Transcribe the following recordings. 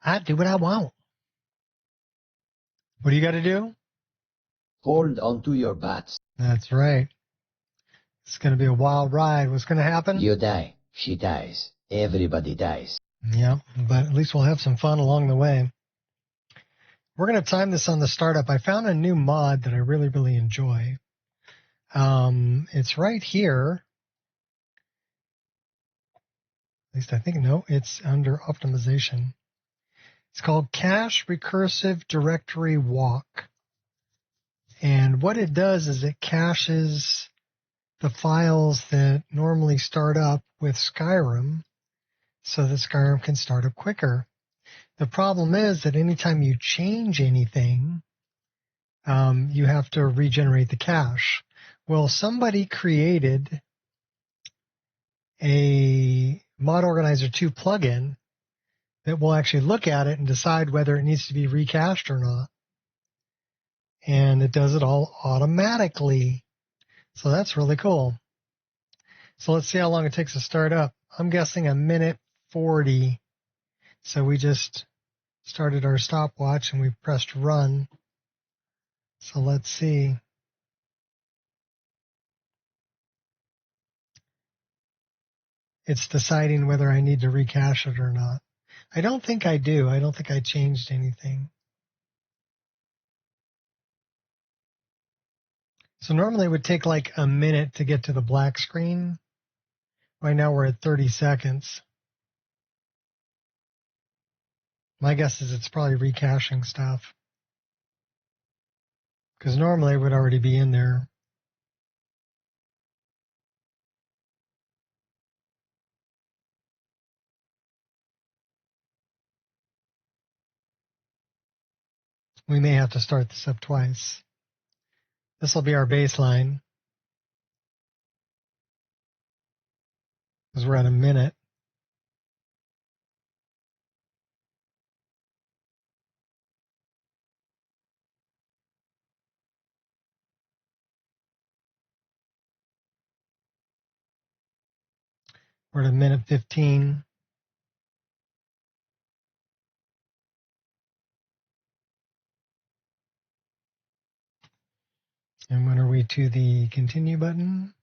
I do what I want. What do you got to do? Hold onto your butts. That's right. It's going to be a wild ride. What's going to happen? You die. She dies. Everybody dies. Yeah, but at least we'll have some fun along the way. We're going to time this on the startup. I found a new mod that I really, really enjoy. It's right here. At least I think, no, it's under optimization. It's called Cache Recursive Directory Walk. And what it does is it caches the files that normally start up with Skyrim so that Skyrim can start up quicker. The problem is that anytime you change anything, you have to regenerate the cache. Well, somebody created a Mod Organizer 2 plugin that will actually look at it and decide whether it needs to be recached or not. And it does it all automatically. So that's really cool. So let's see how long it takes to start up. I'm guessing 1:40. So we just started our stopwatch and we pressed run. So let's see. It's deciding whether I need to recache it or not. I don't think I do. I don't think I changed anything. So normally it would take like a minute to get to the black screen. Right now we're at 30 seconds. My guess is it's probably recaching stuff. Because normally it would already be in there. We may have to start this up twice. This will be our baseline. Because we're at a minute. We're at a minute 15. And when are we to the continue button?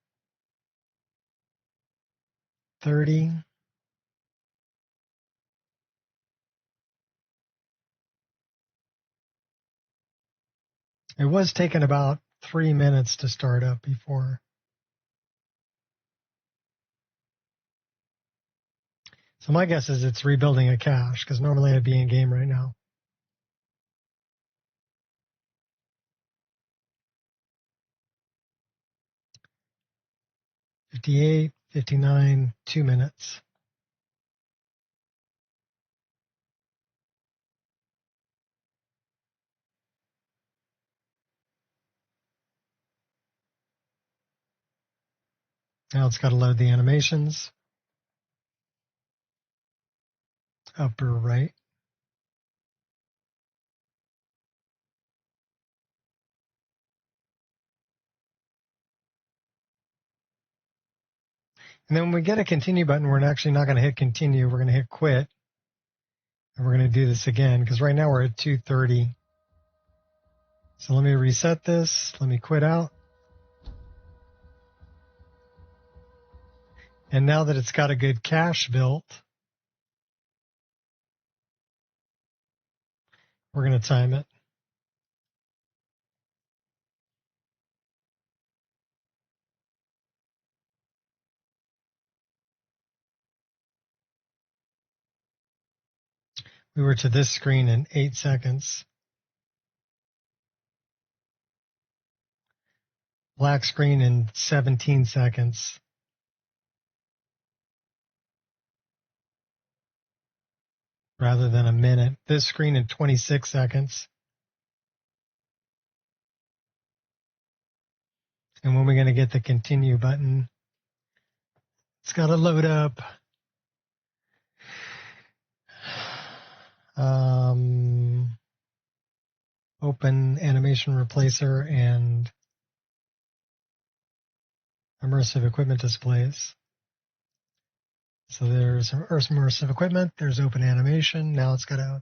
30. It was taking about 3 minutes to start up before. So my guess is it's rebuilding a cache, because normally I'd be in game right now. $58, $59, 2 minutes. Now it's got to load the animations. Upper right. And then when we get a continue button, we're actually not going to hit continue. We're going to hit quit. And we're going to do this again, because right now we're at 2:30. So let me reset this. Let me quit out. And now that it's got a good cache built, we're going to time it. We were to this screen in 8 seconds. Black screen in 17 seconds. Rather than a minute. This screen in 26 seconds. And when we're going to get the continue button, it's got to load up. Open animation replacer and immersive equipment displays. So there's immersive equipment, there's open animation. Now it's got to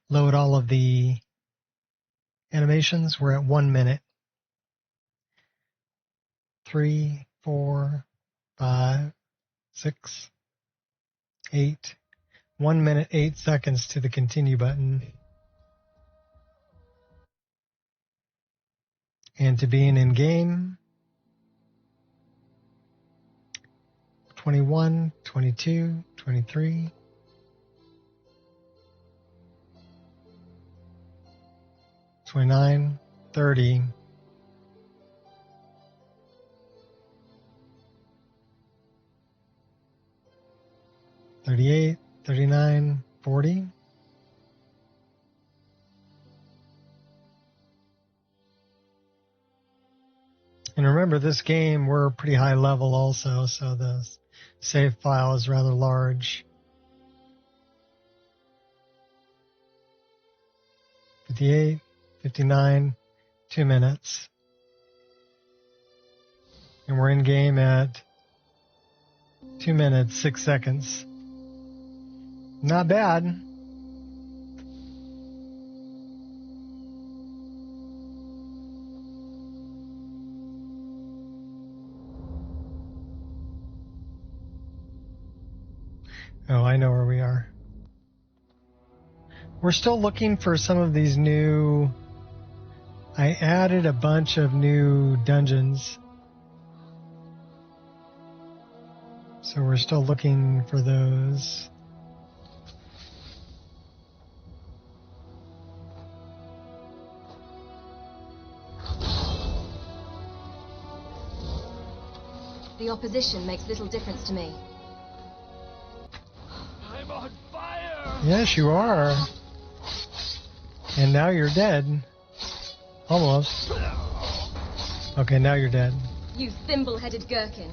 load all of the animations. We're at 1 minute. 3, 4, 5, 6, 8. 1 minute, 8 seconds to the continue button. And to being in game, 21, 22, 23. 29, 30. 38, 39, 40. And remember, this game, we're pretty high level also, so the save file is rather large. 58, 59, 2 minutes. And we're in game at 2 minutes, 6 seconds. Not bad. Oh, I know where we are. We're still looking for some of these new... I added a bunch of new dungeons. So we're still looking for those. The opposition makes little difference to me. I'm on fire! Yes, you are. And now you're dead. Almost. Okay, now you're dead. You thimble-headed gherkin.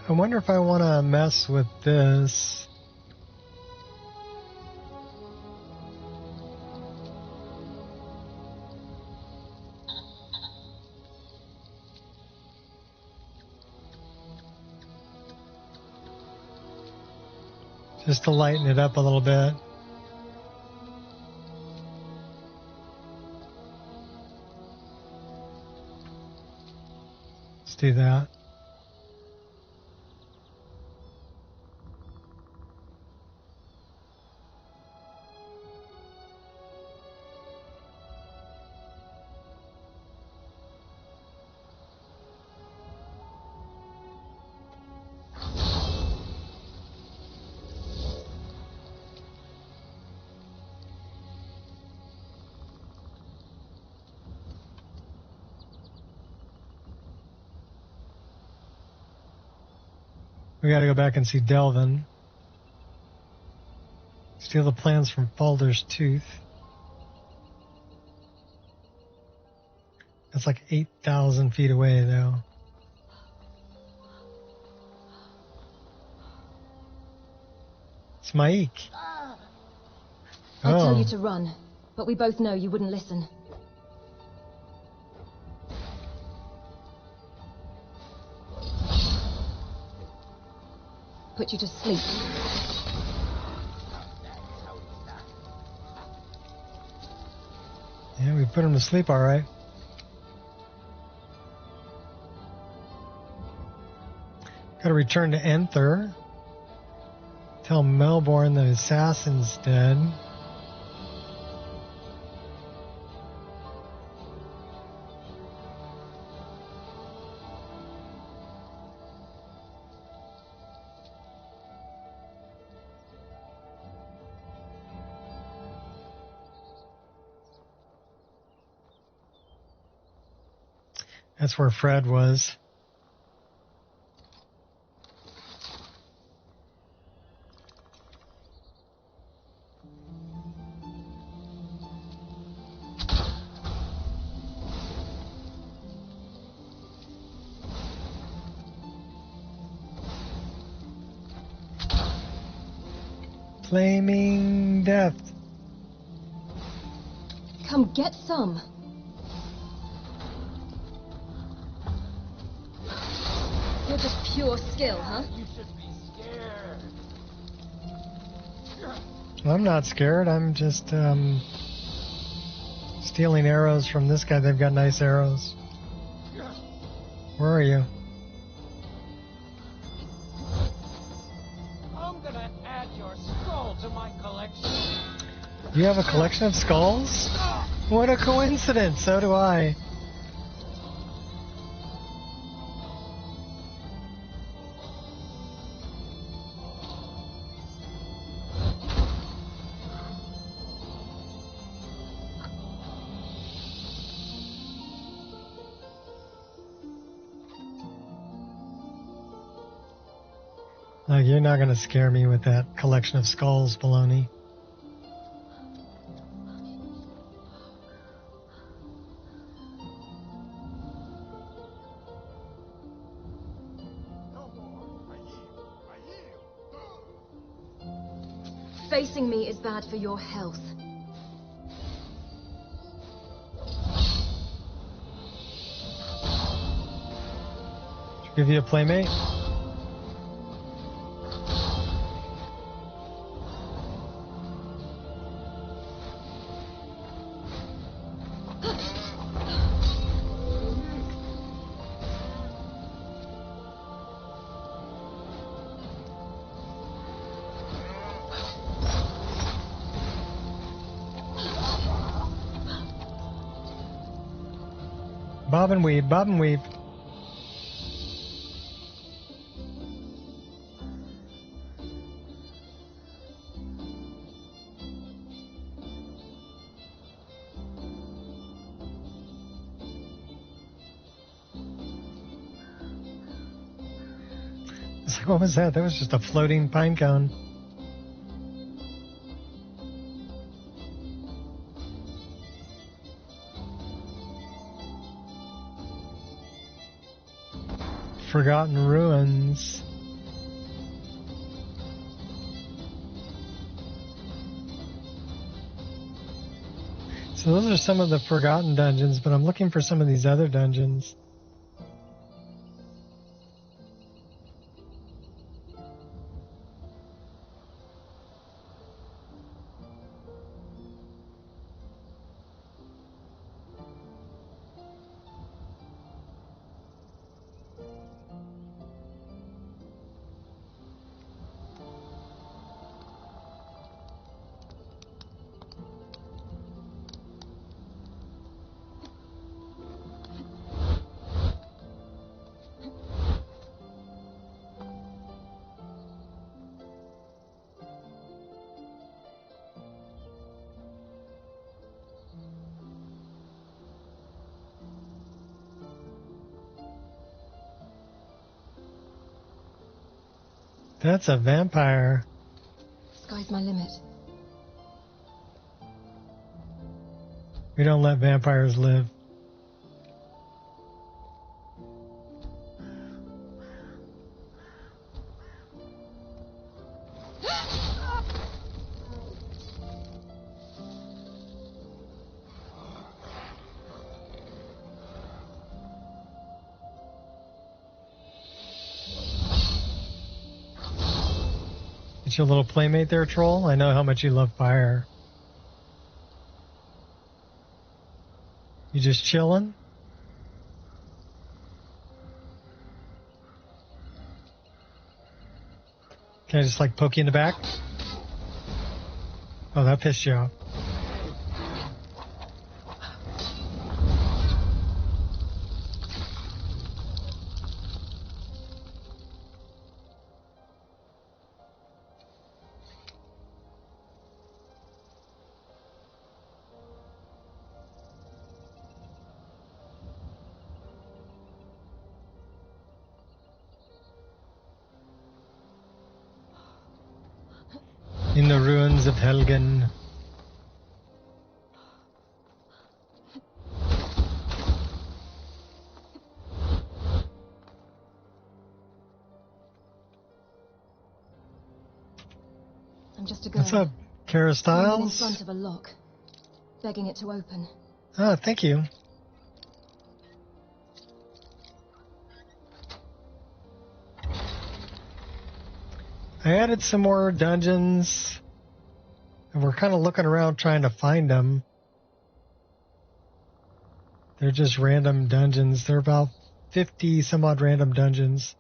I wonder if I want to mess with this. Just to lighten it up a little bit. Let's do that. We gotta go back and see Delvin. Steal the plans from Falder's Tooth. That's like 8,000 feet away, though. It's Maik. I tell you to run, but we both know you wouldn't listen. Put you to sleep. Yeah, we put him to sleep all right. Gotta return to Enther. Tell Melbourne the assassin's dead. That's where Fred was. Flaming death. Come get some. You're just pure skill, huh? You should be scared. I'm not scared. I'm just stealing arrows from this guy. They've got nice arrows. Where are you? I'm gonna add your skull to my collection. You have a collection of skulls? What a coincidence. So do I. Like, you're not going to scare me with that collection of skulls, baloney. Facing me is bad for your health. Should I give you a playmate? Bob and weave, bob and weave. It's like, what was that? That was just a floating pine cone. Forgotten ruins. So those are some of the forgotten dungeons, but I'm looking for some of these other dungeons. That's a vampire. Sky's my limit. We don't let vampires live. Get your little playmate there, troll. I know how much you love fire. You just chilling? Can I just like poke you in the back? Oh, that pissed you off. In the ruins of Helgen. I'm just a girl. What's up, Kara Standing in Styles? front of a lock, begging it to open. Ah, thank you. I added some more dungeons, and we're kind of looking around trying to find them. They're just random dungeons. They're about 50 some odd random dungeons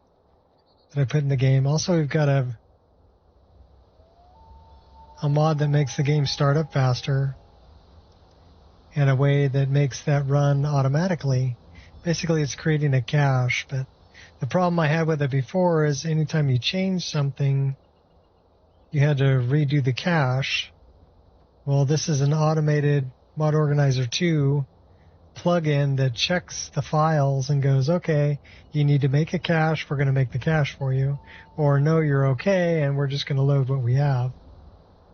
that I put in the game. Also, we've got a mod that makes the game start up faster and a way that makes that run automatically. Basically, it's creating a cache, but the problem I had with it before is anytime you change something, you had to redo the cache. Well, this is an automated Mod Organizer 2 plugin that checks the files and goes, okay, you need to make a cache, we're going to make the cache for you. Or no, you're okay, and we're just going to load what we have.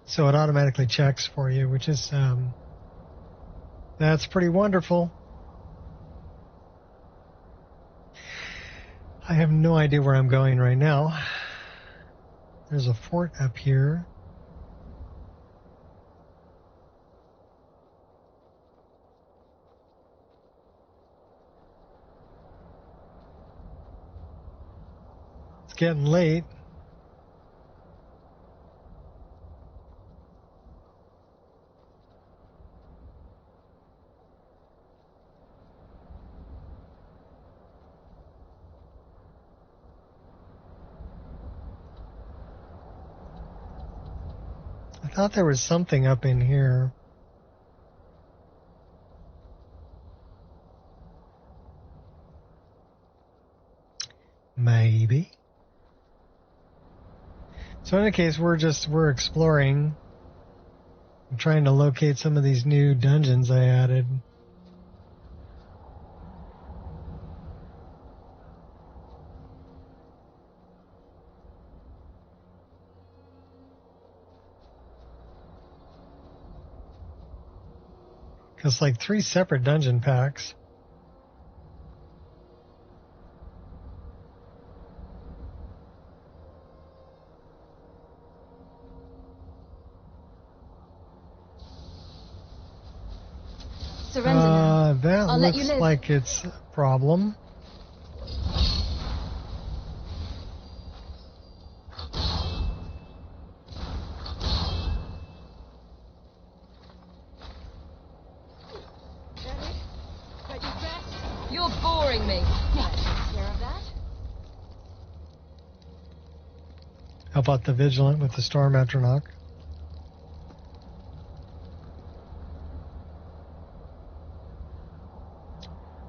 So it automatically checks for you, which is, that's pretty wonderful. I have no idea where I'm going right now. There's a fort up here. It's getting late. I thought there was something up in here. Maybe. So in any case, we're exploring. I'm trying to locate some of these new dungeons I added. It's like 3 separate dungeon packs. Surrender now. That I'll let you looks live. like it's a problem. You're boring me. Yeah, take care of that. How about the Vigilant with the Storm Atronach?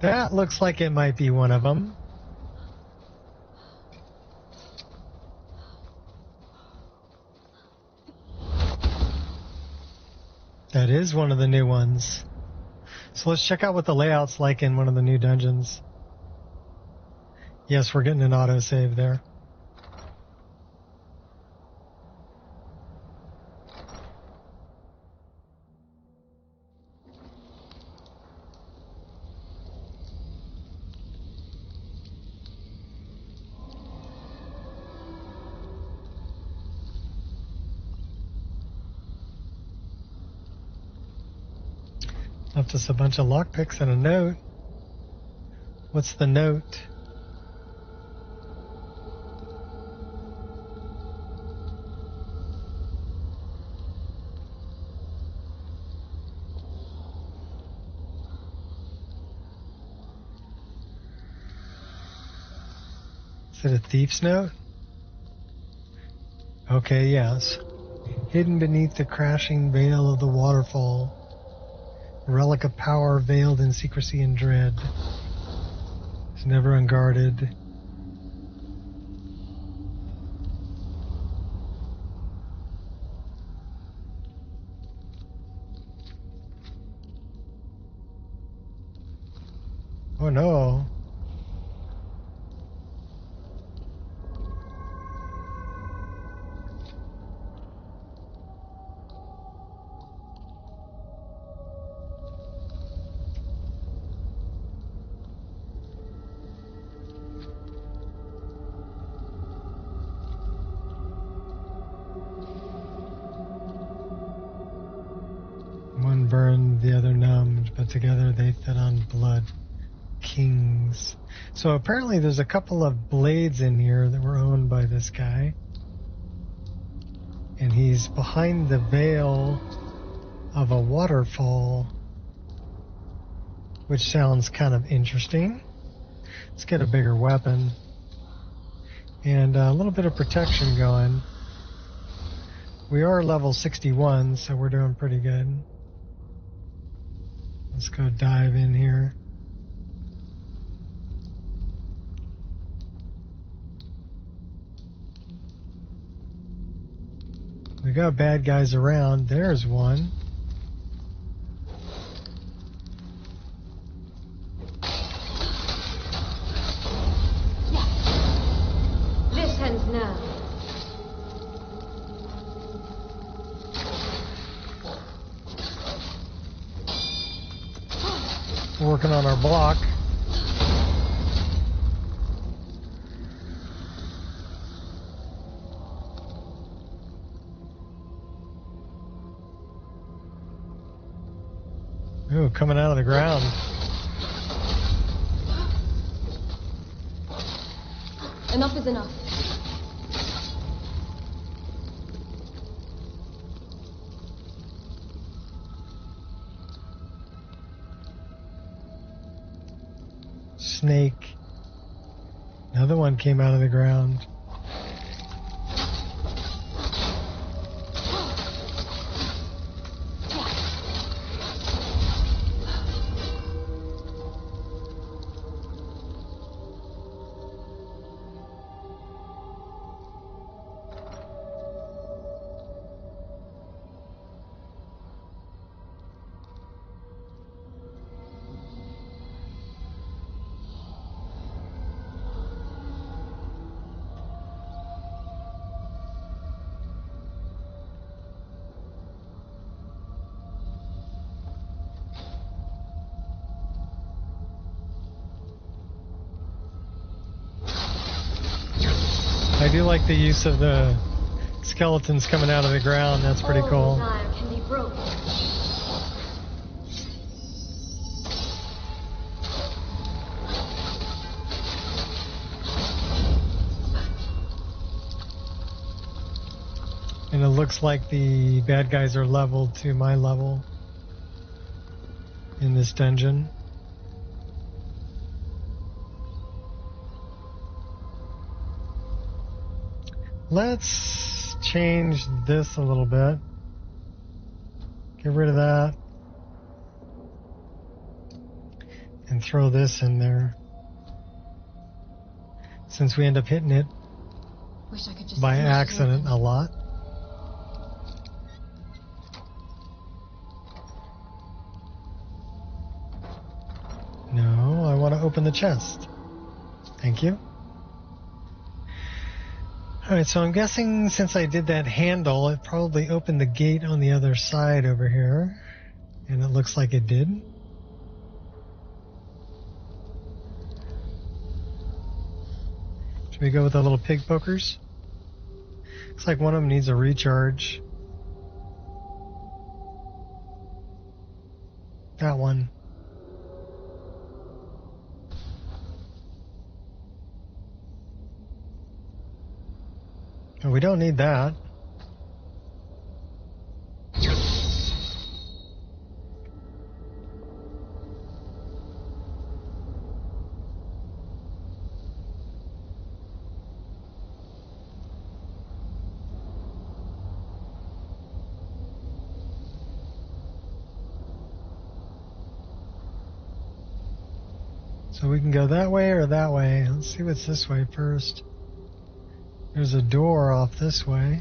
That looks like it might be one of them. That is one of the new ones. So let's check out what the layout's like in one of the new dungeons. Yes, we're getting an autosave there. Left us a bunch of lockpicks and a note. What's the note? Is it a thief's note? Okay, yes. Hidden beneath the crashing veil of the waterfall. Relic of power veiled in secrecy and dread. It's never unguarded. Oh no. burned, the other numbed, but together they fed on blood. Kings. So apparently there's a couple of blades in here that were owned by this guy. And he's behind the veil of a waterfall, which sounds kind of interesting. Let's get a bigger weapon. And a little bit of protection going. We are level 61, so we're doing pretty good. Let's go dive in here. We got bad guys around. There's one. Listen now. We're working on our block. Ooh, coming out of the ground. Enough is enough. Snake. Another one came out of the ground. I do like the use of the skeletons coming out of the ground. That's pretty cool. Desire can be broken. And it looks like the bad guys are leveled to my level in this dungeon. Let's change this a little bit. Get rid of that. And throw this in there. Since we end up hitting it Wish I could just by smash it accident open. a lot. No, I want to open the chest. Thank you. Alright, so I'm guessing since I did that handle, it probably opened the gate on the other side over here. And it looks like it did. Should we go with the little pig pokers? Looks like one of them needs a recharge. That one. Oh, we don't need that. So we can go that way or that way. Let's see what's this way first. There's a door off this way.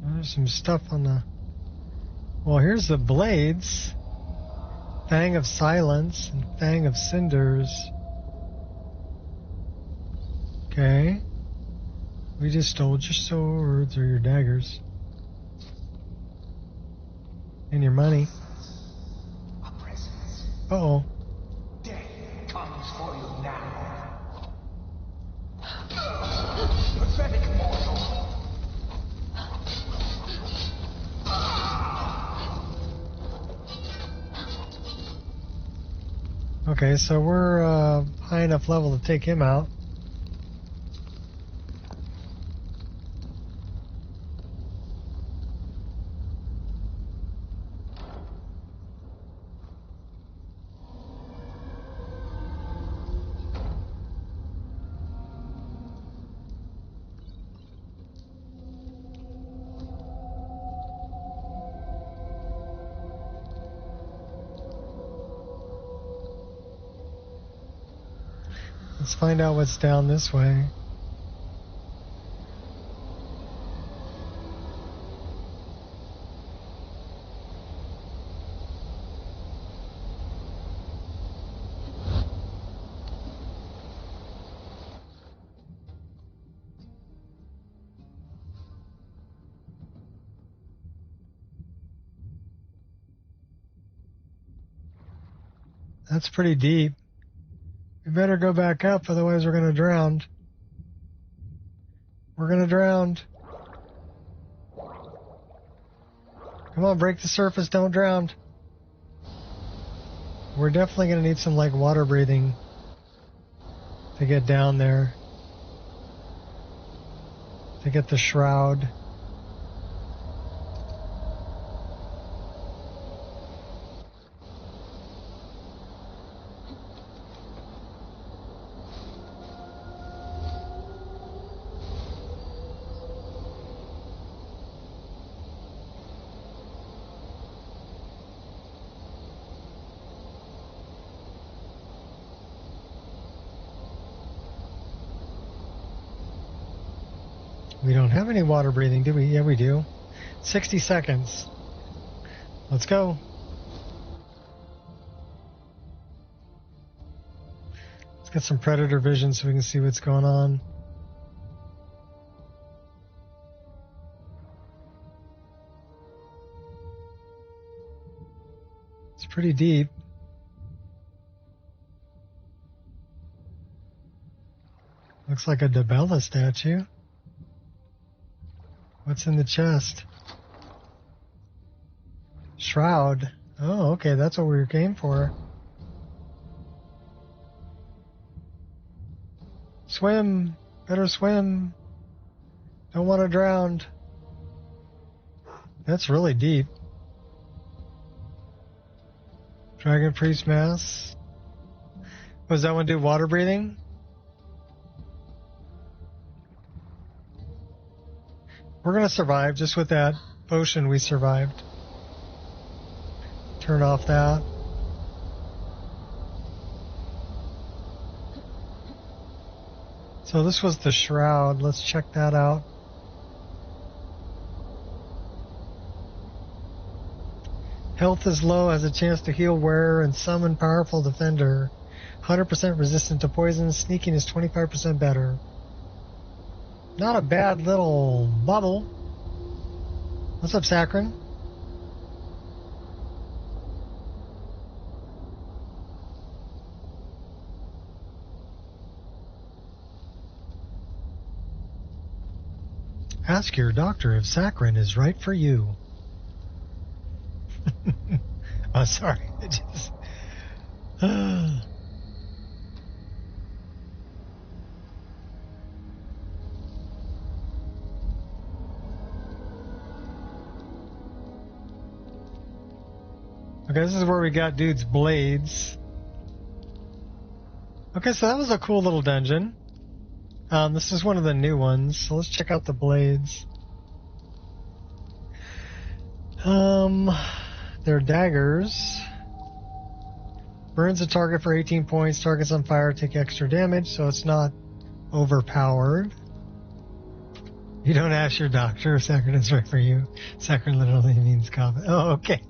There's some stuff on the... Well, here's the blades. Fang of Silence and Fang of Cinders. Okay. We just stole your swords or your daggers. And your money. A presence. Uh-oh. Death comes for you now. Okay, so we're high enough level to take him out. Let's find out what's down this way. That's pretty deep. We better go back up, otherwise we're going to drown. We're going to drown. Come on, break the surface, don't drown. We're definitely going to need some, like, water breathing to get down there. To get the shroud. We don't have any water breathing, do we? Yeah, we do. 60 seconds. Let's go. Let's get some predator vision so we can see what's going on. It's pretty deep. Looks like a Debella statue. What's in the chest? Shroud. Oh, okay, that's what we came for. Swim. Better swim. Don't want to drown. That's really deep. Dragon Priest Mass. Was that one do water breathing? We're going to survive. Just with that potion, we survived. Turn off that. So this was the shroud. Let's check that out. Health is low, has a chance to heal wearer and summon powerful defender. 100% resistant to poison. Sneaking is 25% better. Not a bad little bubble. What's up, Saccharin? Ask your doctor if Saccharin is right for you. Oh, sorry. I just... Okay, this is where we got dude's blades. Okay, so that was a cool little dungeon. This is one of the new ones, so let's check out the blades. They're daggers. Burns a target for 18 points. Targets on fire take extra damage, so it's not overpowered. You don't ask your doctor if saccharin is right for you. Saccharin literally means coffee. Oh, okay.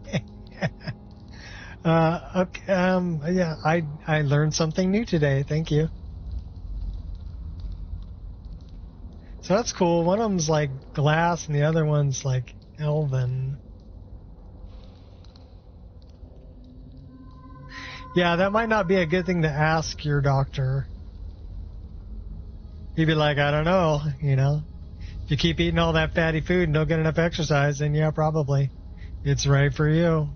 Okay. Yeah, I learned something new today. Thank you. So that's cool. One of them's like glass, and the other one's like elven. Yeah, that might not be a good thing to ask your doctor. He'd be like, I don't know, you know. If you keep eating all that fatty food and don't get enough exercise, then yeah, probably. It's right for you.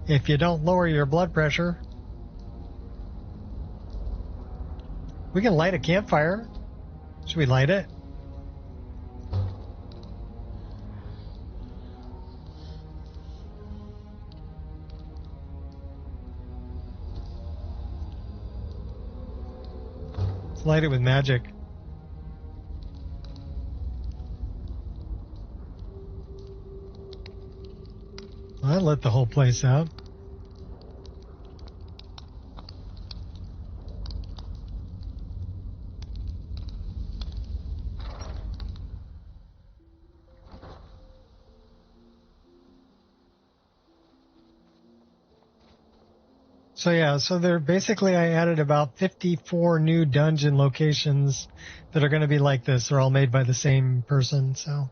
if you don't lower your blood pressure. We can light a campfire. Should we light it? Let's light it with magic. Well, that lit the whole place up. So yeah, so there basically I added about 54 new dungeon locations that are going to be like this. They're all made by the same person, so.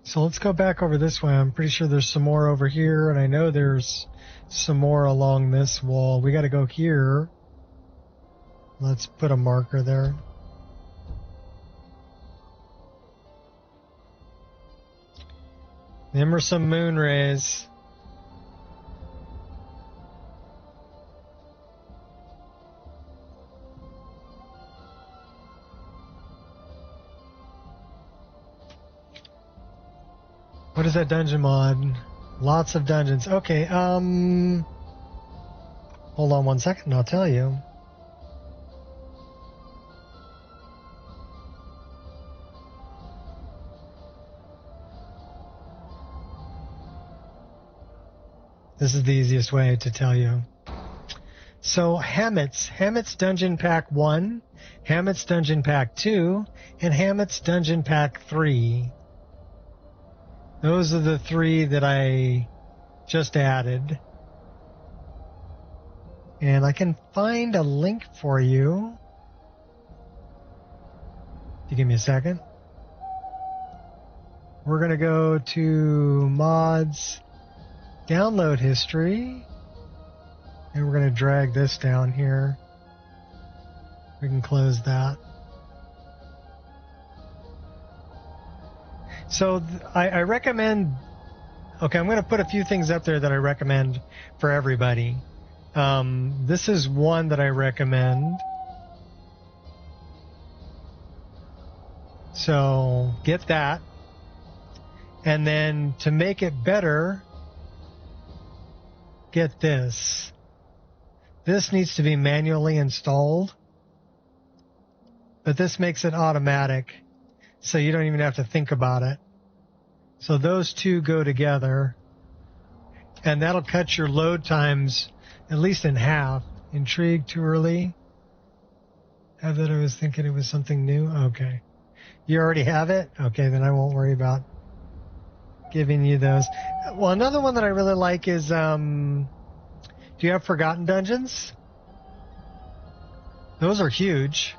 So let's go back over this way. I'm pretty sure there's some more over here, and I know there's some more along this wall. We got to go here. Let's put a marker there. Them are some moon rays. What is that dungeon mod? Lots of dungeons. Okay, hold on one second, I'll tell you. This is the easiest way to tell you. So Hammett's Dungeon Pack 1, Hammett's Dungeon Pack 2, and Hammett's Dungeon Pack 3. Those are the 3 that I just added. And I can find a link for you. If you give me a second. We're going to go to mods, download history, and we're going to drag this down here. We can close that. So I recommend, okay, I'm going to put a few things up there that I recommend for everybody. This is one that I recommend. So get that. And then to make it better, get this. This needs to be manually installed, but this makes it automatic. So you don't even have to think about it. So those two go together, and that'll cut your load times at least in half. Intrigued too early? I thought I was thinking it was something new. Okay. You already have it? Okay, then I won't worry about giving you those. Well, another one that I really like is, do you have Forgotten Dungeons? Those are huge.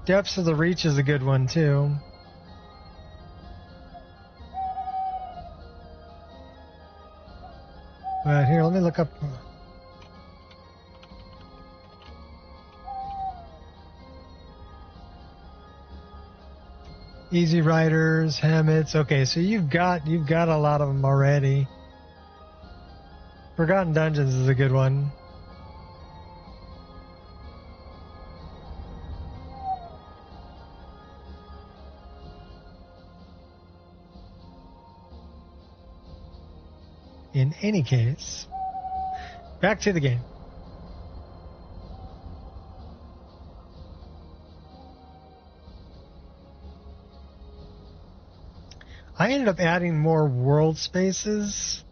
Depths of the Reach is a good one, too. But here, let me look up. Easy Riders, Hammett's. Okay, so you've got a lot of them already. Forgotten Dungeons is a good one. In any case, back to the game. I ended up adding more world spaces,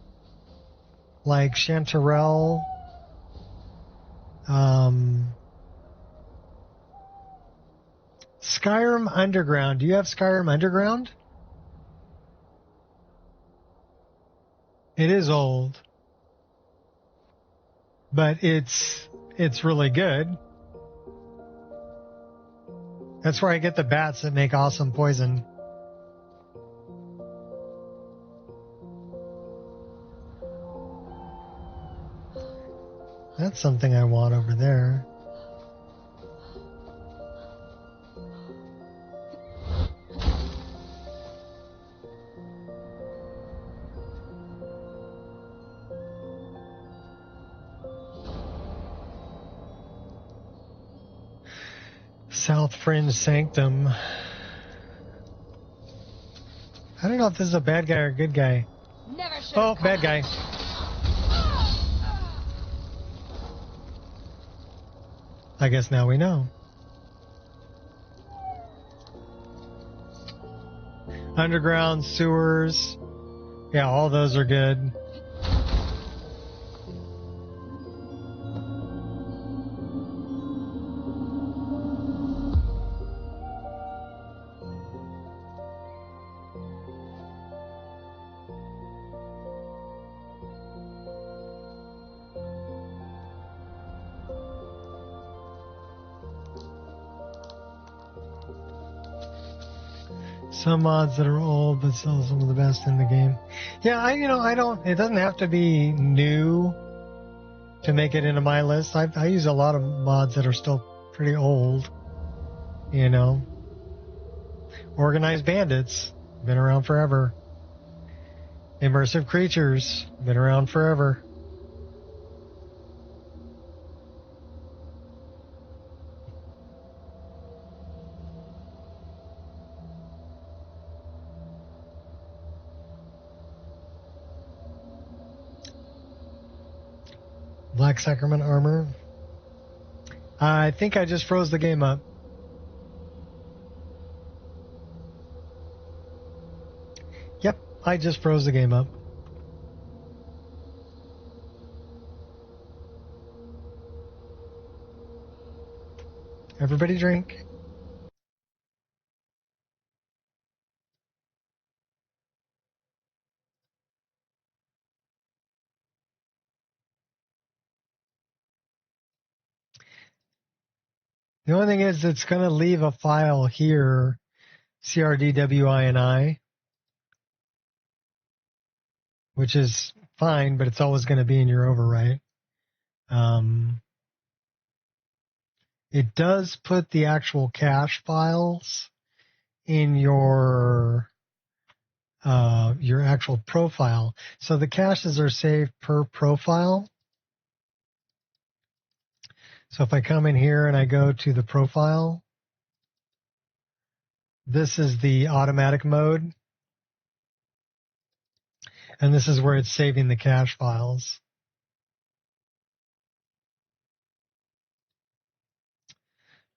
like Chanterelle, Skyrim Underground. Do you have Skyrim Underground? It is old, but it's really good. That's where I get the bats that make awesome poison. That's something I want over there. South Fringe Sanctum. I don't know if this is a bad guy or a good guy. Oh, bad guy. I guess now we know. Underground sewers. Yeah, all those are good. Some mods that are old, but still some of the best in the game. Yeah, it doesn't have to be new to make it into my list. I use a lot of mods that are still pretty old, you know. Organized Bandits, been around forever. Immersive Creatures, been around forever. Black Sacrament armor. I think I just froze the game up. Yep, I just froze the game up. Everybody drink. The only thing is it's going to leave a file here, CRDWINI, which is fine, but it's always going to be in your overwrite. It does put the actual cache files in your actual profile. So the caches are saved per profile. So if I come in here and I go to the profile, this is the automatic mode. And this is where it's saving the cache files.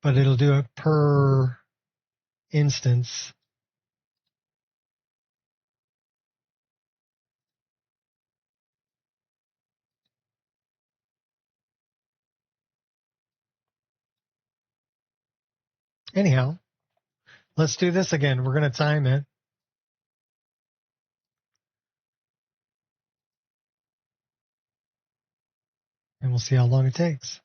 But it'll do it per instance. Anyhow, let's do this again. We're going to time it. And we'll see how long it takes.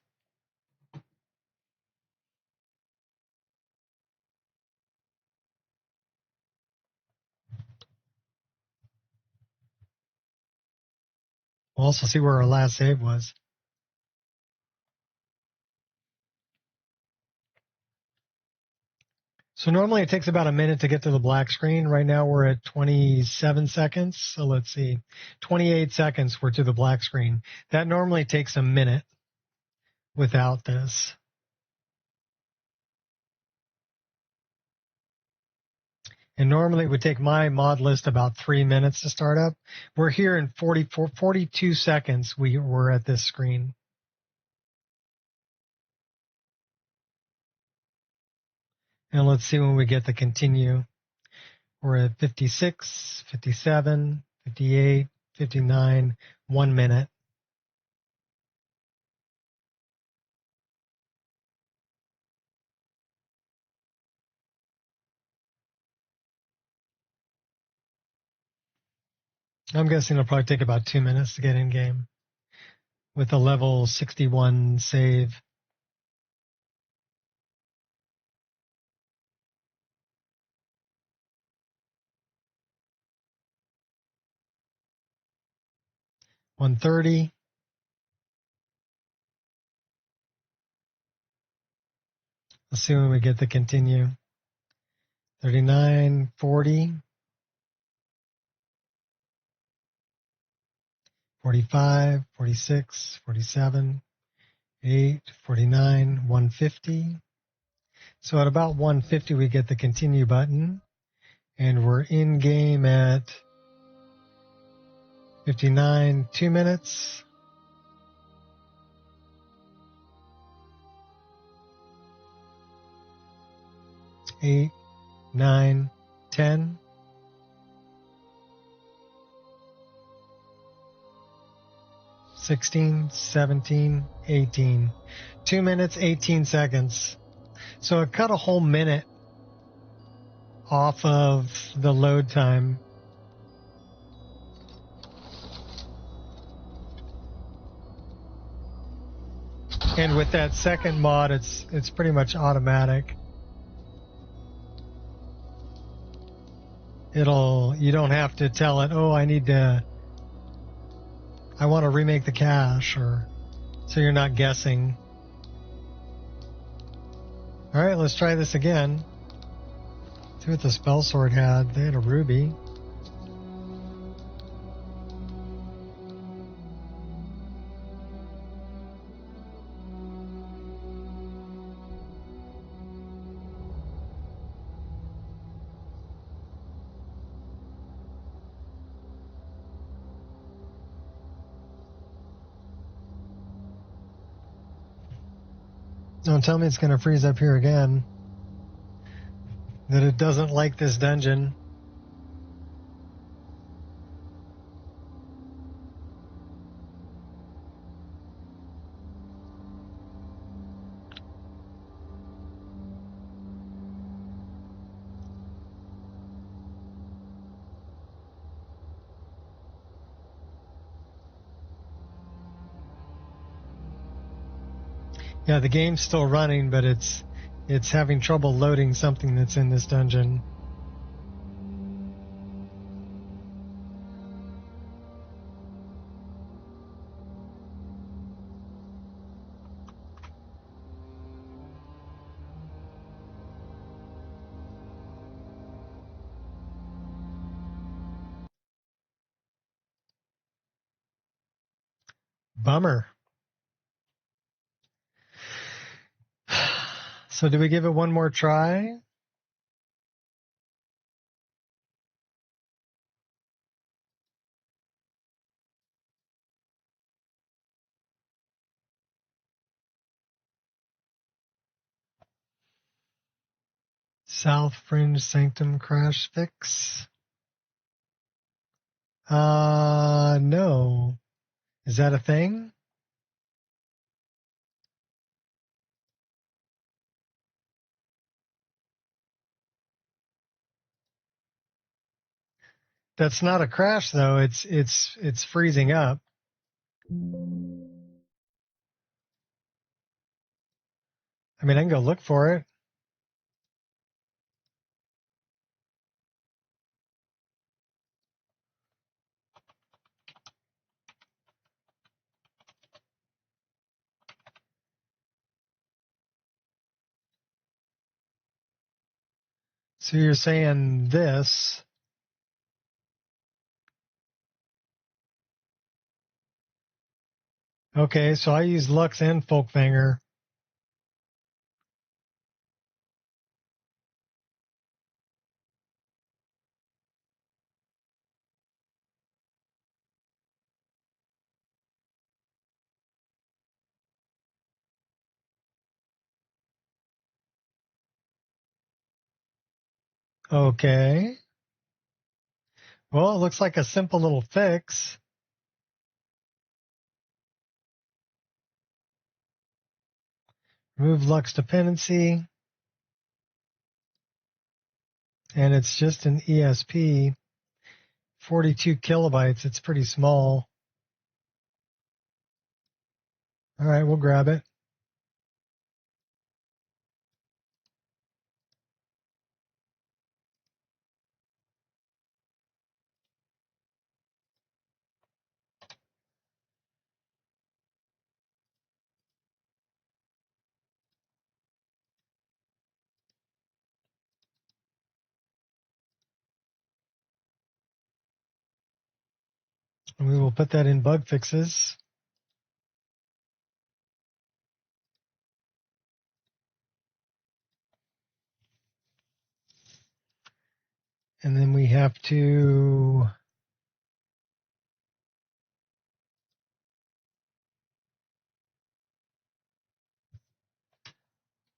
We'll also see where our last save was. So normally it takes about a minute to get to the black screen. Right now we're at 27 seconds. So let's see, 28 seconds we're to the black screen. That normally takes a minute without this. And normally it would take my mod list about 3 minutes to start up. We're here in 42 seconds. We're at this screen. And let's see when we get to continue. We're at 56, 57, 58, 59, 1 minute. I'm guessing it'll probably take about 2 minutes to get in game with a level 61 save. 130. Let's see when we get the continue. 39, 40. 45, 46, 47, 8, 49, 150. So at about 150, we get the continue button. And we're in game at 59, 2 minutes. Eight, 9, 10. 16, 17, 18. 2 minutes, 18 seconds. So it cut a whole minute off of the load time. And with that second mod, it's pretty much automatic. You don't have to tell it, oh, I want to remake the cache, or so you're not guessing. All right, let's try this again. See what the spell sword had. They had a ruby. Don't tell me it's going to freeze up here again. That it doesn't like this dungeon. Yeah, the game's still running, but it's having trouble loading something that's in this dungeon. Bummer. So do we give it one more try? South Fringe Sanctum crash fix? No. Is that a thing? That's not a crash though. It's freezing up. I mean, I can go look for it. So you're saying this. Okay, so I use Lux and Folkvanger. Okay. Well, it looks like a simple little fix. Remove Lux dependency. And it's just an ESP. 42 kilobytes. It's pretty small. All right, we'll grab it. And we will put that in bug fixes. And then we have to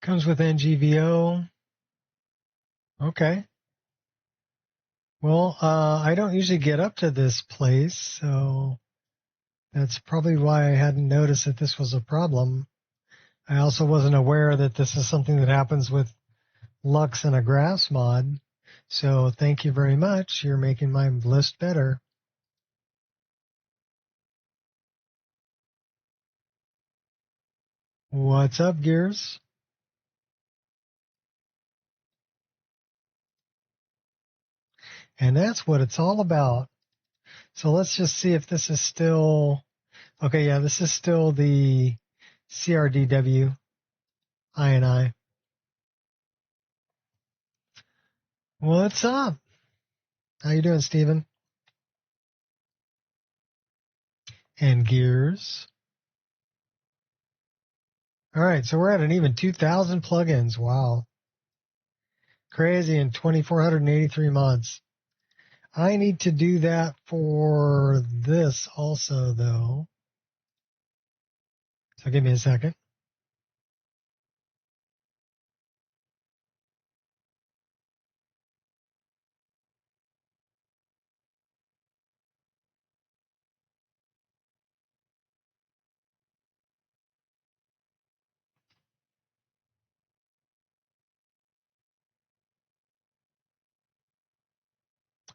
comes with NGVO. Okay. Well, I don't usually get up to this place, so that's probably why I hadn't noticed that this was a problem. I also wasn't aware that this is something that happens with Lux and a grass mod. So thank you very much. You're making my list better. What's up, Gears? And that's what it's all about. So let's just see if this is still... Okay, yeah, this is still the CRDW INI. What's up? How you doing, Steven? And Gears. All right, so we're at an even 2,000 plugins. Wow. Crazy, and 2,483 mods. I need to do that for this also, though. So give me a second.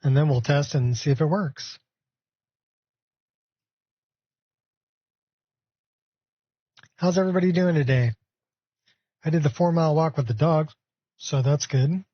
And then we'll test and see if it works. How's everybody doing today? I did the 4-mile walk with the dog, so that's good.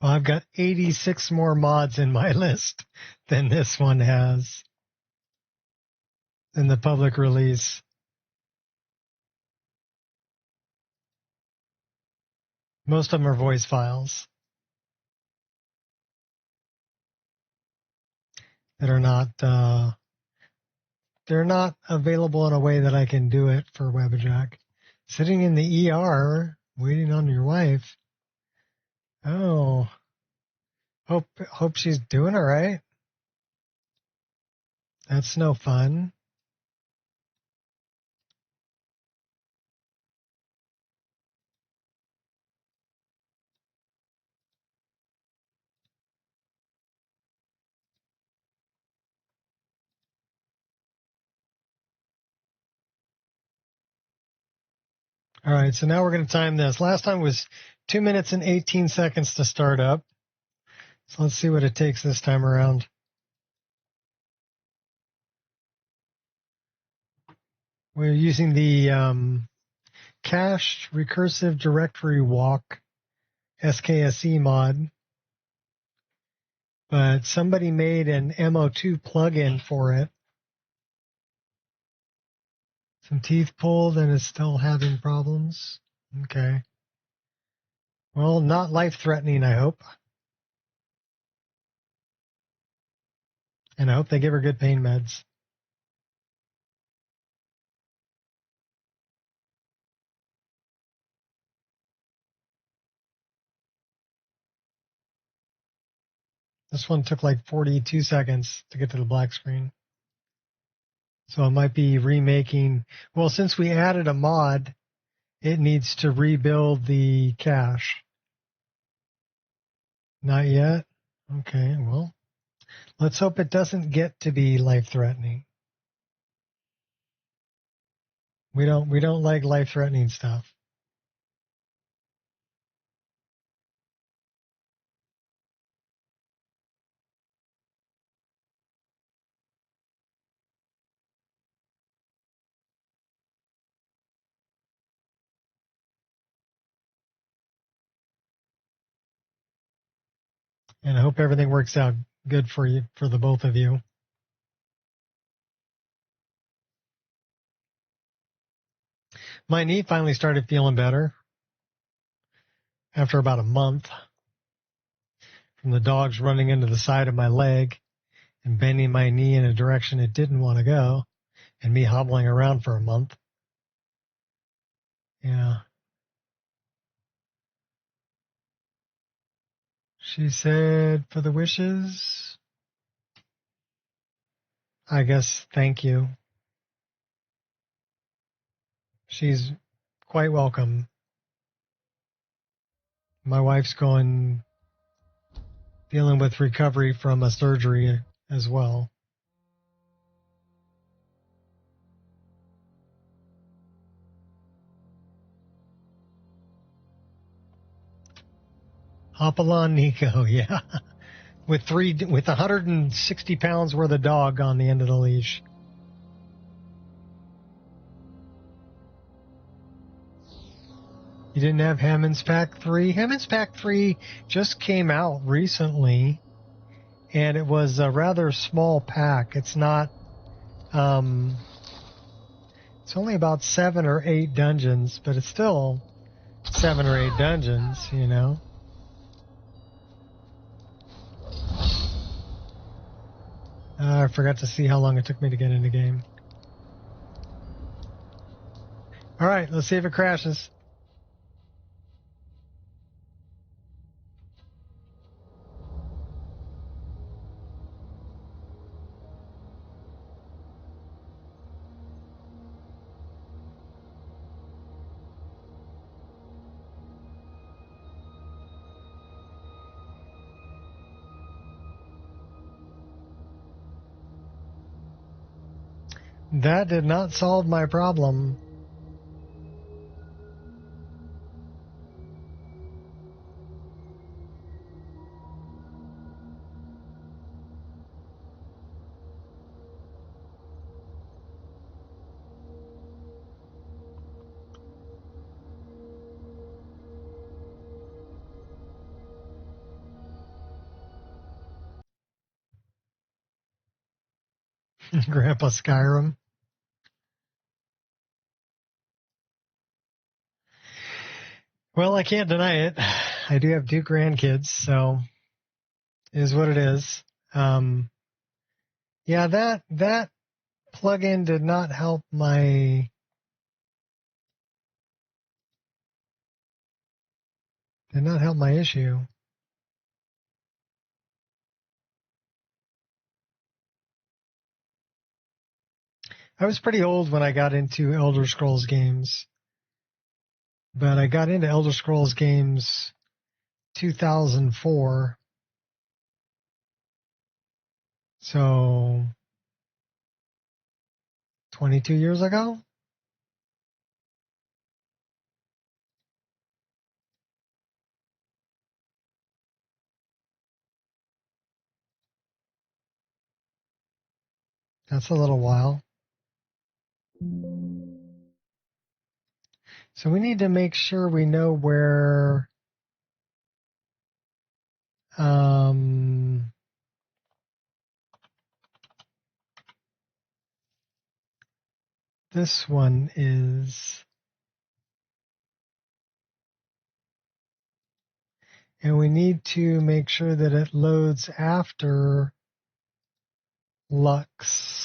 Well, I've got 86 more mods in my list than this one has in the public release. Most of them are voice files that are not they're not available in a way that I can do it for Wabbajack. Sitting in the ER waiting on your wife. Oh, hope she's doing all right. That's no fun. All right, so now we're going to time this. Last time was 2 minutes and 18 seconds to start up. So let's see what it takes this time around. We're using the cached recursive directory walk SKSE mod, but somebody made an MO2 plugin for it. Some teeth pulled and is still having problems. Okay. Well, not life-threatening, I hope. And I hope they give her good pain meds. This one took like 42 seconds to get to the black screen. So it might be remaking. Well, since we added a mod, it needs to rebuild the cache. Not yet? Okay, well, let's hope it doesn't get to be life-threatening. We don't like life-threatening stuff. And I hope everything works out good for you, for the both of you. My knee finally started feeling better after about a month from the dogs running into the side of my leg and bending my knee in a direction it didn't want to go, and me hobbling around for a month. Yeah. She said, for the wishes, I guess thank you. She's quite welcome. My wife's dealing with recovery from a surgery as well. Hopalon Nico, yeah. With 160 pounds worth of dog on the end of the leash. You didn't have Hammond's Pack 3? Hammond's Pack 3 just came out recently, and it was a rather small pack. It's not, it's only about 7 or 8 dungeons, but it's still 7 or 8 dungeons, you know? I forgot to see how long it took me to get in the game. All right, let's see if it crashes. That did not solve my problem. Grandpa Skyrim. Well, I can't deny it. I do have 2 grandkids, so it is what it is. Yeah, that plugin did not help my issue. I was pretty old when I got into Elder Scrolls games, but I got into Elder Scrolls games 2004. So 22 years ago? That's a little while. So we need to make sure we know where this one is. And we need to make sure that it loads after Lux.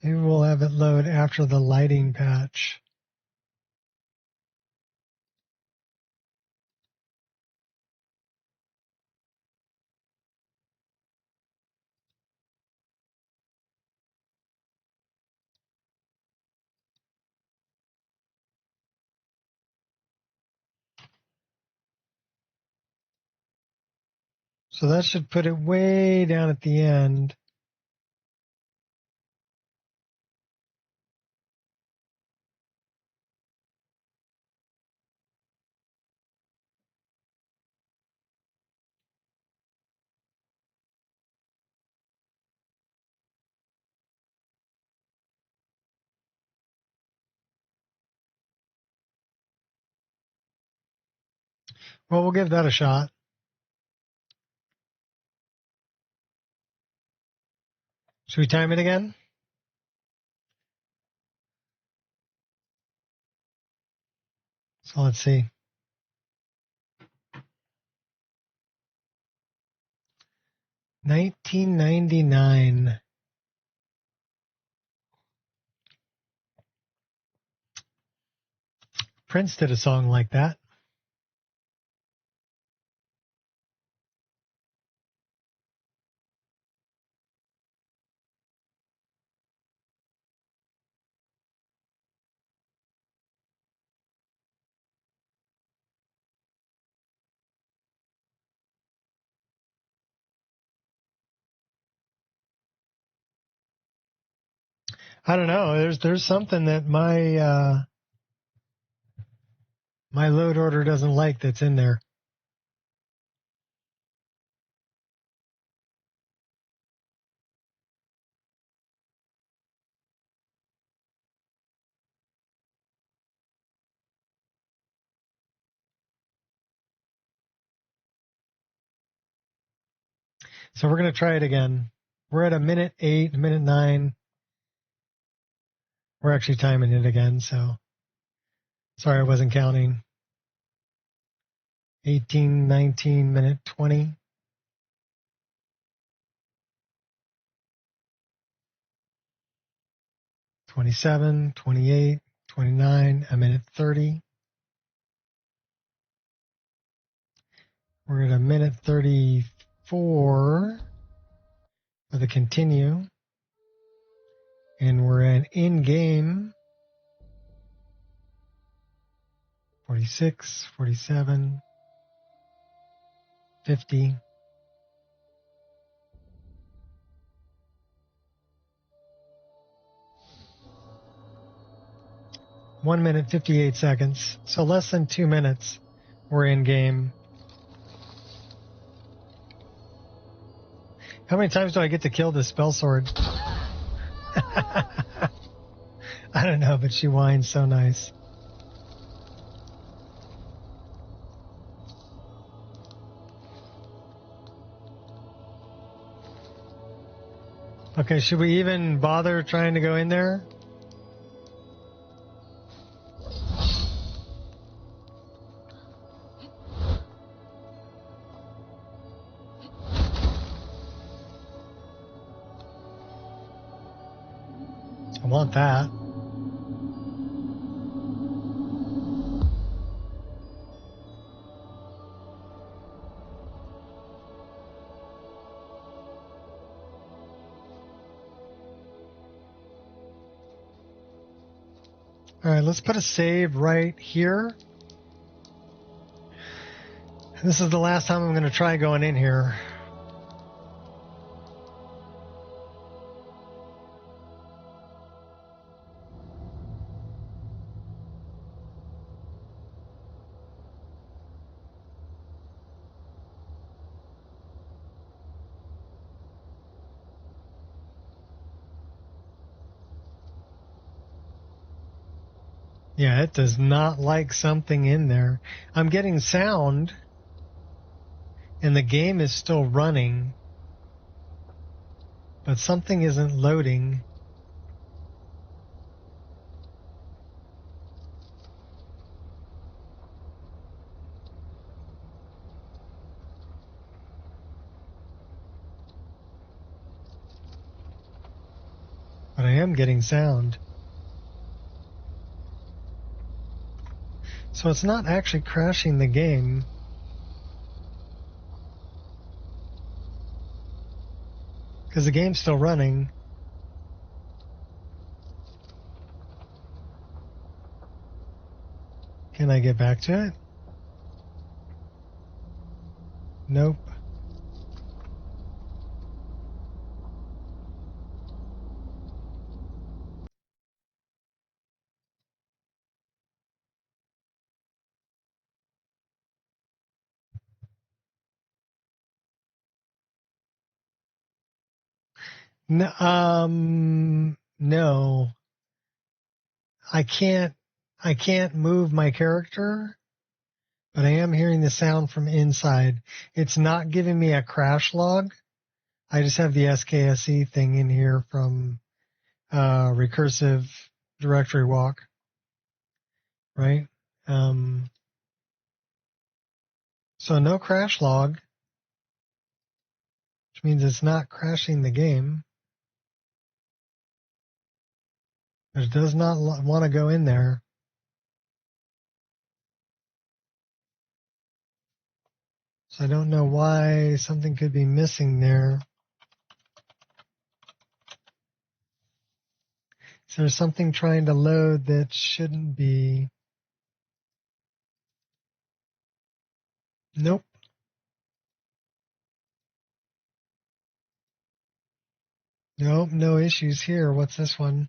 Maybe we'll have it load after the lighting patch. So that should put it way down at the end. Well, we'll give that a shot. Should we time it again? So let's see. $19.99. Prince did a song like that. I don't know. There's something that my load order doesn't like that's in there. So we're going to try it again. We're at a minute 8, a minute 9. We're actually timing it again, so sorry I wasn't counting. 18, 19, minute 20. 27, 28, 29, a minute 30. We're at a minute 34 for the continue. And we're at in-game 46, 47, 50. 1 minute, 58 seconds. So less than 2 minutes we're in game. How many times do I get to kill this spell sword? I don't know, but she whines so nice. Okay, should we even bother trying to go in there? I want that. All right, let's put a save right here. This is the last time I'm going to try going in here. Yeah, it does not like something in there. I'm getting sound, and the game is still running, but something isn't loading. But I am getting sound. So it's not actually crashing the game. Because the game's still running. Can I get back to it? Nope. No. I can't move my character, but I am hearing the sound from inside. It's not giving me a crash log. I just have the SKSE thing in here from recursive directory walk, right? So no crash log, which means it's not crashing the game. But it does not want to go in there. So I don't know why something could be missing there. Is there something trying to load that shouldn't be? Nope. Nope, no issues here. What's this one?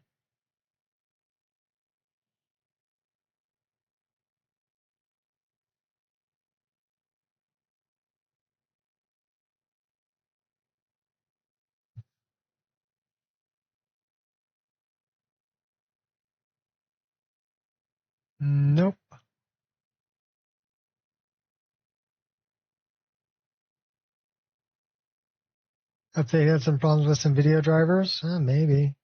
Nope. Update had some problems with some video drivers? Maybe.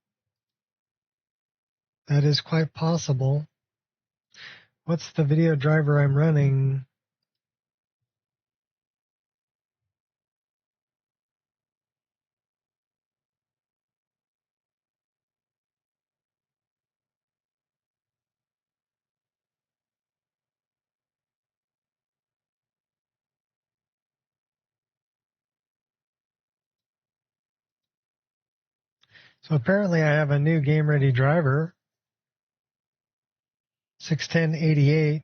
That is quite possible. What's the video driver I'm running? So apparently I have a new game ready driver. 61088.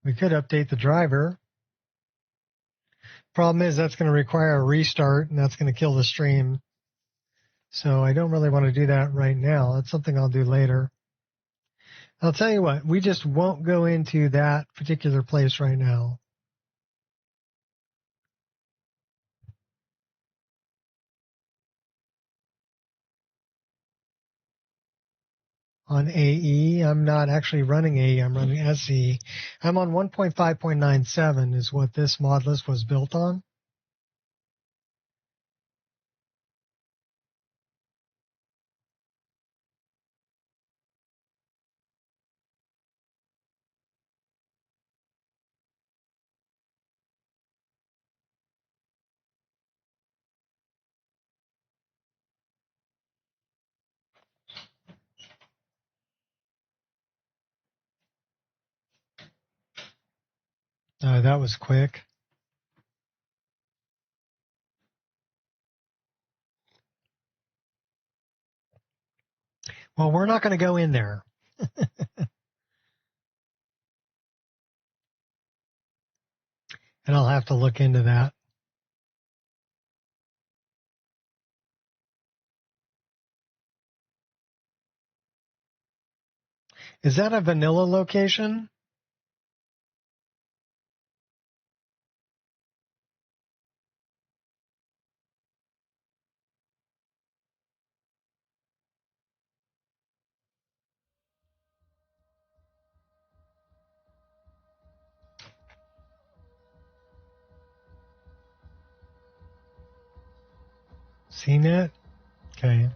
We could update the driver. Problem is that's going to require a restart, and that's going to kill the stream. So I don't really want to do that right now. That's something I'll do later. I'll tell you what, we just won't go into that particular place right now. On AE, I'm not actually running AE, I'm running SE. I'm on 1.5.97 is what this mod list was built on. That was quick. Well, we're not going to go in there. And I'll have to look into that. Is that a vanilla location? CNET? Okay.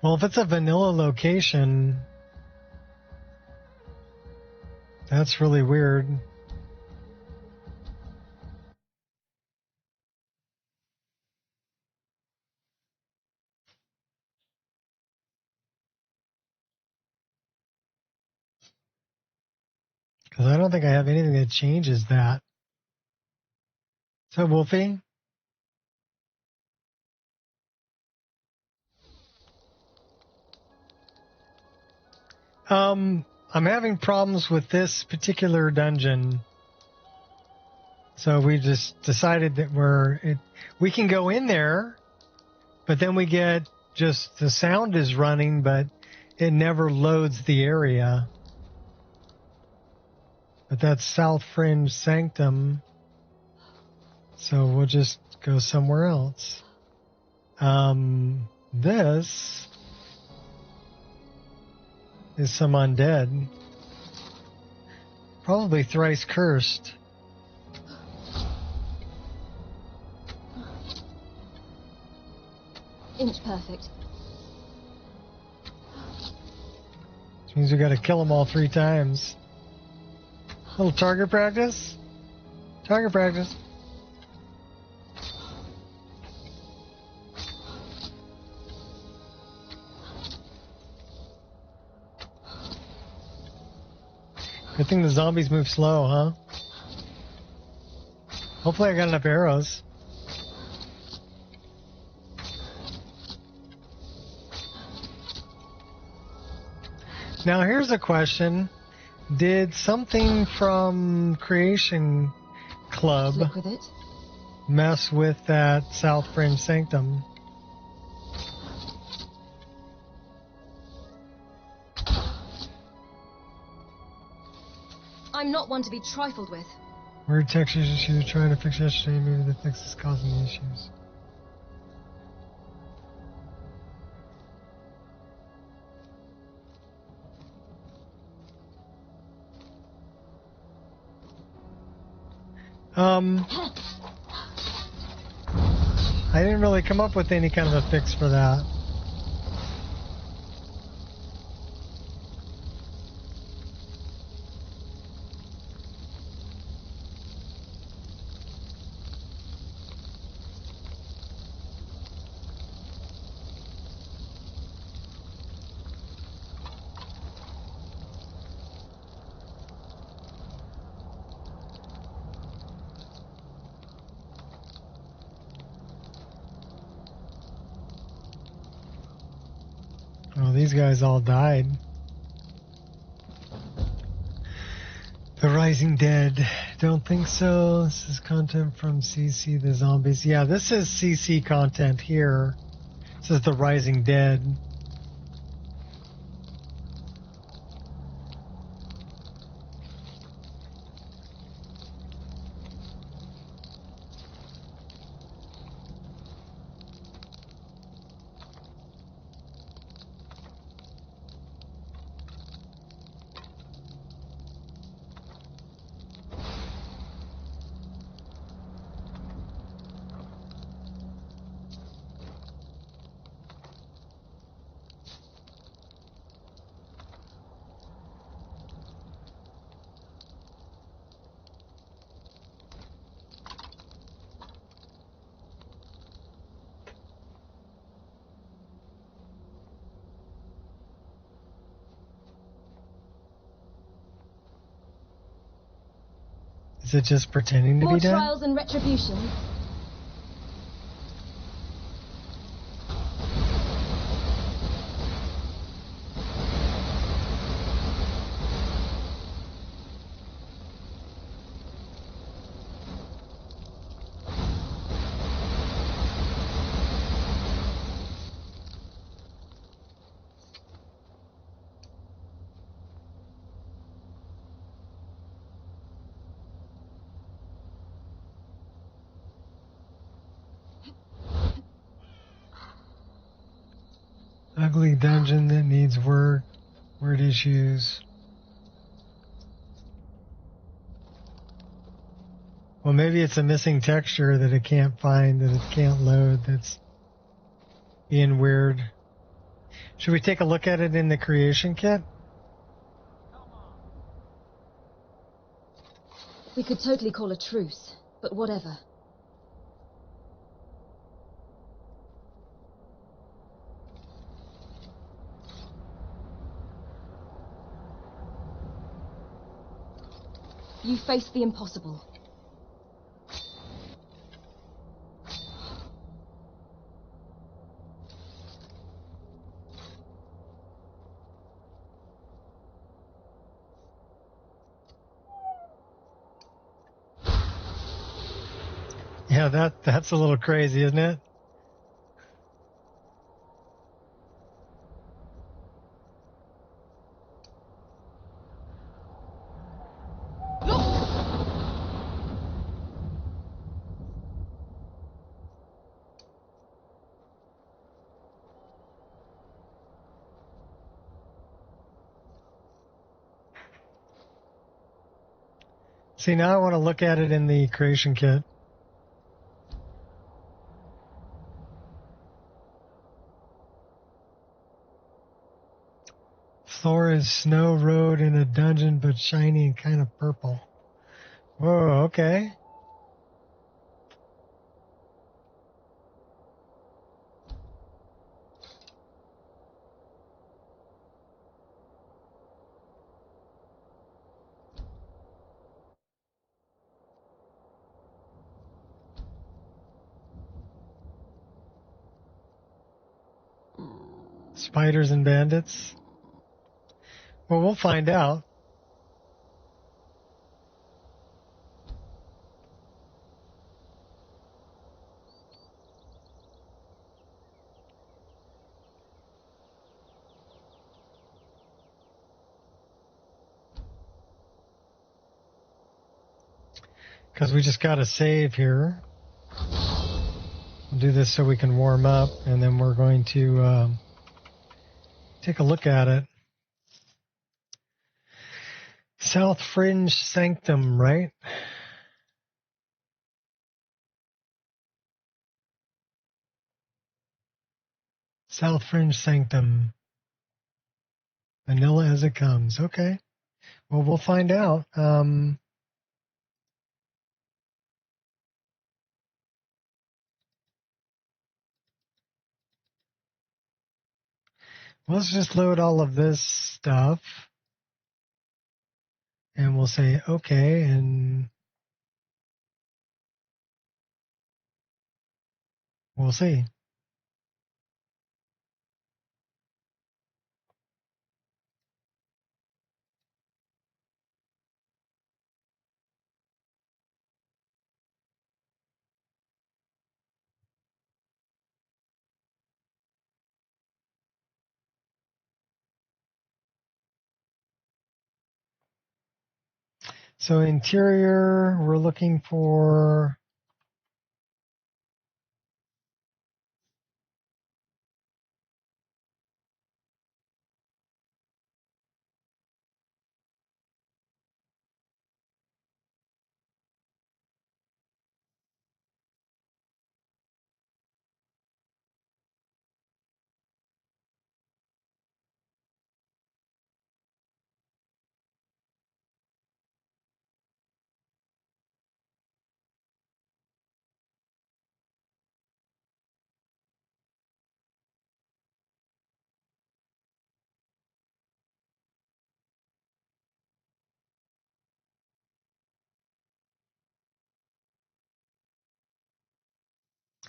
Well, if it's a vanilla location, that's really weird. Because I don't think I have anything that changes that. So, Wolfie? I'm having problems with this particular dungeon. So we just decided that we can go in there, but then we get just the sound is running, but it never loads the area. But that's South Fringe Sanctum. So we'll just go somewhere else. This is some undead. Probably thrice cursed. Inch perfect. Which means we gotta kill them all 3 times. Little target practice? Target practice. Good thing the zombies move slow, huh? Hopefully I got enough arrows. Now here's a question. Did something from Creation Club Flick with it. mess with that South Fringe Sanctum? I'm not one to be trifled with. Weird textures she was trying to fix yesterday. Maybe the fix is causing the issues. I didn't really come up with any kind of a fix for that. Oh, these guys all died. The Rising Dead. Don't think so. This is content from CC the Zombies. Yeah, this is CC content here. This is the Rising Dead. Is it just pretending to More be dead? trials and retribution. Ugly dungeon that needs work. Word issues. Well, maybe it's a missing texture that it can't find, that it can't load, that's being weird. Should we take a look at it in the creation kit? We could totally call a truce, but whatever. You faced the impossible. Yeah, that's a little crazy, isn't it? See, now I want to look at it in the creation kit. Floor is snow road in a dungeon, but shiny and kind of purple. Whoa, okay. Spiders and bandits? Well, we'll find out. Because we just got to save here. We'll do this so we can warm up, and then we're going to take a look at it. South Fringe Sanctum, right? South Fringe Sanctum. Vanilla as it comes. Okay. Well, we'll find out. Let's just load all of this stuff. And we'll say, okay, and we'll see. So interior, we're looking for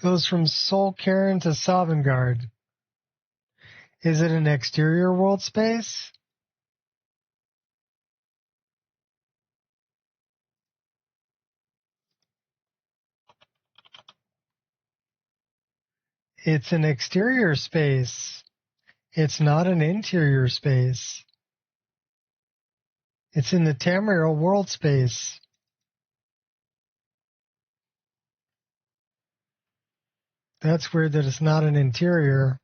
goes from Soul Cairn to Sovngarde. Is it an exterior world space? It's an exterior space. It's not an interior space. It's in the Tamriel world space. That's weird that it's not an interior.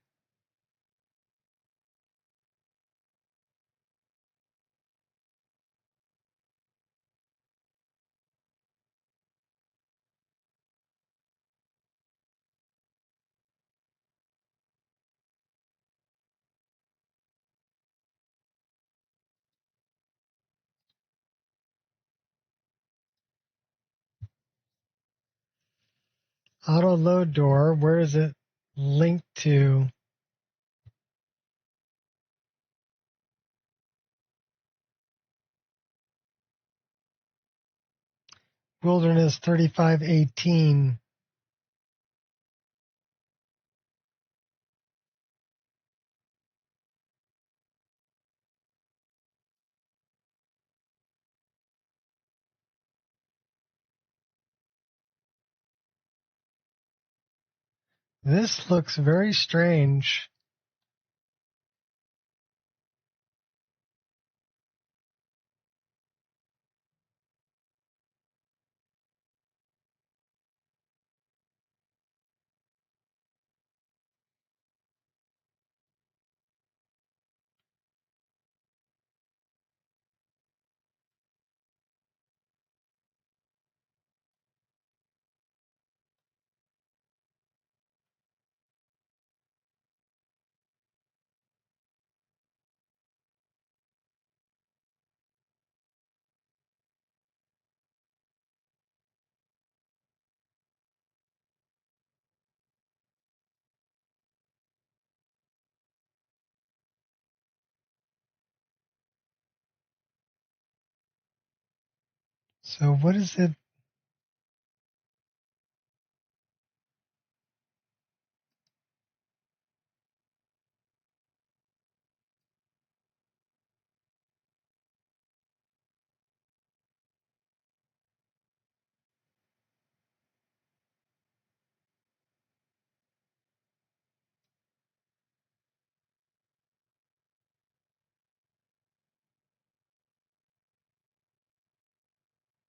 Auto load door, where is it linked to? Wilderness 3518. This looks very strange. So what is it?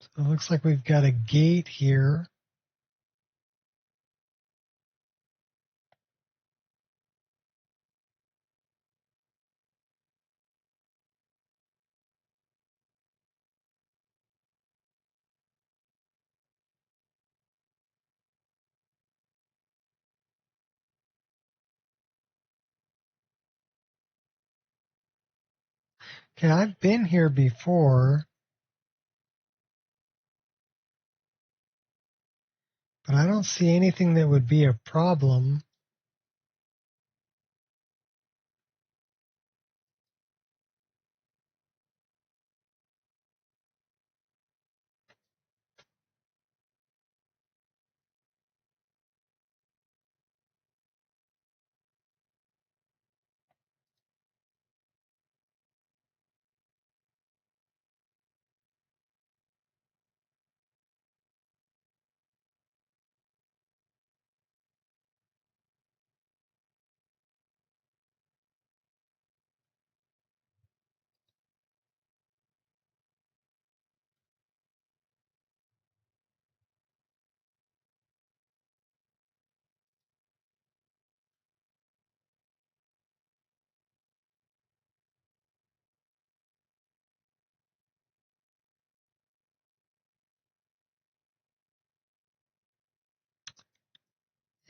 So it looks like we've got a gate here. Okay, I've been here before, but I don't see anything that would be a problem.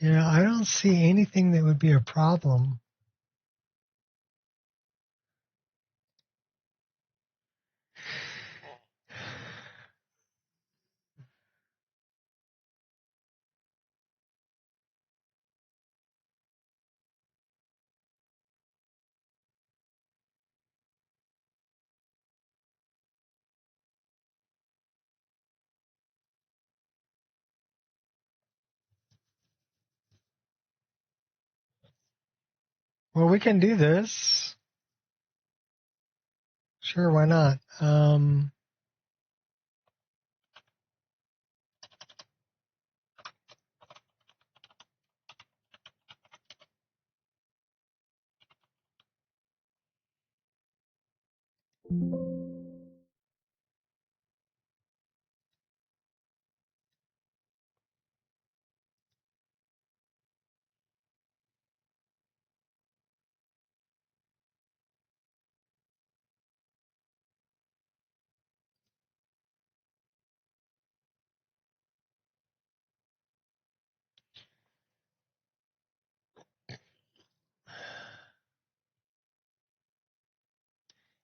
Yeah, I don't see anything that would be a problem. Well, we can do this. Sure, why not?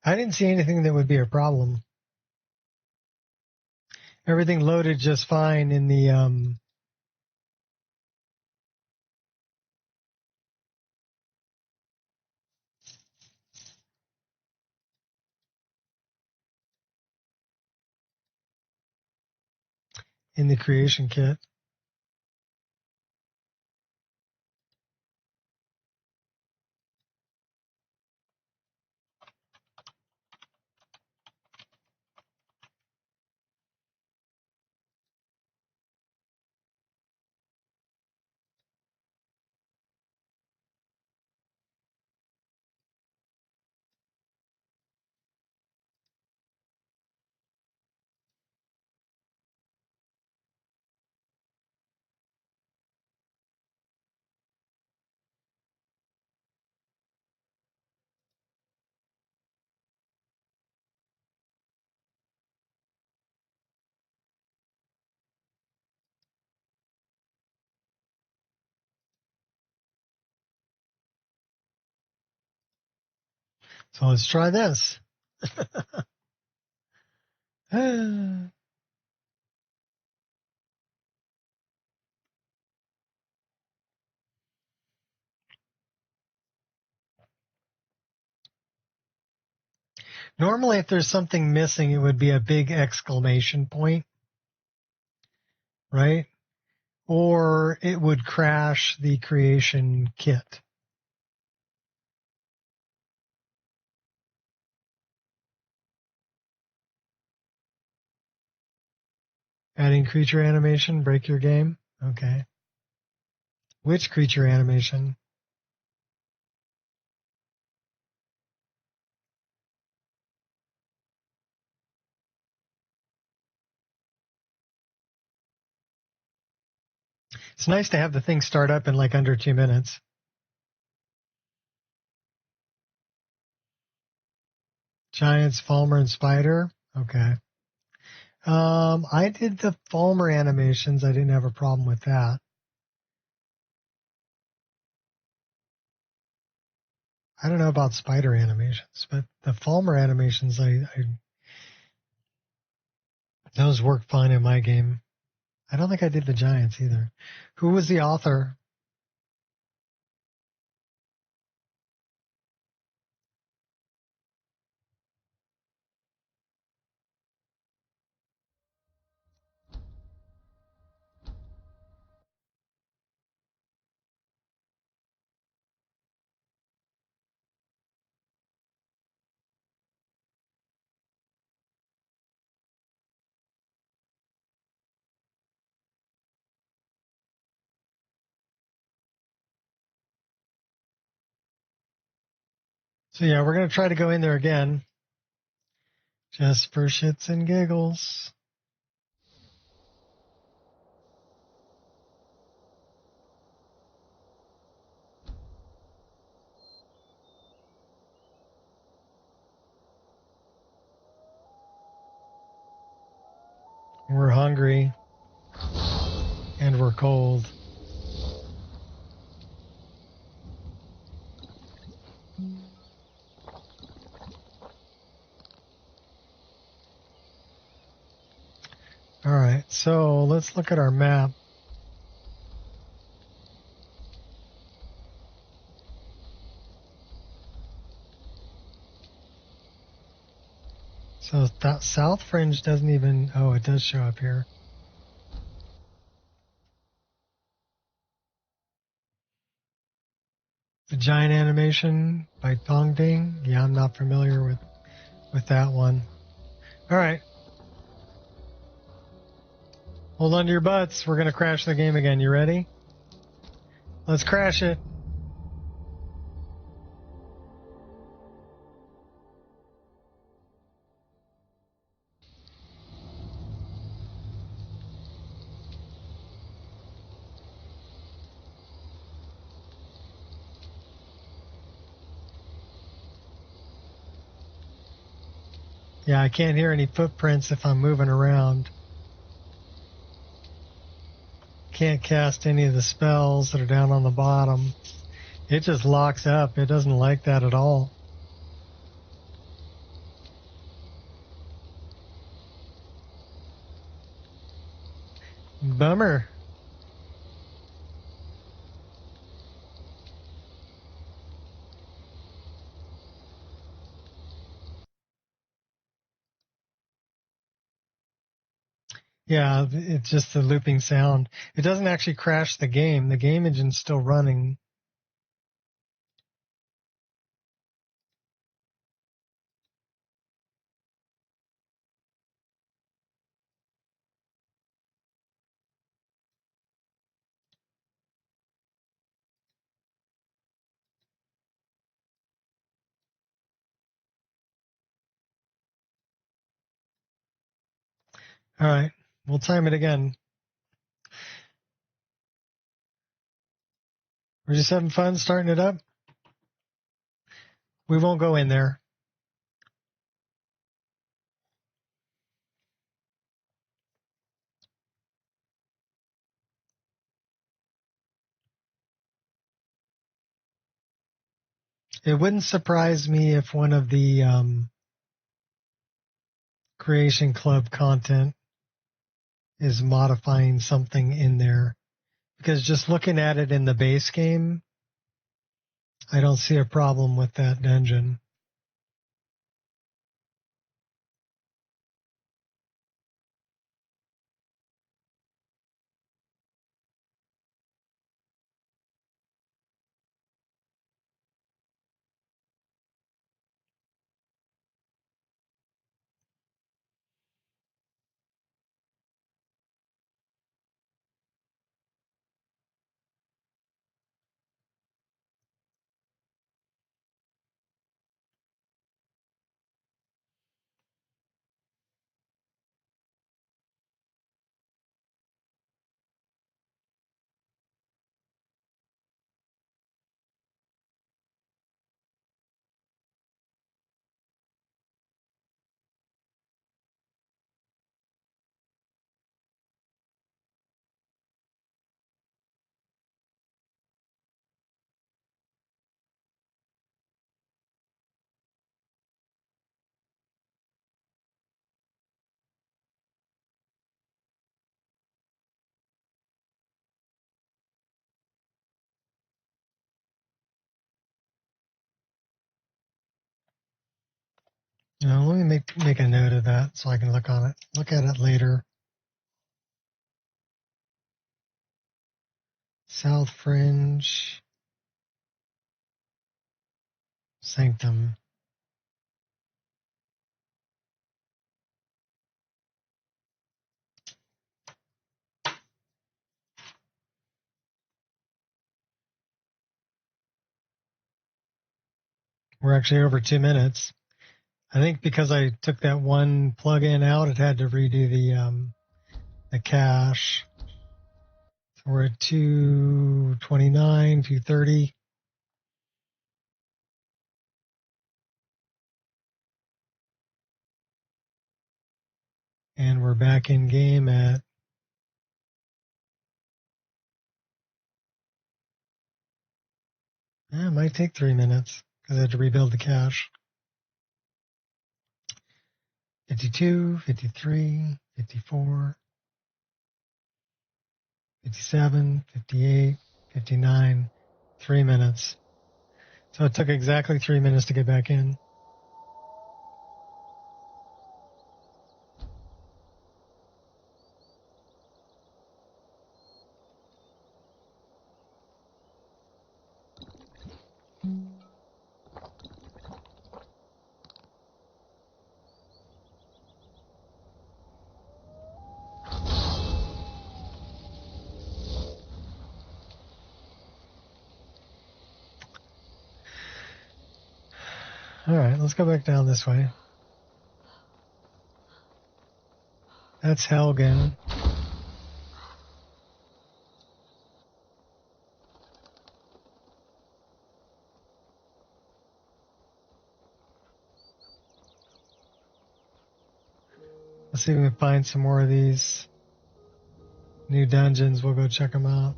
I didn't see anything that would be a problem. Everything loaded just fine in the creation kit. So let's try this. Normally, if there's something missing, it would be a big exclamation point, right? Or it would crash the creation kit. Adding creature animation, break your game? Okay. Which creature animation? It's nice to have the thing start up in like under 2 minutes. Giants, Falmer, and Spider. Okay. I did the Falmer animations. I didn't have a problem with that. I don't know about Spider animations, but the Falmer animations, those work fine in my game. I don't think I did the Giants either. Who was the author? So yeah, we're going to try to go in there again. Just for shits and giggles. We're hungry. And we're cold. All right, so let's look at our map. So that south fringe doesn't even, oh, it does show up here. The giant animation by Tongding. Yeah, I'm not familiar with that one. All right. Hold on to your butts. We're going to crash the game again. You ready? Let's crash it. Yeah, I can't hear any footprints if I'm moving around. Can't cast any of the spells that are down on the bottom. It just locks up. It doesn't like that at all. Bummer. Yeah, it's just the looping sound. It doesn't actually crash the game. The game engine's still running. All right, we'll time it again. We're just having fun starting it up. We won't go in there. It wouldn't surprise me if one of the Creation Club content is modifying something in there. Because just looking at it in the base game, I don't see a problem with that dungeon. Let me make a note of that so I can look at it later. South Fringe, Sanctum. We're actually over 2 minutes. I think because I took that one plug-in out, it had to redo the cache. So we're at 229, 230. And we're back in game at it might take 3 minutes because I had to rebuild the cache. 52, 53, 54, 57, 58, 59, 3 minutes. So it took exactly 3 minutes to get back in. All right, let's go back down this way. That's Helgen. Let's see if we can find some more of these new dungeons. We'll go check them out.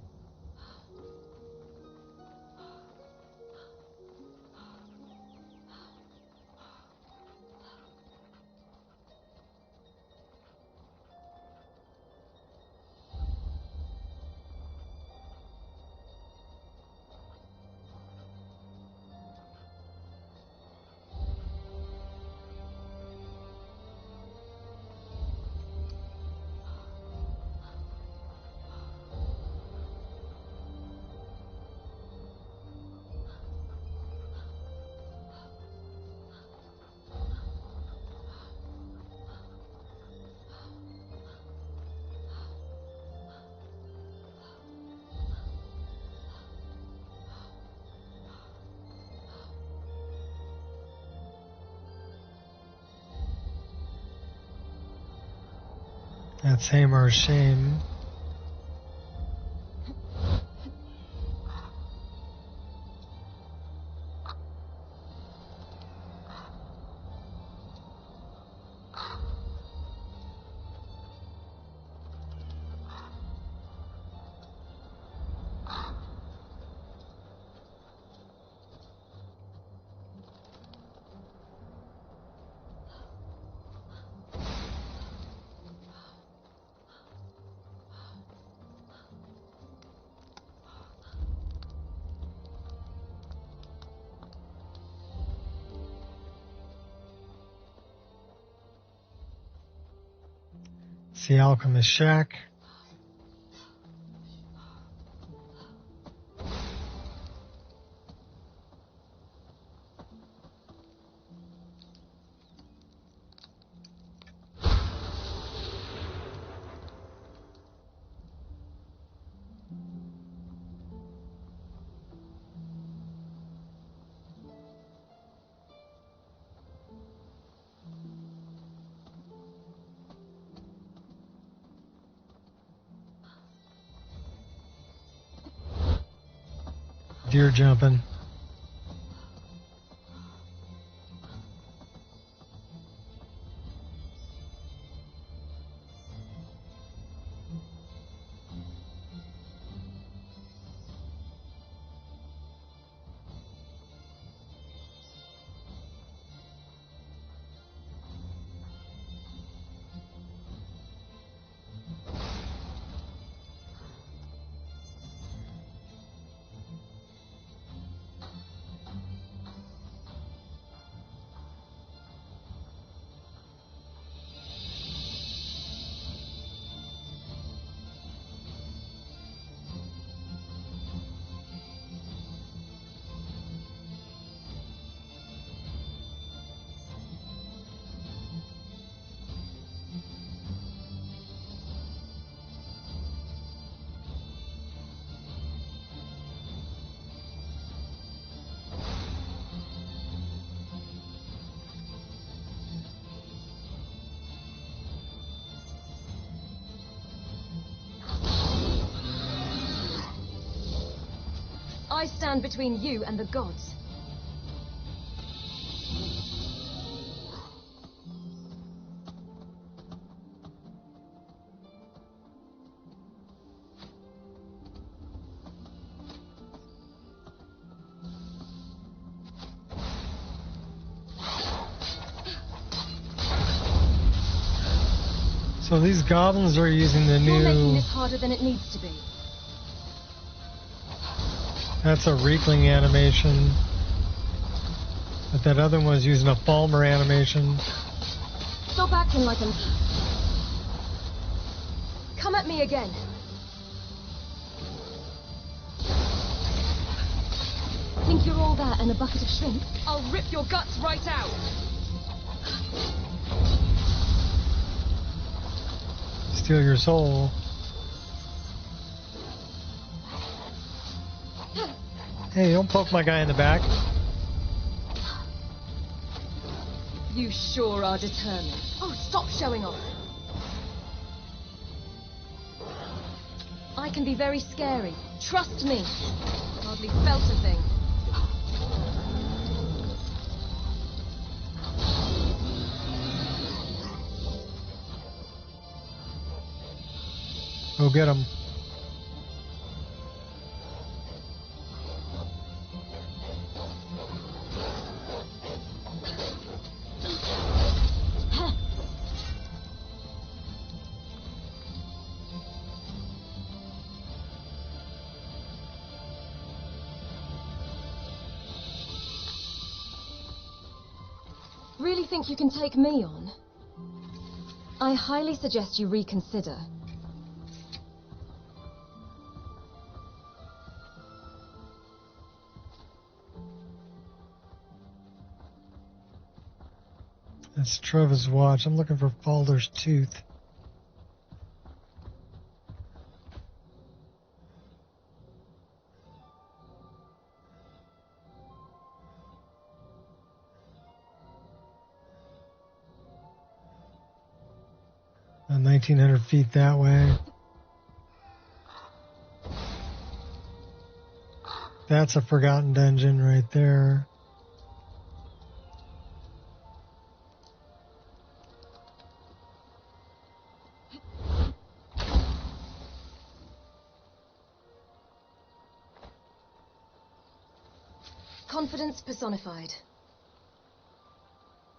That's Hamar's Shame. It's the Alchemist Shack. Deer jumping. I stand between you and the gods. So these goblins are using the You're making new... this harder than it needs to be. That's a Reekling animation. But that other one was using a Falmer animation. Stop acting like I'm... Come at me again. Think you're all that and a bucket of shrimp? I'll rip your guts right out. Steal your soul. Hey, don't poke my guy in the back. You sure are determined. Oh, stop showing off. I can be very scary. Trust me. Hardly felt a thing. Go get him. Really think you can take me on? I highly suggest you reconsider. That's Trevor's watch. I'm looking for Falder's tooth. About 1,900 feet that way. That's a forgotten dungeon right there. Confidence personified.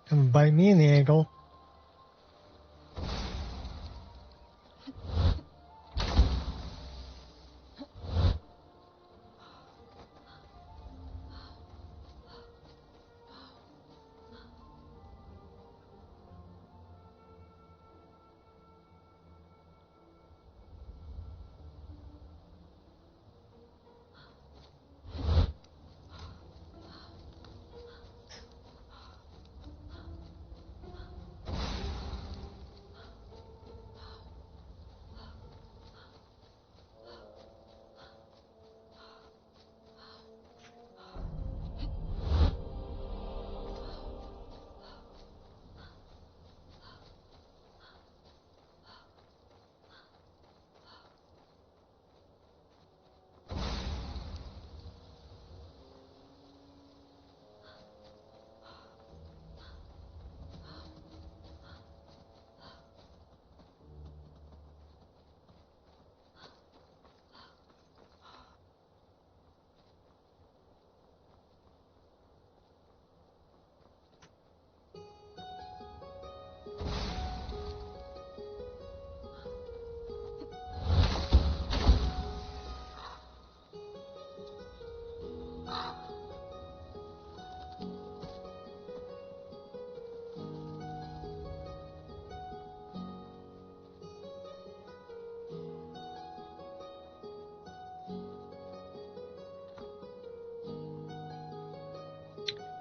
Come and bite me in the ankle.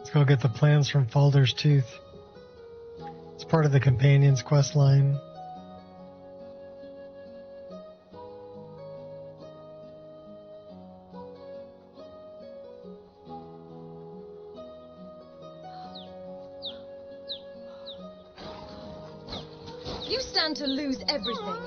Let's go get the plans from Falder's Tooth. It's part of the companion's quest line. You stand to lose everything.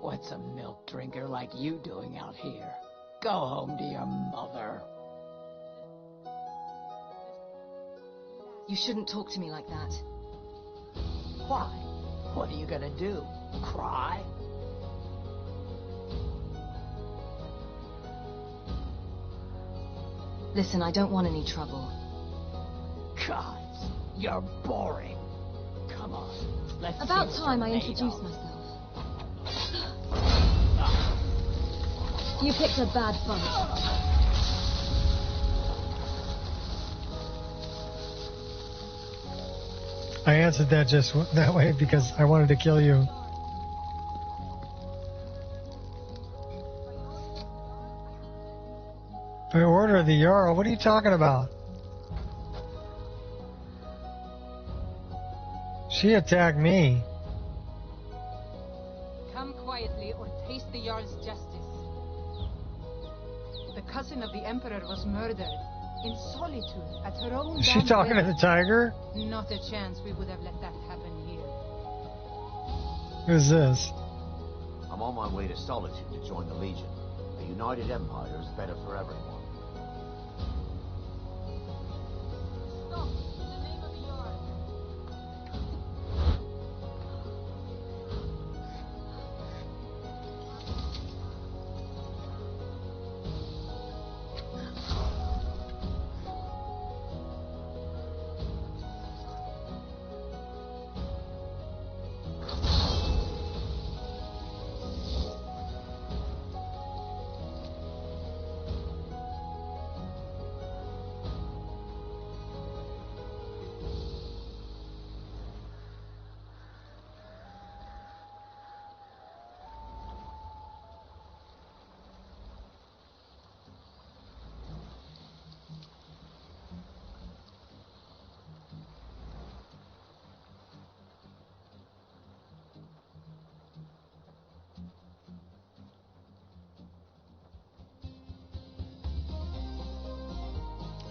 What's a milk drinker like you doing out here? Go home to your mother. You shouldn't talk to me like that. Why? What are you gonna do? Cry? Listen, I don't want any trouble. Gods, you're boring. Come on, let's see About what time you're I made introduced of. myself. You picked a bad fight. I answered that just that way because I wanted to kill you. By order of the Jarl, what are you talking about? She attacked me. Come quietly or taste the Jarl's justice. The cousin of the Emperor was murdered in solitude at her own Is she damn talking to wedding. the tiger? Not a chance we would have let that happen here. Who's this? I'm on my way to Solitude to join the Legion. A united empire is better for everyone. Stop! In the name of the Jarl.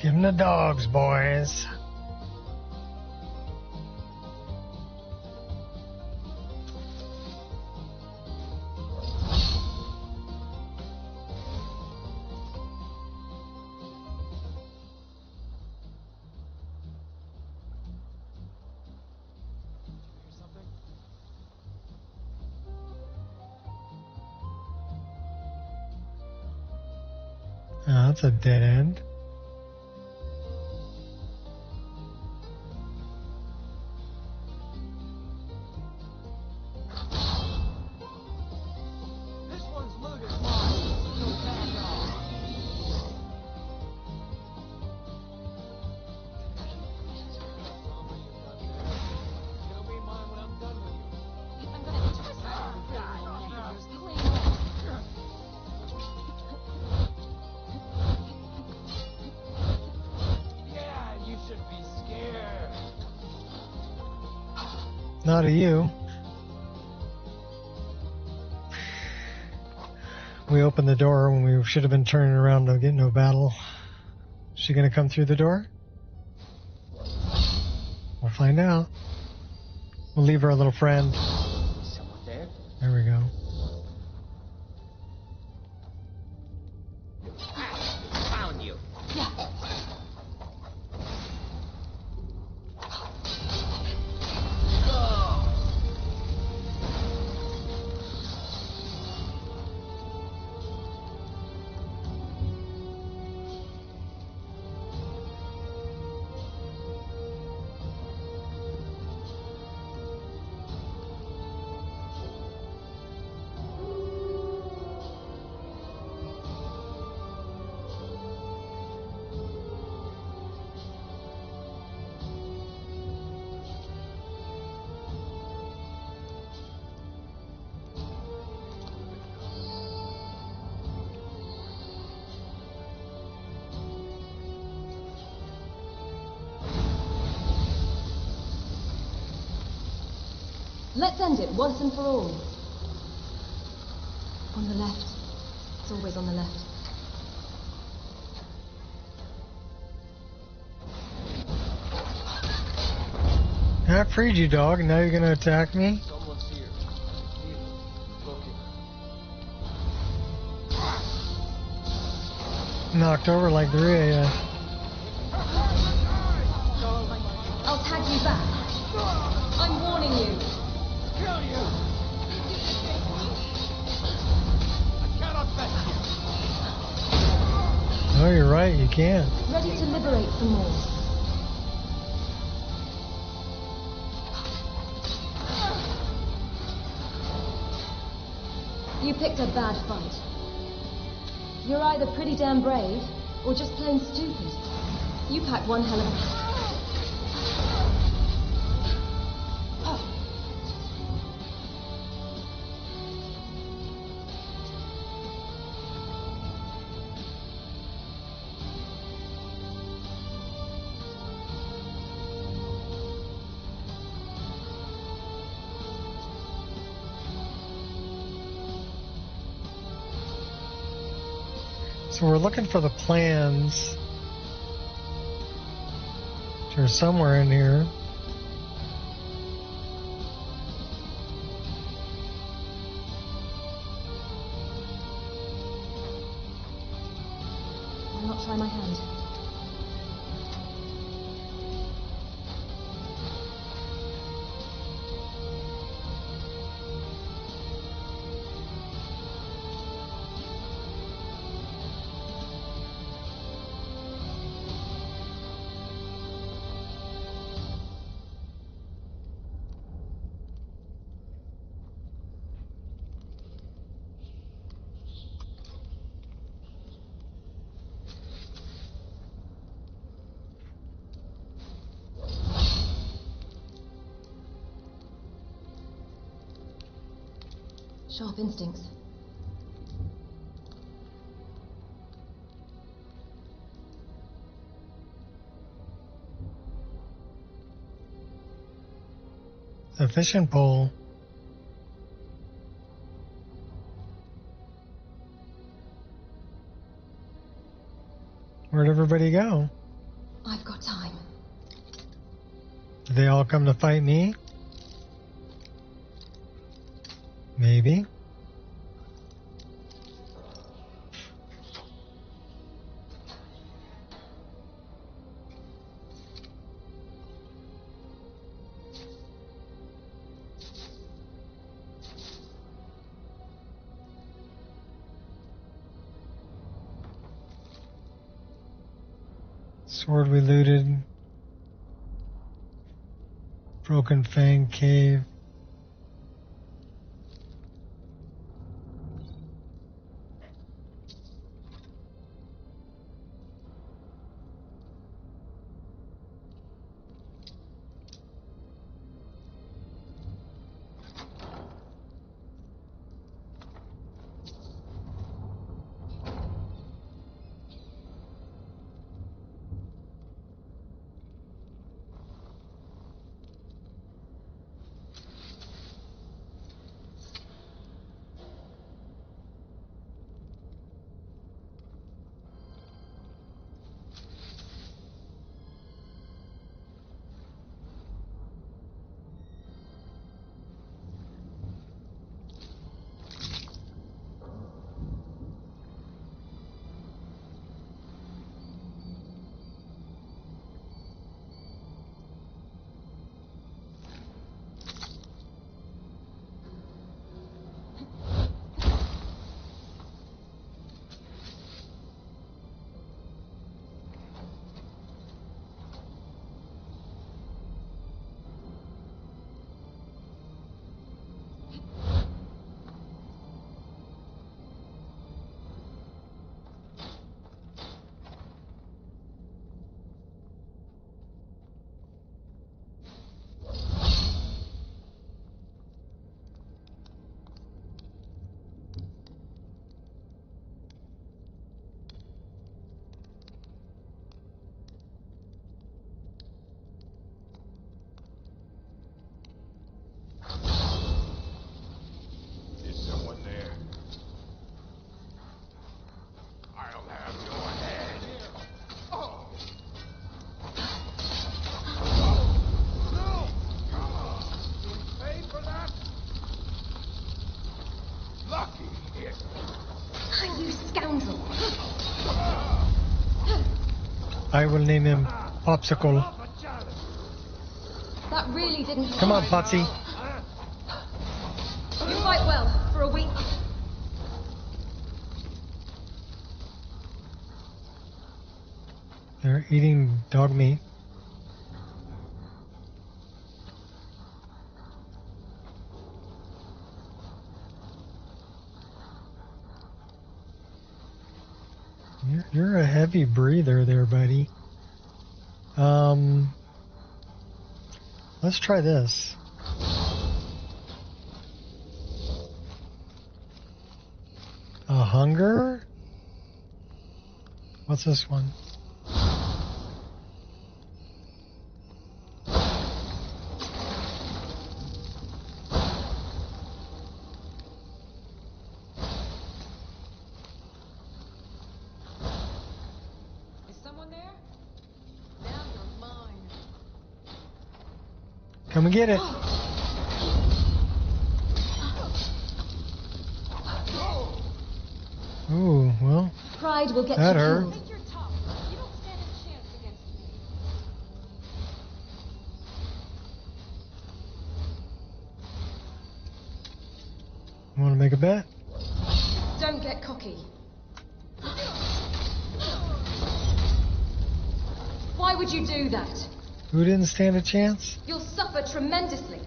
Give him the dogs, boys. Oh, that's a dead end. This one's looted mine. So back off. It'll be mine when I'm done with you. I'm gonna twist that. Yeah, you should be scared. Not of you. We opened the door when we should have been turning around to get into a battle. Is she gonna come through the door? We'll find out. We'll leave her a little friend. Someone there? There we go. Found you. Let's end it once and for all. On the left. It's always on the left. I freed you, dog, and now you're gonna attack me? Someone's here. Looking. knocked over like 3 of you. I'll tag you back. I'm warning you. Kill you! I cannot fetch you. Oh, you're right, you can't. Ready to liberate some more. You picked a bad fight. You're either pretty damn brave, or just plain stupid. You pack one hell of a... So we're looking for the plans. They're somewhere in here. Why not try my hand? Sharp instincts. A fishing pole. Where'd everybody go? I've got time. Did they all come to fight me? Maybe. Sword we looted. Broken Fang Cave. I will name him Popsicle. That really didn't Come on, Potsy. You fight well for a week. They're eating dog meat. You're a heavy breather there, buddy. Let's try this. A hunger? What's this one? Come and get it. Ooh, well, Pride will get that you hurt. killed. Think you're tough. You don't stand a chance against me. Want to make a bet? Don't get cocky. Why would you do that? Who didn't stand a chance? You'll suffer tremendously.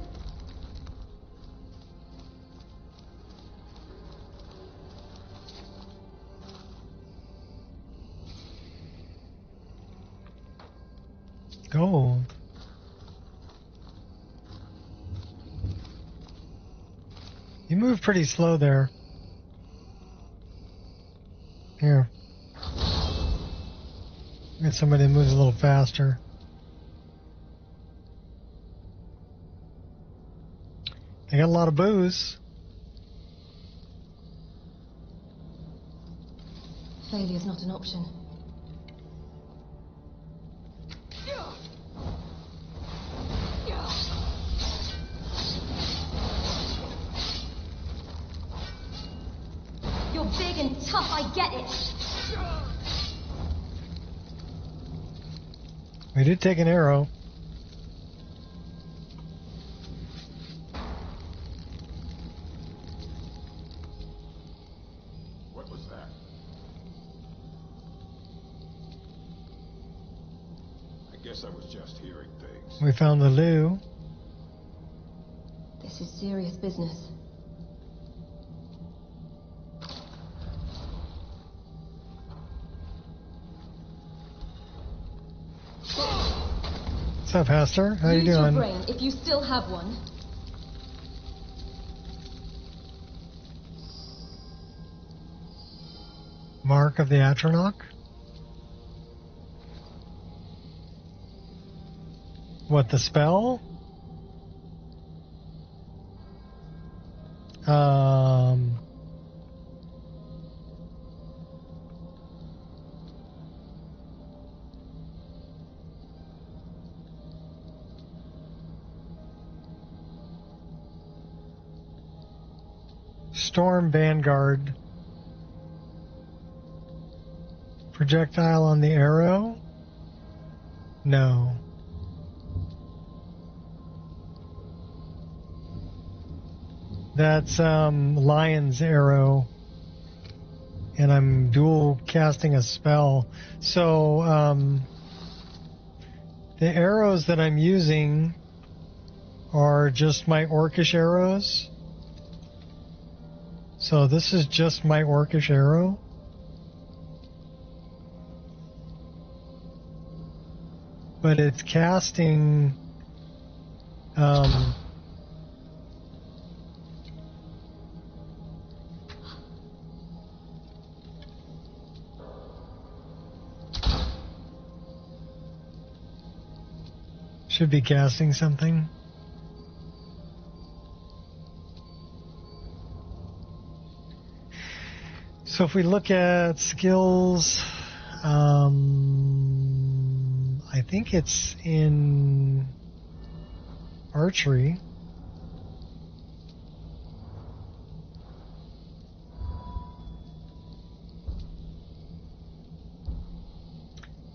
Gold. You move pretty slow there. Here. Get somebody that moves a little faster. They got a lot of booze. Failure's not an option. You're big and tough, I get it. We did take an arrow. What was that? I guess I was just hearing things. We found the loo. This is serious business. What's up, Hester? How you Use your doing? brain if you still have one. Mark of the Atronach? What, the spell? Storm Vanguard. Projectile on the arrow? No. That's Lion's arrow. And I'm dual casting a spell. So the arrows that I'm using are just my orcish arrows. So this is just my orcish arrow. But it's casting should be casting something. So if we look at skills, I think it's in archery.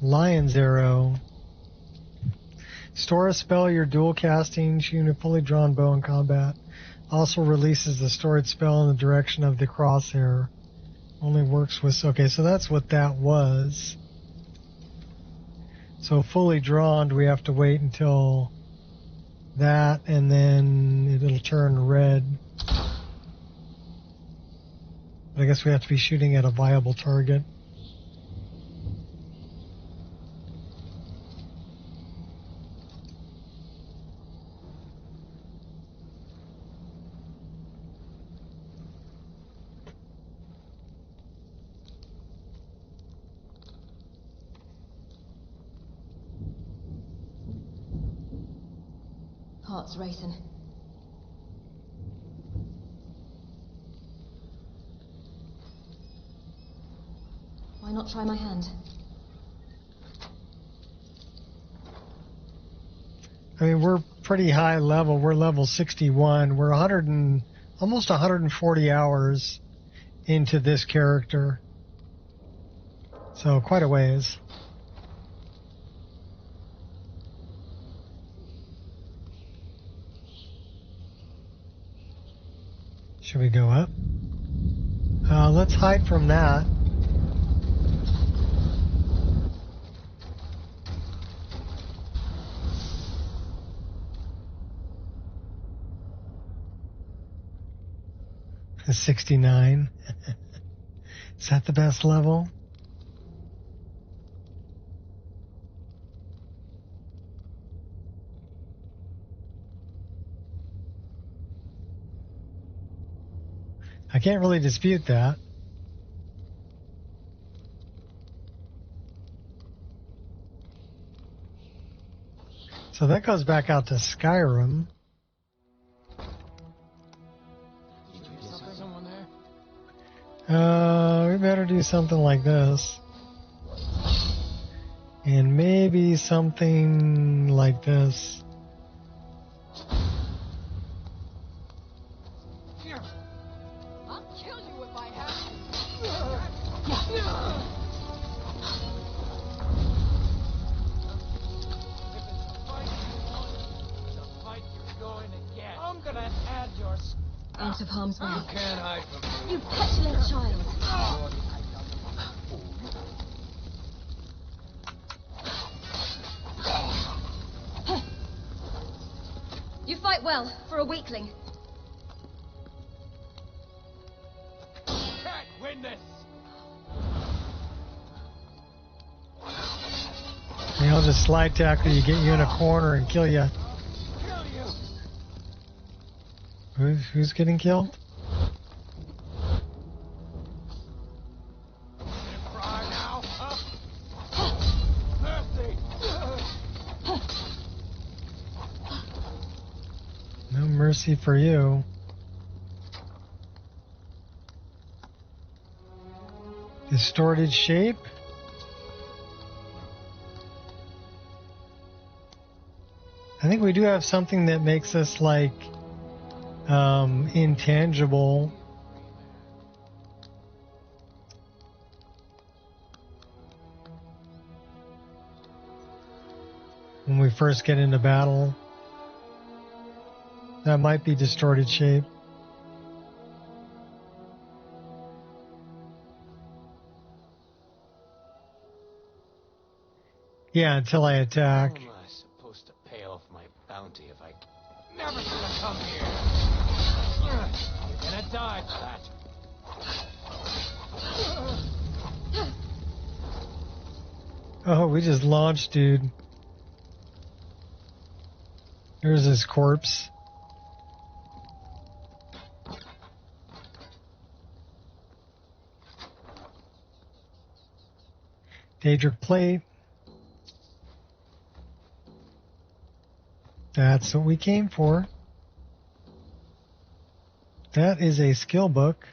Lion's Arrow. Store a spell you're dual casting, shooting a fully drawn bow in combat. Also releases the stored spell in the direction of the crosshair. Only works with... Okay, so that's what that was. So fully drawn, we have to wait until that, and then it'll turn red. But I guess we have to be shooting at a viable target. Heart's racing. Why not try my hand? I mean, we're pretty high level. We're level 61. We're almost 140 hours into this character. So quite a ways. Should we go up? Let's hide from that. A 69. Is that the best level? I can't really dispute that. So that goes back out to Skyrim. Someone there? We better do something like this. And maybe something like this. Here. I'll kill you if I have to. I'm gonna add your... Out of harm's way. You can't hide from me. You petulant child. You fight well, for a weakling. Can't win this. Maybe I'll just slide tackle you, get you in a corner, and kill you. Kill you. Who's getting killed? Cry now, huh? Mercy. No mercy for you. Distorted shape? I think we do have something that makes us like intangible. When we first get into battle. That might be distorted shape. Yeah, until I attack. How am I supposed to pay off my bounty if I... Never should have come here. You're gonna die for that. Oh, we just launched, dude. Here's his corpse. Daedric plate. That's what we came for. That is a skill book.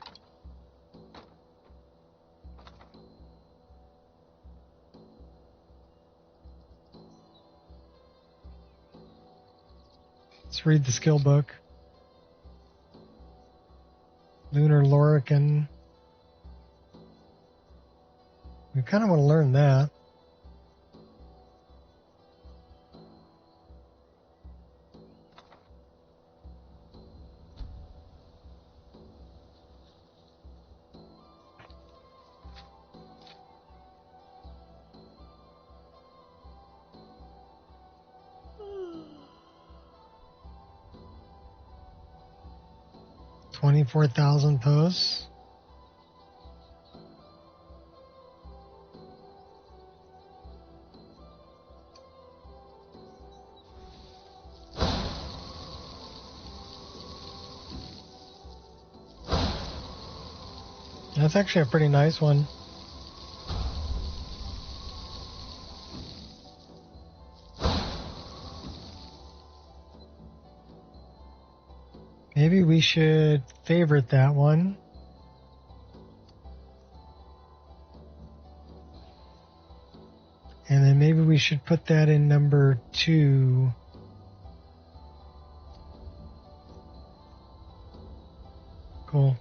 Let's read the skill book. Lunar Lorican. We kind of want to learn that. 24,000 posts. That's actually a pretty nice one. Maybe we should favorite that one. And then maybe we should put that in number 2. Cool.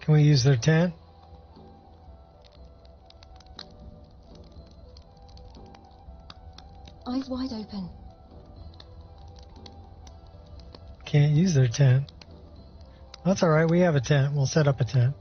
Can we use their tent? Eyes wide open. Can't use their tent. That's all right. We have a tent. We'll set up a tent.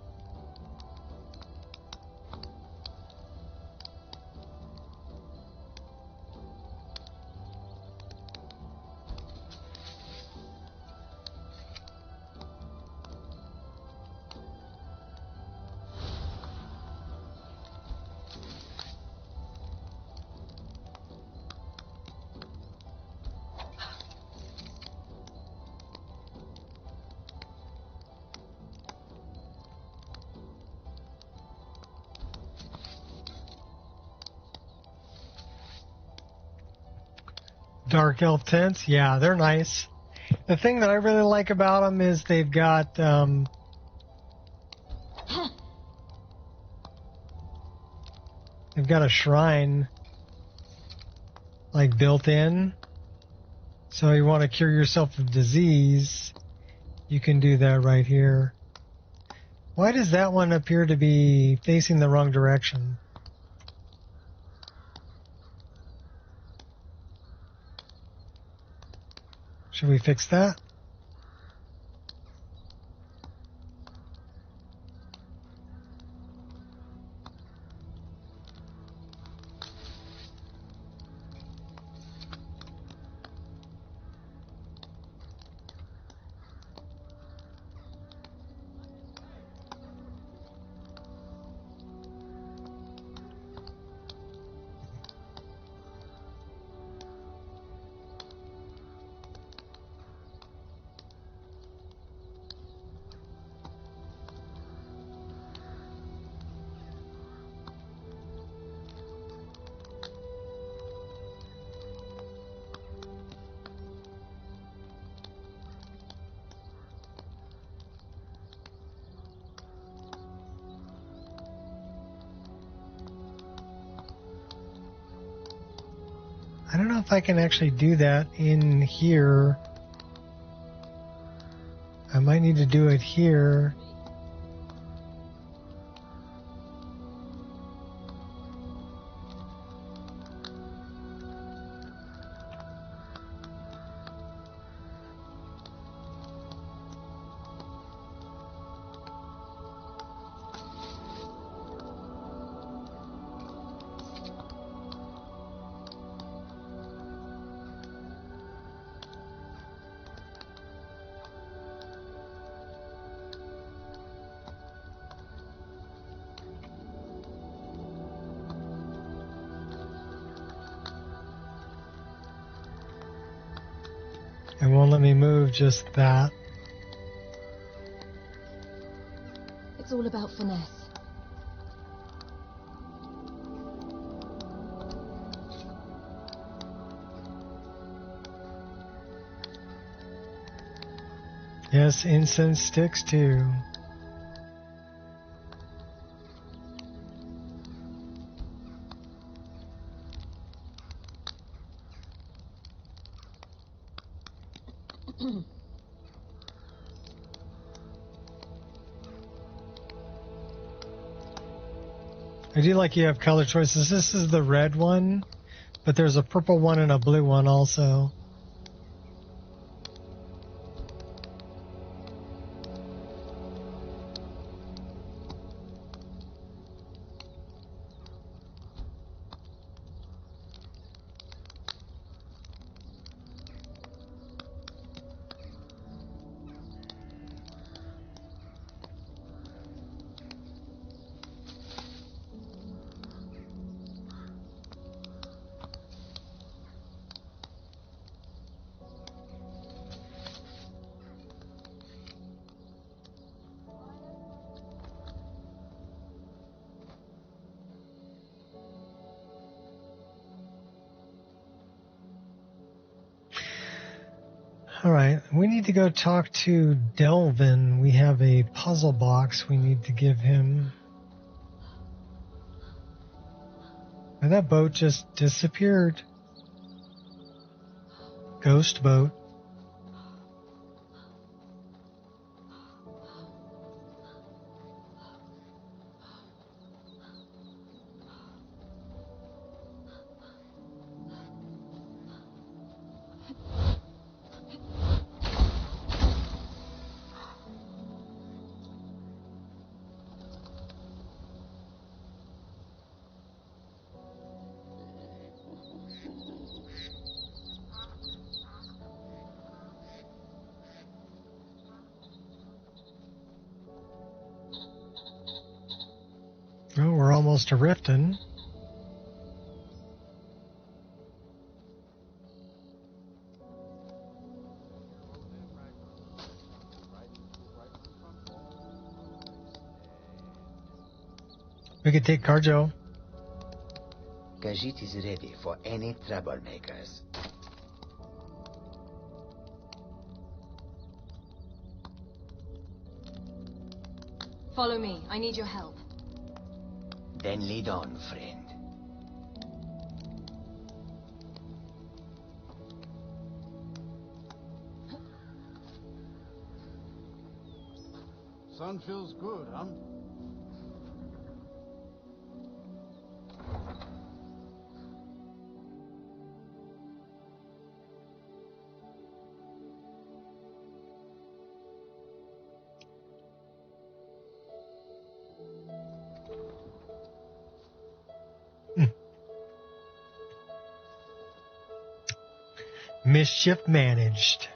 Dark elf tents, yeah, they're nice. The thing that I really like about them is they've got a shrine like built in. So you want to cure yourself of disease, you can do that right here. Why does that one appear to be facing the wrong direction? Should we fix that? I don't know if I can actually do that in here. I might need to do it here. It won't let me move just that. It's all about finesse. Yes, incense sticks too. I do like you have color choices. This is the red one. But there's a purple one and a blue one also. All right, we need to go talk to Delvin. We have a puzzle box we need to give him. And that boat just disappeared. Ghost boat. Oh, we're almost to Riften. We could take Carjo. Khajiit is ready for any troublemakers. Follow me. I need your help. Then lead on, friend. Sun feels good, huh? Mischief managed.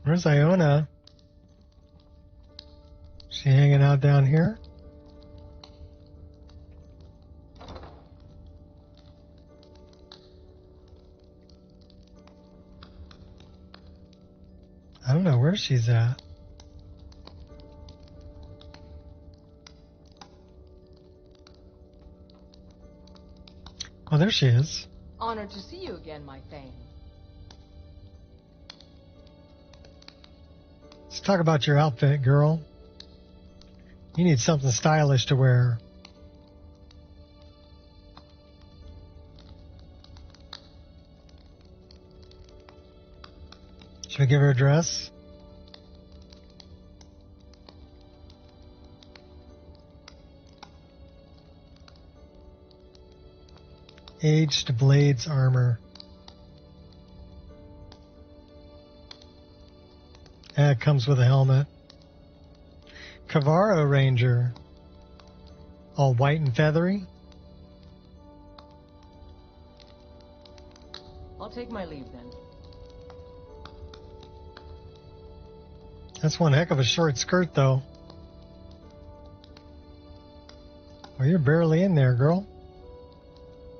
Where's Iona? She hanging out down here? I don't know where she's at. Oh, there she is. Honored to see you again, my Thane. Let's talk about your outfit, girl. You need something stylish to wear. Should we give her a dress? Aged Blades armor. And it comes with a helmet. Cavaro Ranger. All white and feathery. I'll take my leave then. That's one heck of a short skirt, though. Well, you're barely in there, girl.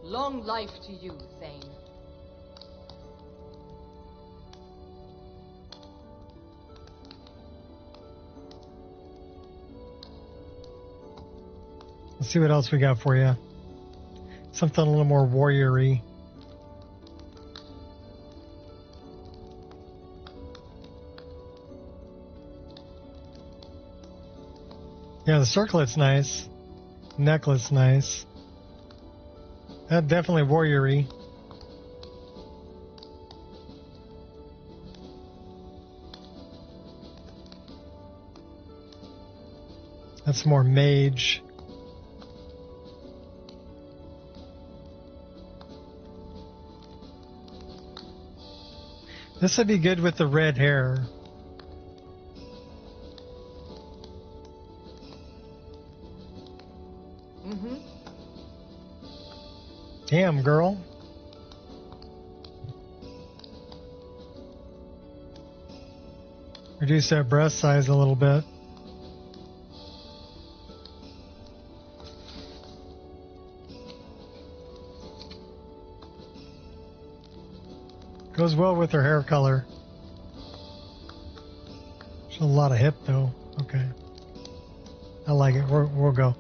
Long life to you, Thane. Let's see what else we got for you. Something a little more warrior-y. Yeah, the circlet's nice. Necklace nice. That definitely warrior-y. That's more mage. This would be good with the red hair. Damn, girl. Reduce that breast size a little bit. Goes well with her hair color. There's a lot of hip though. Okay. I like it. We'll go.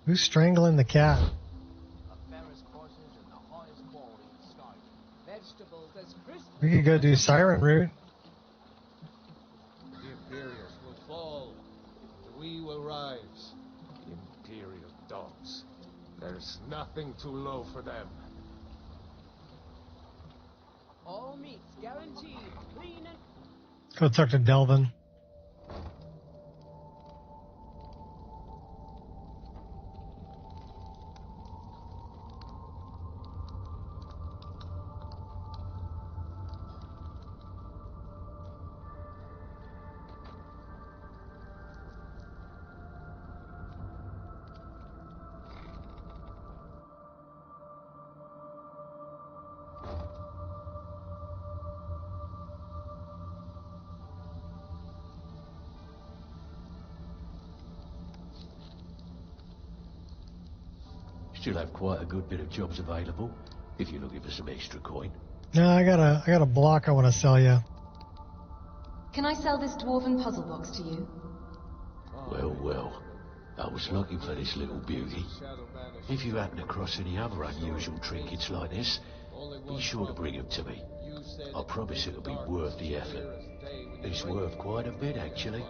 Who's strangling the cat? We could go do Siren Route. The Imperials will fall. We will rise. The Imperial dogs. There's nothing too low for them. All meats guaranteed, clean and... Go talk to Delvin. Still have quite a good bit of jobs available, if you're looking for some extra coin. No, I got a block I want to sell you. Can I sell this dwarven puzzle box to you? Well, well. I was looking for this little beauty. If you happen across any other unusual trinkets like this, be sure to bring them to me. I promise it'll be worth the effort. It's worth quite a bit, actually.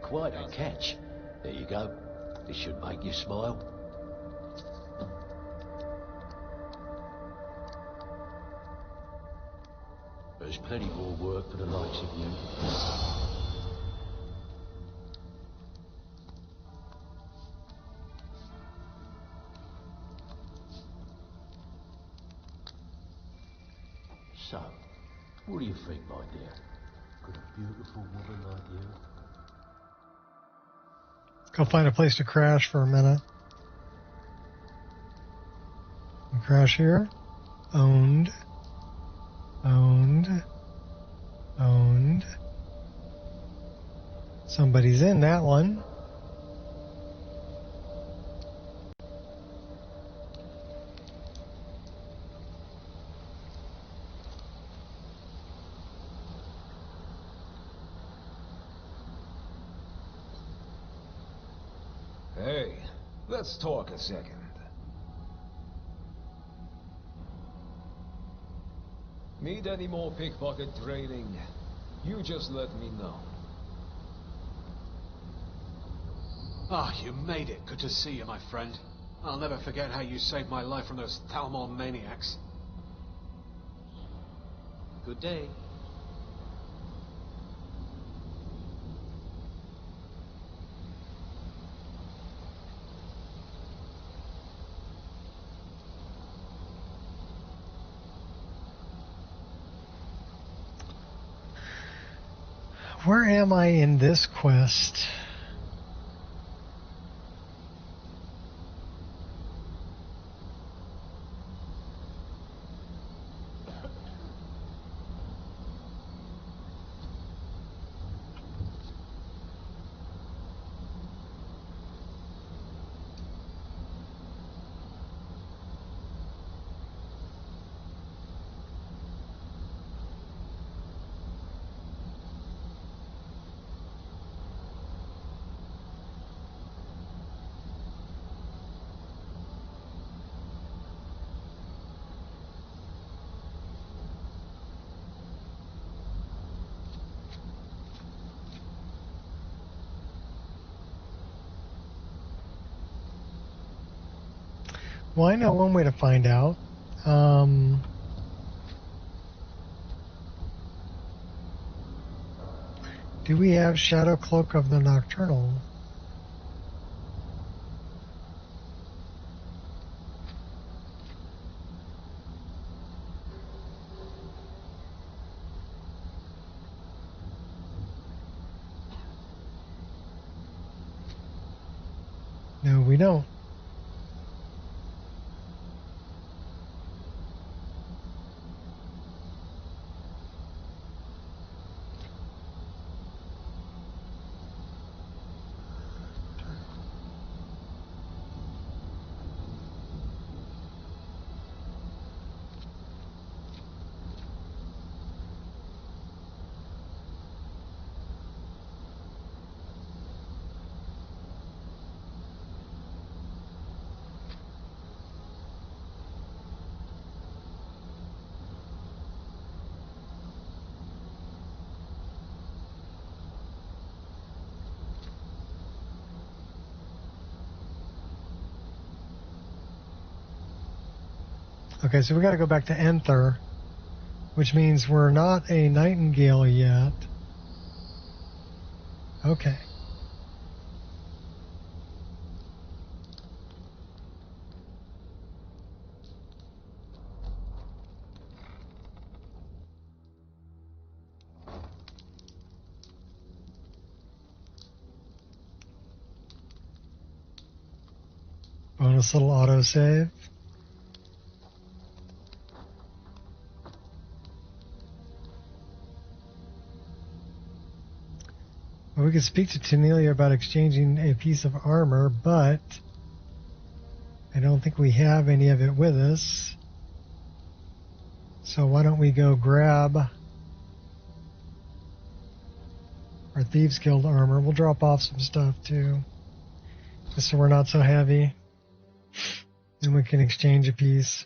Quite a catch. There you go. This should make you smile. There's plenty more work for the likes of you. So, what do you think, my dear? Could a beautiful woman like you? Go find a place to crash for a minute. Crash here. Owned. Owned. Owned. Somebody's in that one. Hey, let's talk a second. Need any more pickpocket training? You just let me know. Ah, you made it. Good to see you, my friend. I'll never forget how you saved my life from those Thalmor maniacs. Good day. Where am I in this quest? Well, I know one way to find out. Do we have Shadow Cloak of the Nocturnal? No, we don't. Okay, so we got to go back to Enther, which means we're not a Nightingale yet. Okay. Bonus little autosave. Well, we could speak to Tanelia about exchanging a piece of armor, but I don't think we have any of it with us. So why don't we go grab our Thieves Guild armor. We'll drop off some stuff too, just so we're not so heavy. And we can exchange a piece.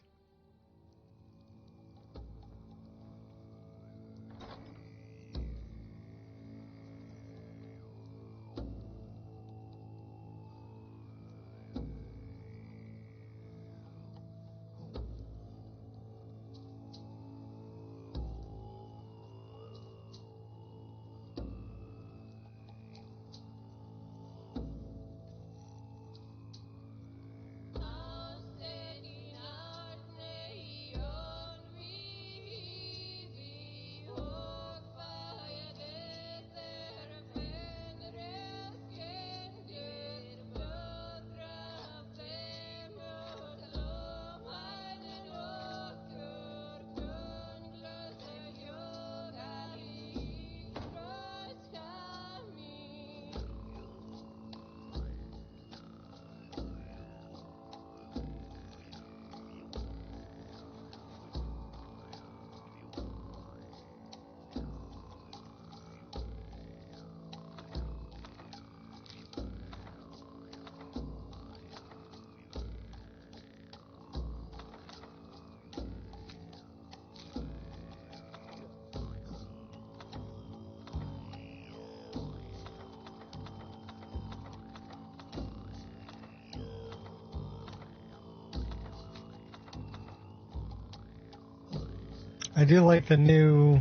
I do like the new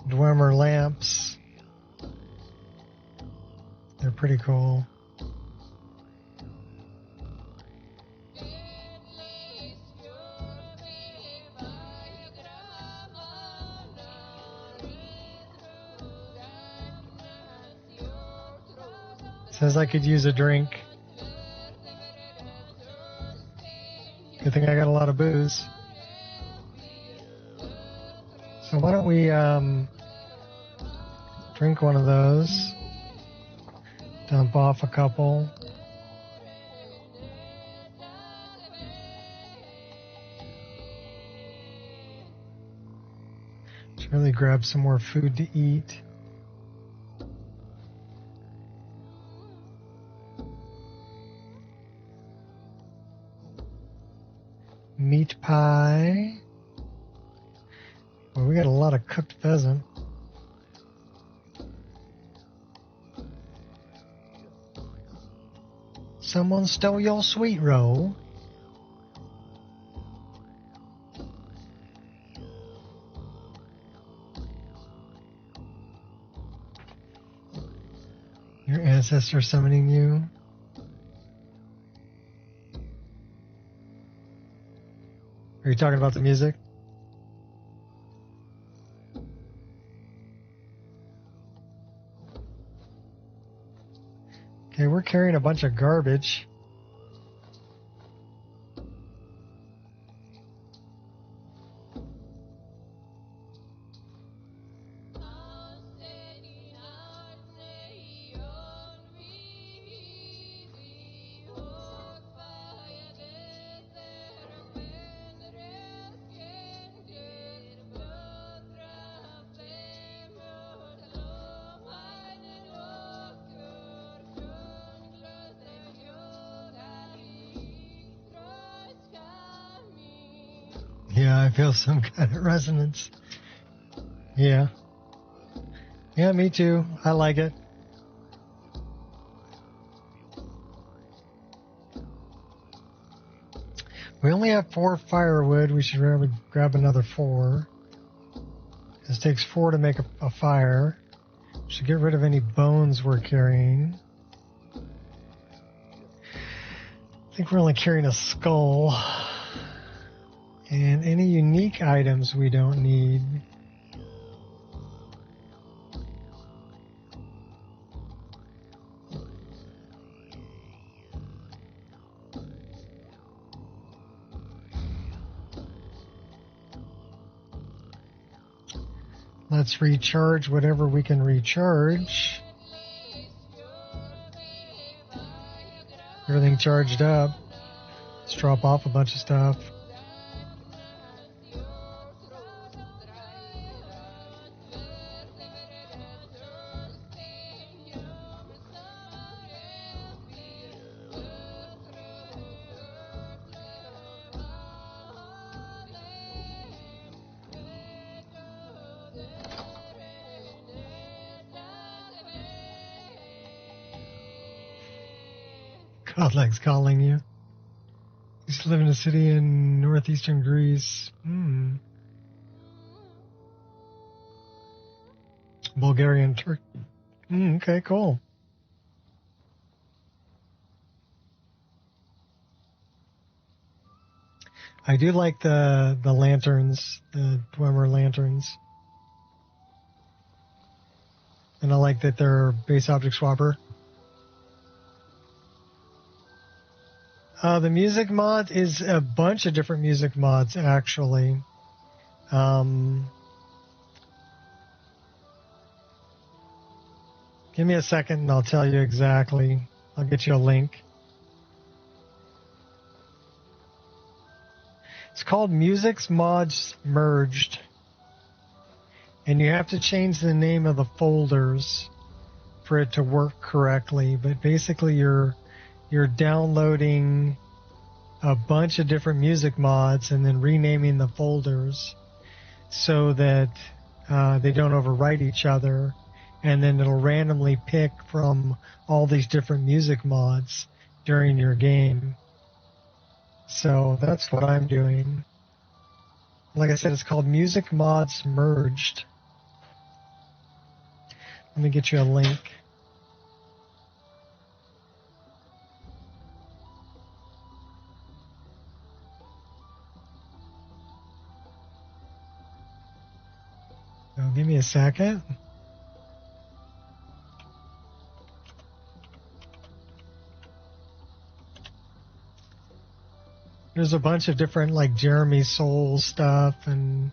Dwemer lamps. They're pretty cool. Says I could use a drink. Good thing I got a lot of booze. So why don't we drink one of those, dump off a couple. Should really grab some more food to eat. Meat pie. Well, we got a lot of cooked pheasant. Someone stole your sweet roll. Your ancestor summoning you. Are you talking about the music? Okay, we're carrying a bunch of garbage. Yeah, I feel some kind of resonance. Yeah. Yeah, me too. I like it. We only have 4 firewood. We should probably grab another 4. This takes 4 to make a fire. Should get rid of any bones we're carrying. I think we're only carrying a skull. And any unique items we don't need. Let's recharge whatever we can recharge. Everything charged up. Let's drop off a bunch of stuff. Godleg's calling you. Used to live in a city in northeastern Greece. Bulgarian, Turkey. Okay, cool. I do like the lanterns, the Dwemer lanterns. And I like that they're base object swapper. The music mod is a bunch of different music mods, actually. Give me a second and I'll tell you exactly. I'll get you a link. It's called Music's Mods Merged. And you have to change the name of the folders for it to work correctly. But basically you're downloading a bunch of different music mods and then renaming the folders so that they don't overwrite each other, and then it'll randomly pick from all these different music mods during your game. So that's what I'm doing. Like I said, it's called Music Mods Merged. Let me get you a link. So give me a second. There's a bunch of different like Jeremy Soul stuff and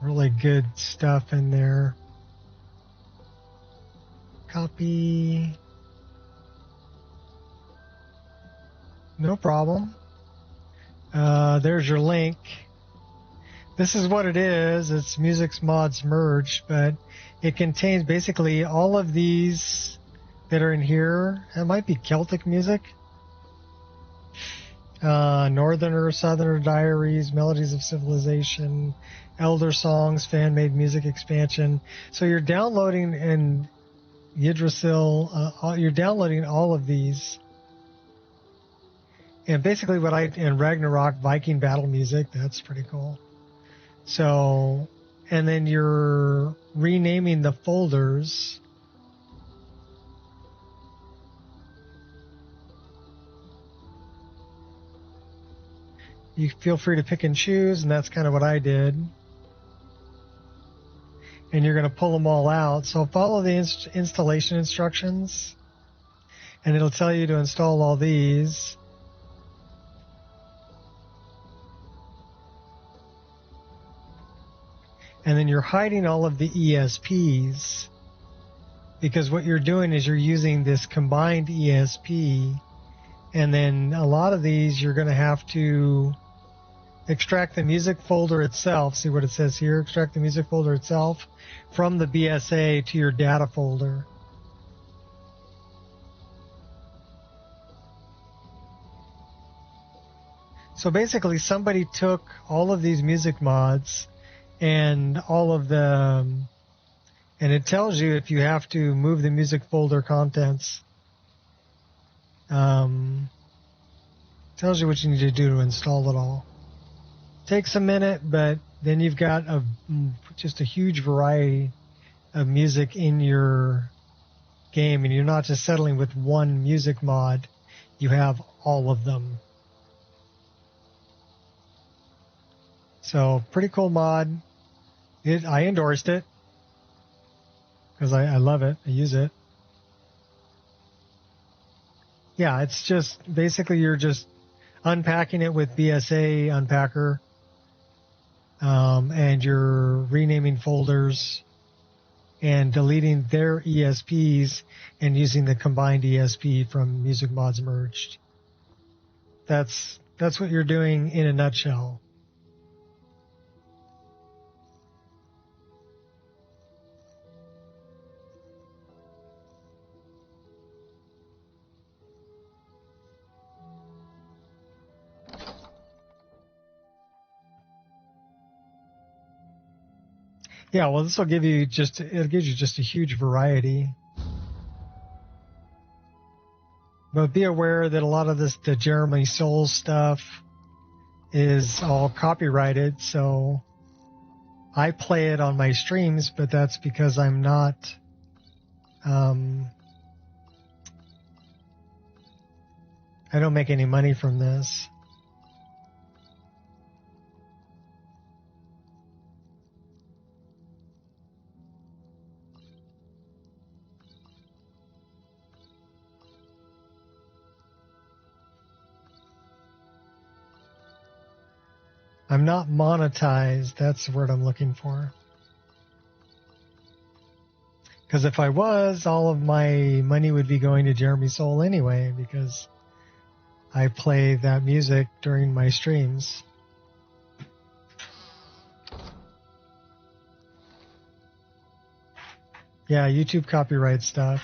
really good stuff in there. Copy. No problem. There's your link. This is what it is. It's Music's Mods Merged, but it contains basically all of these that are in here. It might be Celtic music. Northerner, Southerner Diaries, Melodies of Civilization, Elder Songs, Fan-Made Music Expansion. So you're downloading in Yggdrasil, you're downloading all of these And basically and Ragnarok Viking battle music, that's pretty cool. So, and then you're renaming the folders. You feel free to pick and choose, and that's kind of what I did. And you're going to pull them all out. So follow the installation instructions, and it'll tell you to install all these. And then you're hiding all of the ESPs, because what you're doing is you're using this combined ESP, and then a lot of these you're going to have to extract the music folder itself. See what it says here? Extract the music folder itself from the BSA to your data folder. So basically somebody took all of these music mods and all of the, and it tells you if you have to move the music folder contents. Tells you what you need to do to install it all. Takes a minute, but then you've got just a huge variety of music in your game, and you're not just settling with one music mod, you have all of them. So, pretty cool mod. I endorsed it because I love it. I use it. Yeah, it's just basically you're just unpacking it with BSA Unpacker, and you're renaming folders and deleting their ESPs and using the combined ESP from Music Mods Merged. That's what you're doing in a nutshell. Yeah, well, this will give you it gives you just a huge variety. But be aware that a lot of the Jeremy Souls stuff is all copyrighted, so I play it on my streams, but that's because I'm not, I don't make any money from this. I'm not monetized. That's the word I'm looking for. Because if I was, all of my money would be going to Jeremy Soul anyway, because I play that music during my streams. Yeah, YouTube copyright stuff.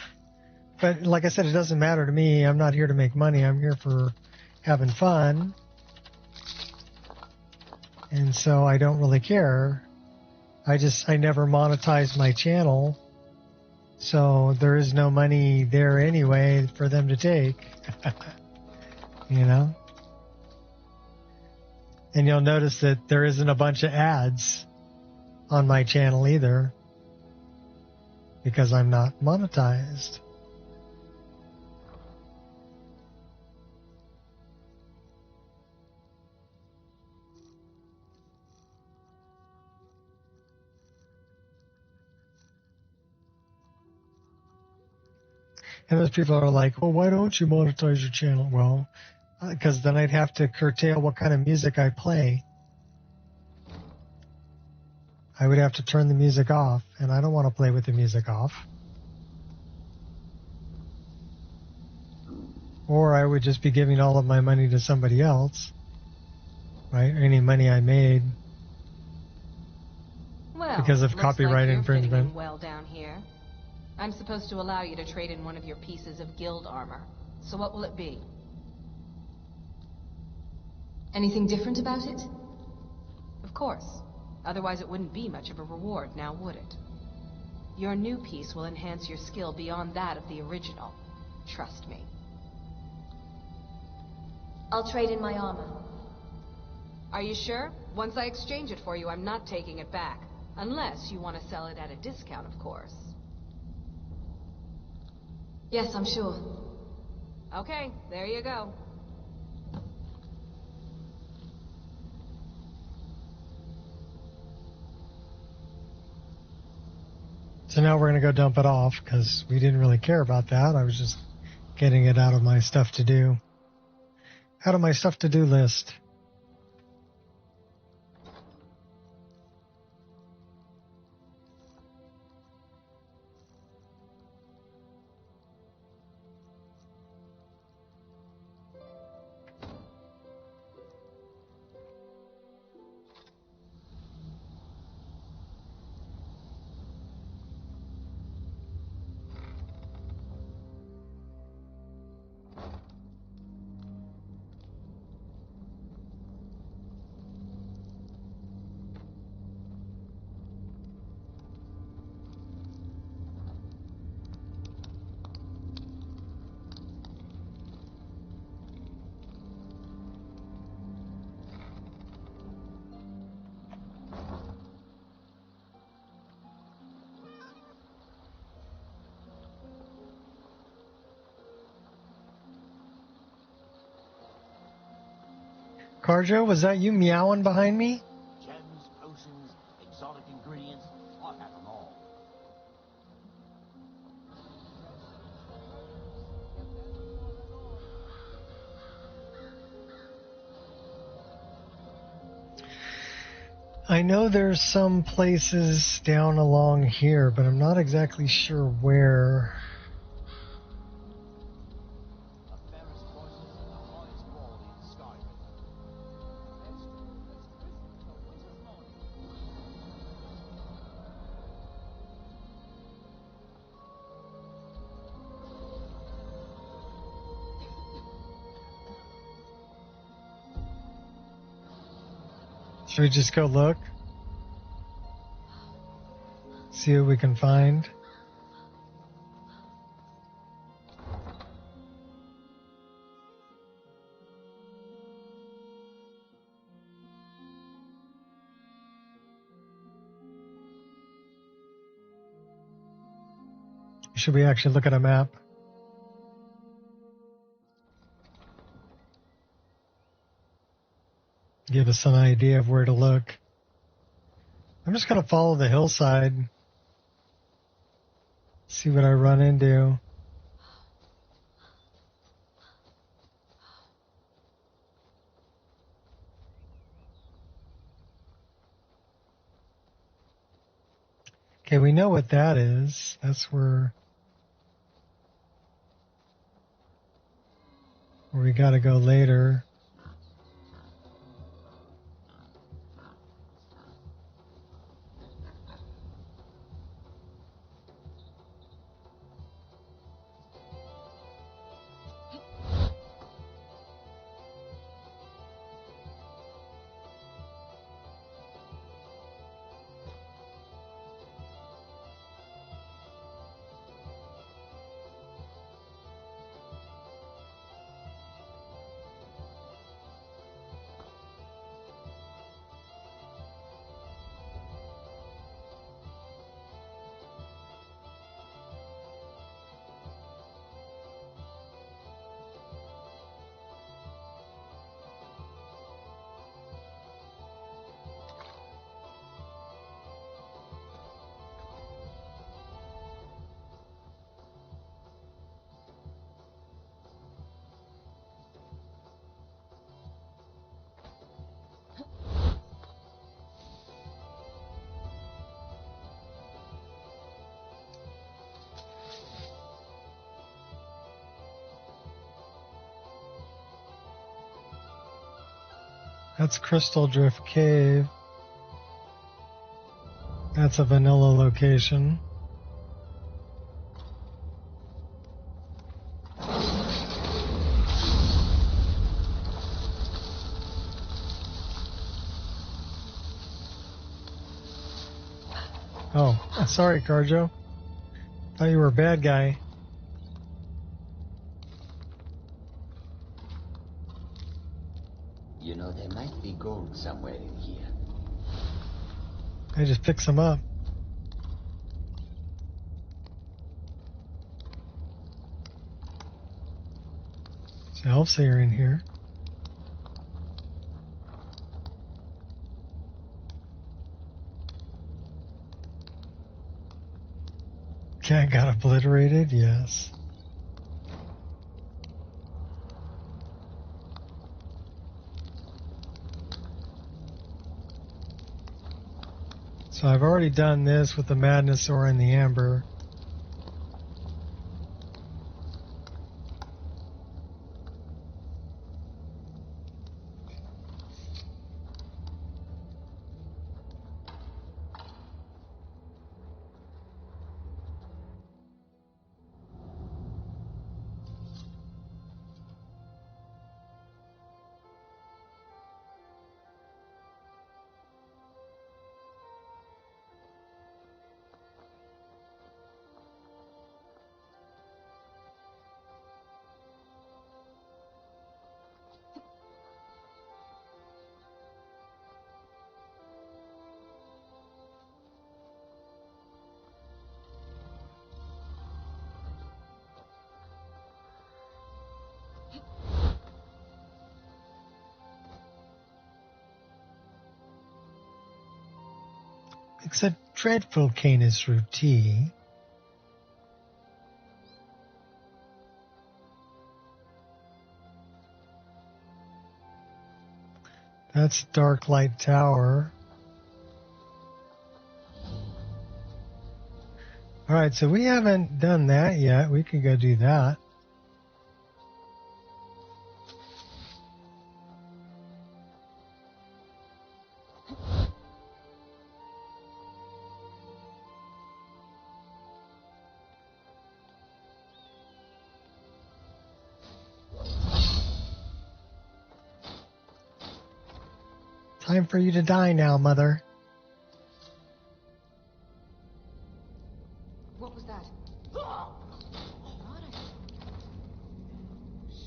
But like I said, it doesn't matter to me. I'm not here to make money. I'm here for having fun. And so I don't really care. I never monetize my channel. So there is no money there anyway for them to take. You know? And you'll notice that there isn't a bunch of ads on my channel either, because I'm not monetized. And those people are like, well, why don't you monetize your channel? Well, because then I'd have to curtail what kind of music I play. I would have to turn the music off, and I don't want to play with the music off. Or I would just be giving all of my money to somebody else, right? Any money I made because of copyright infringement. Well down here. I'm supposed to allow you to trade in one of your pieces of guild armor. So what will it be? Anything different about it? Of course. Otherwise it wouldn't be much of a reward, now would it? Your new piece will enhance your skill beyond that of the original. Trust me. I'll trade in my armor. Are you sure? Once I exchange it for you, I'm not taking it back. Unless you want to sell it at a discount, of course. Yes, I'm sure. Okay, there you go. So now we're going to go dump it off, because we didn't really care about that. I was just getting it out of my stuff to do. Out of my stuff to do list. Carjo, was that you meowing behind me? Gems, potions, exotic ingredients, I have them all. I know there's some places down along here, but I'm not exactly sure where. The fairest prices and the highest quality in Skyrim. Should we just go look? See what we can find? Should we actually look at a map? Give us an idea of where to look. I'm just going to follow the hillside. See what I run into. Okay, we know what that is. That's where we got to go later. That's Crystal Drift Cave. That's a vanilla location. Oh, sorry, Carjo. Thought you were a bad guy. You know, there might be gold somewhere in here. I just fix them up. Elves are in here. Cat got obliterated, yes. So I've already done this with the Madness Ore and the Amber. It's a dreadful Canis through tea. That's Dark Light Tower. Alright, so we haven't done that yet. We could go do that. Time for you to die now, Mother. What was that?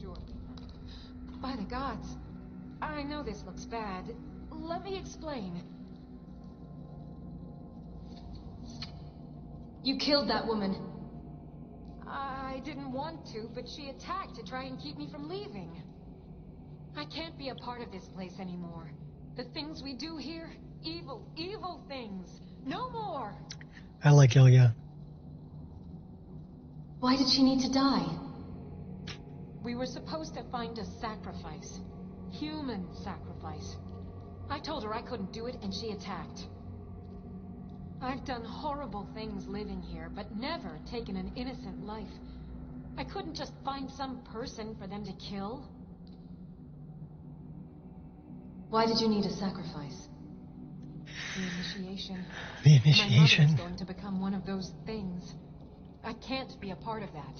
Sure. By the gods. I know this looks bad. Let me explain. You killed that woman. I didn't want to, but she attacked to try and keep me from leaving. I can't be a part of this place anymore. The things we do here, evil, evil things. No more. I like Ilya. Why did she need to die? We were supposed to find a sacrifice. Human sacrifice. I told her I couldn't do it, and she attacked. I've done horrible things living here, but never taken an innocent life. I couldn't just find some person for them to kill. Why did you need a sacrifice? The initiation. The initiation. My mother's going to become one of those things. I can't be a part of that.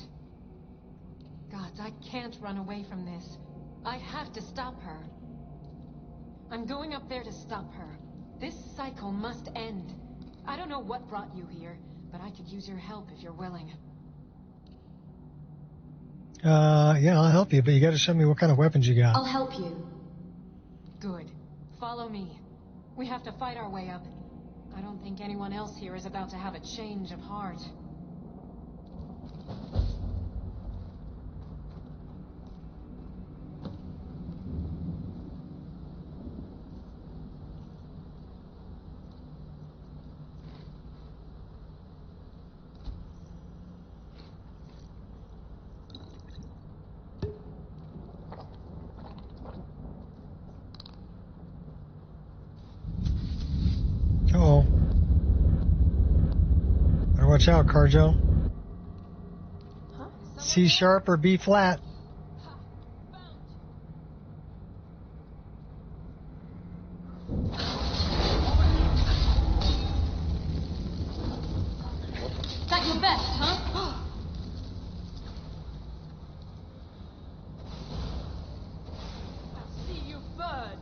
Gods, I can't run away from this. I have to stop her. I'm going up there to stop her. This cycle must end. I don't know what brought you here, but I could use your help if you're willing. Yeah, I'll help you, but you gotta show me what kind of weapons you got. I'll help you. Good. Follow me. We have to fight our way up. I don't think anyone else here is about to have a change of heart. Uh-oh. Better watch out, Carjo. Huh? C sharp or B flat. That your best, huh? I'll see you burn.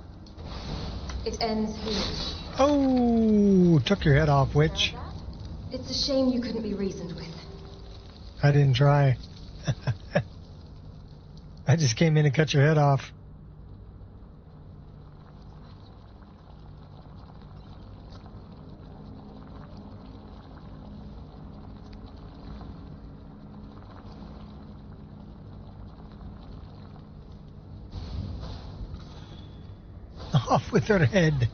It ends here. Oh, took your head off, witch. It's a shame you couldn't be reasoned with. I didn't try. I just came in and cut your head off. Off with her head.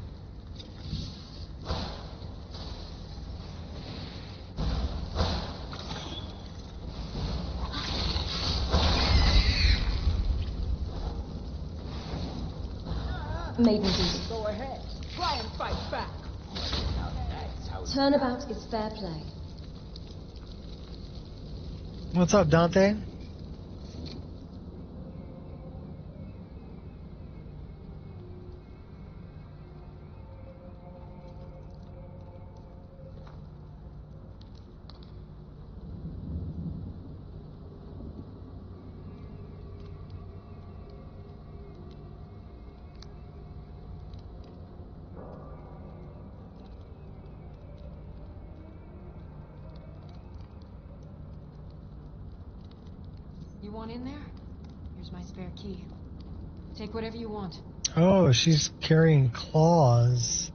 Maiden duty. Go ahead. Try and fight back. Turnabout is fair play. What's up, Dante? You want in there? Here's my spare key. Take whatever you want. Oh, she's carrying claws.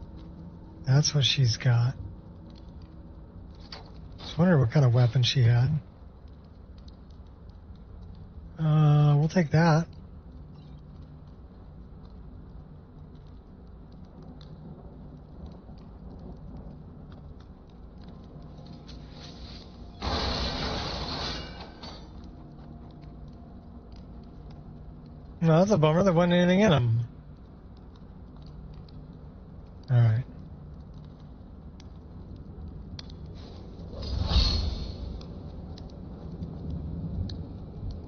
That's what she's got. Just wondering what kind of weapon she had. We'll take that. No, that's a bummer. There wasn't anything in them. All right.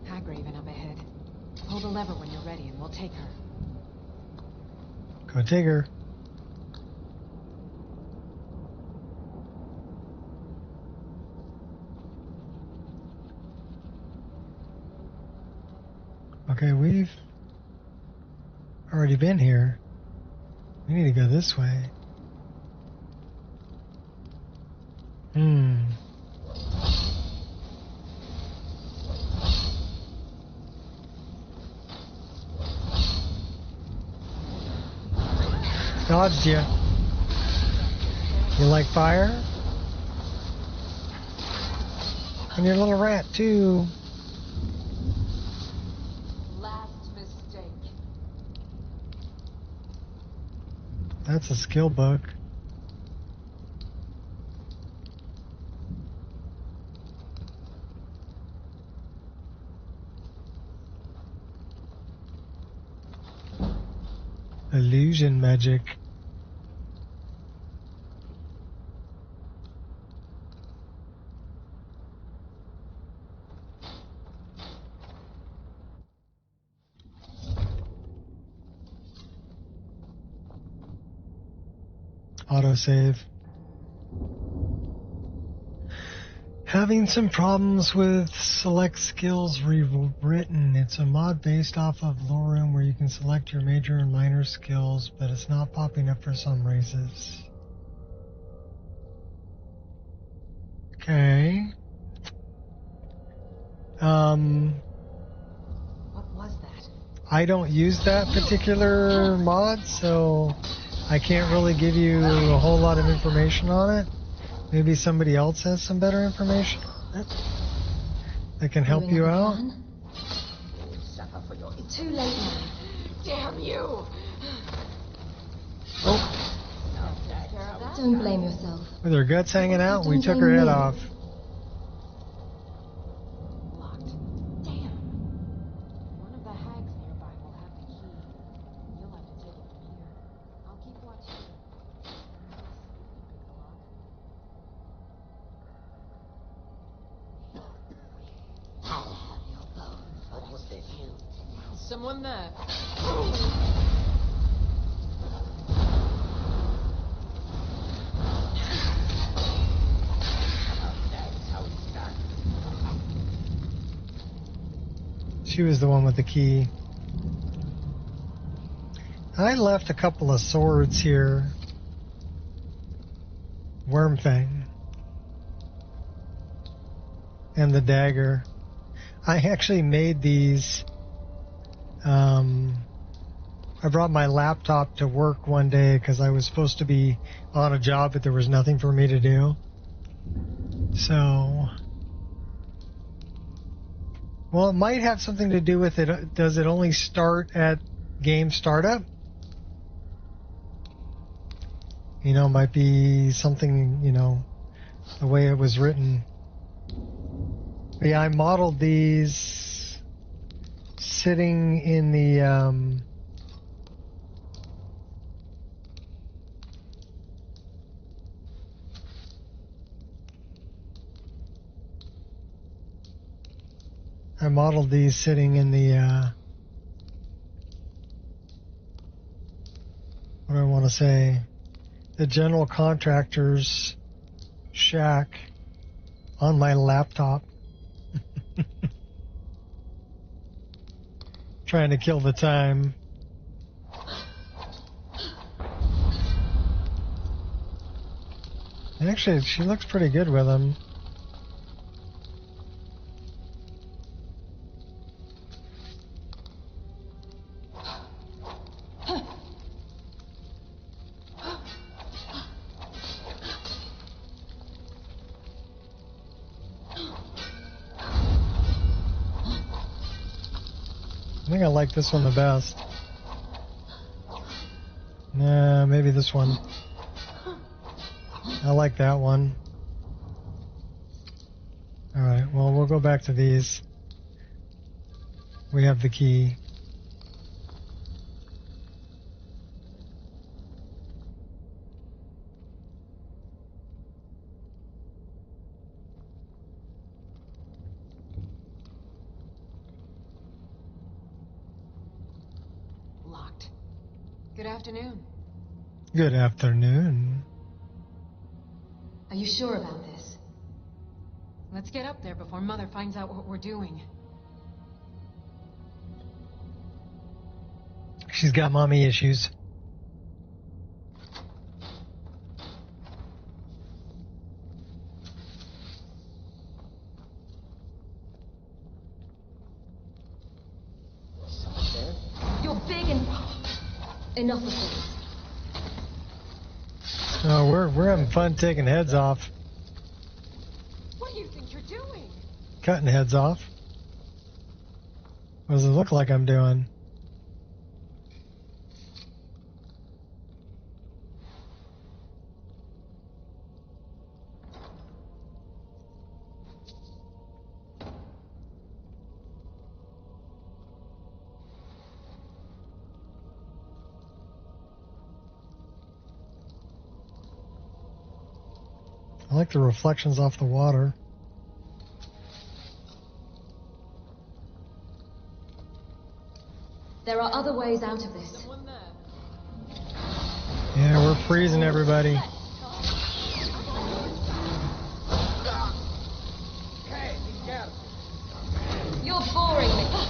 Hagraven up ahead. Pull the lever when you're ready and we'll take her. Go take her. Okay, we've already been here. We need to go this way. Dodged you. You like fire? And your little rat, too. That's a skill book. Illusion magic. Autosave. Having some problems with select skills rewritten. It's a mod based off of Lorum where you can select your major and minor skills, but it's not popping up for some races. Okay. What was that? I don't use that particular mod, so I can't really give you a whole lot of information on it. Maybe somebody else has some better information on it that can help you out. Too late now. Damn you! Oh. Don't blame yourself. With her guts hanging out, we took her head off. Locked. Damn. One of the hags nearby will have the key. You'll have to take it from here. I'll keep watch here. Someone there. She was the one with the key. I left a couple of swords here. Worm Fang. And the dagger. I actually made these. I brought my laptop to work one day because I was supposed to be on a job, but there was nothing for me to do. So, well, it might have something to do with it. Does it only start at game startup? You know, might be something, you know, the way it was written. But yeah, I modeled these sitting in the, what do I want to say? The general contractor's shack on my laptop. Trying to kill the time. Actually, she looks pretty good with him. I think I like this one the best. Nah, maybe this one. I like that one. Alright, well, we'll go back to these. We have the key. Locked. Good afternoon. Good afternoon. Are you sure about this? Let's get up there before Mother finds out what we're doing. She's got mommy issues. You're big and... Enough of this. Oh, we're having fun taking heads off. What do you think you're doing? Cutting heads off. What does it look like I'm doing? I like the reflections off the water. There are other ways out of this. Yeah, we're freezing everybody. You're boring me.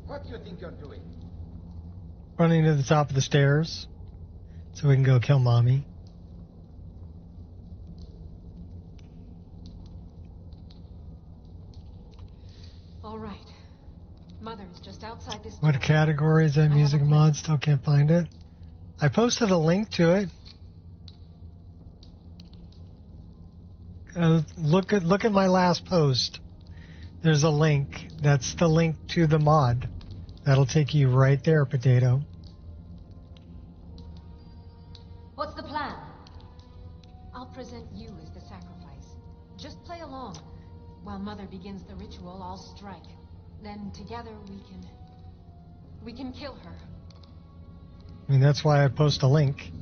What do you think you're doing? Running to the top of the stairs so we can go kill mommy. All right. Mother's just outside this What door. category is that music mod? Still can't find it. I posted a link to it. Look at my last post. There's a link. That's the link to the mod. That'll take you right there, Potato. What's the plan? I'll present you as the sacrifice. Just play along. While Mother begins the ritual, I'll strike. Then together we can kill her. I mean, that's why I post a link.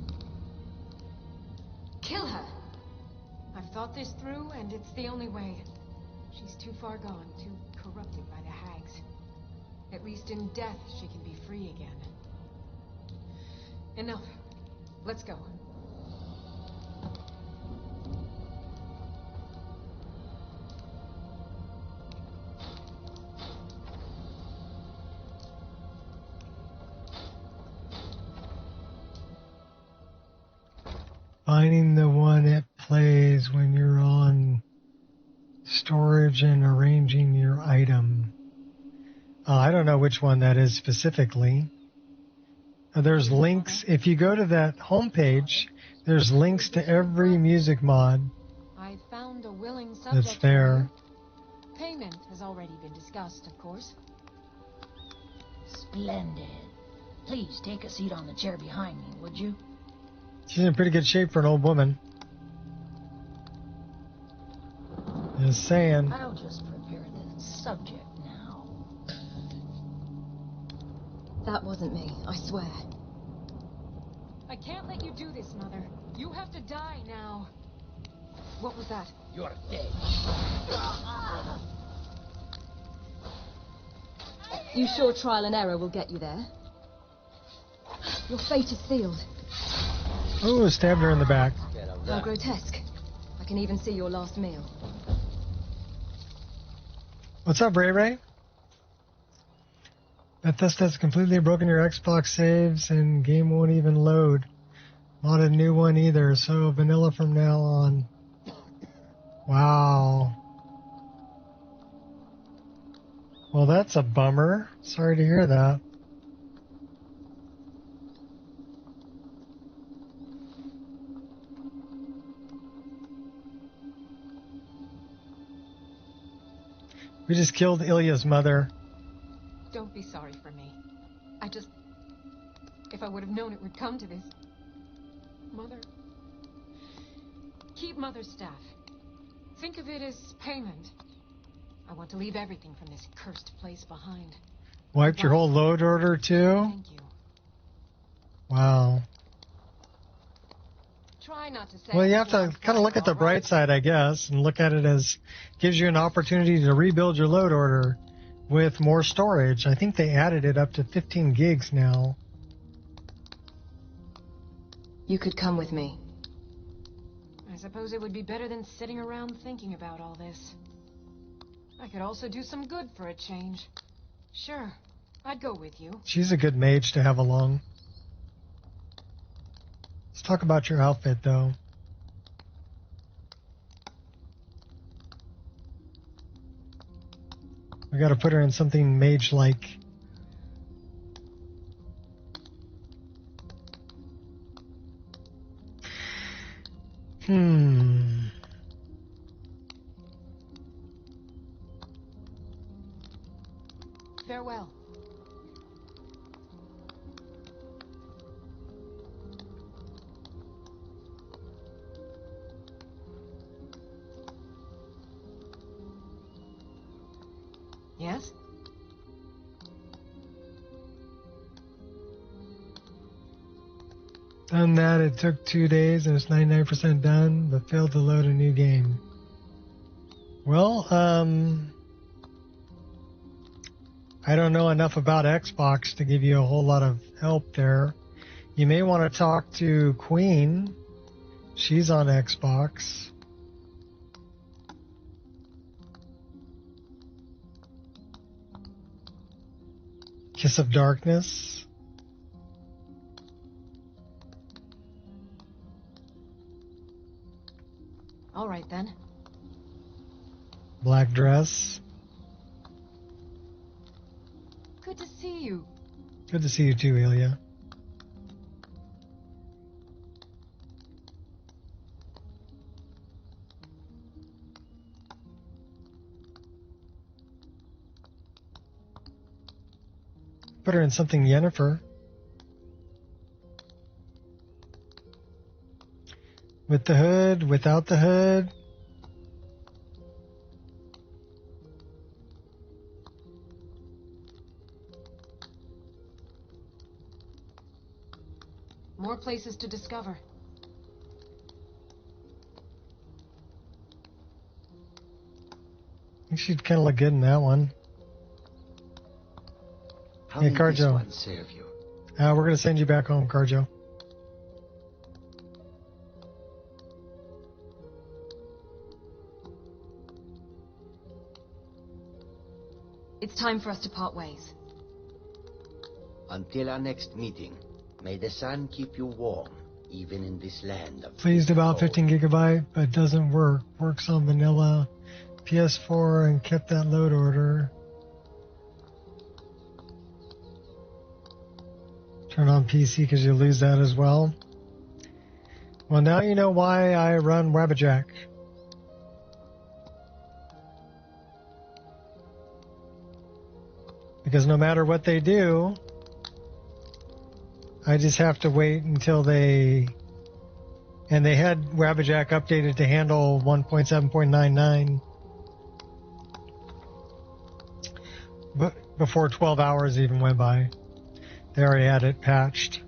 Kill her. I've thought this through, and it's the only way. She's too far gone, too corrupted by the hags. At least in death, she can be free again. Enough. Let's go. Finding the one it plays when you're on storage and arranging your item. I don't know which one that is specifically. There's links. If you go to that homepage, There's links to every music mod I found a willing subject that's there. Payment has already been discussed, of course. Splendid. Please take a seat on the chair behind me, would you? She's in pretty good shape for an old woman. Just saying. I'll just prepare the subject now. That wasn't me, I swear. I can't let you do this, Mother. You have to die now. What was that? You're dead. You sure trial and error will get you there? Your fate is sealed. Oh, stabbed her in the back. How grotesque. I can even see your last meal. What's up, Ray Ray? Bethesda's completely broken your Xbox saves and game won't even load. Not a new one either, so vanilla from now on. Wow. Well, that's a bummer. Sorry to hear that. We just killed Ilya's mother. Don't be sorry for me. If I would have known it would come to this. Mother. Keep Mother's staff. Think of it as payment. I want to leave everything from this cursed place behind. Wiped your whole load order too? Thank you. Wow. Try not to say. Well, you have to kind of look at the bright side, I guess, and look at it as gives you an opportunity to rebuild your load order with more storage. I think they added it up to 15 gigs now. You could come with me. I suppose it would be better than sitting around thinking about all this. I could also do some good for a change. Sure, I'd go with you. She's a good mage to have along. Let's talk about your outfit, though. We gotta put her in something mage-like. Farewell. Yes? Done that, it took 2 days and it's 99% done, but failed to load a new game. Well, I don't know enough about Xbox to give you a whole lot of help there. You may want to talk to Queen. She's on Xbox. Kiss of Darkness. All right, then. Black Dress. Good to see you. Good to see you too, Ilya. Put her in something Yennefer. With the hood, without the hood. More places to discover. I think she'd kind of look good in that one. How Hey, did this Carjo. one serve you? We're going to send you back home, Carjo. It's time for us to part ways. Until our next meeting, may the sun keep you warm, even in this land of... Pleased about cold. 15 gigabyte, but doesn't work. Works on vanilla, PS4, and kept that load order. Turn on PC because you lose that as well. Well, now you know why I run Wabbajack. Because no matter what they do, I just have to wait until they... And they had Wabbajack updated to handle 1.7.99 before 12 hours even went by. They already had it patched.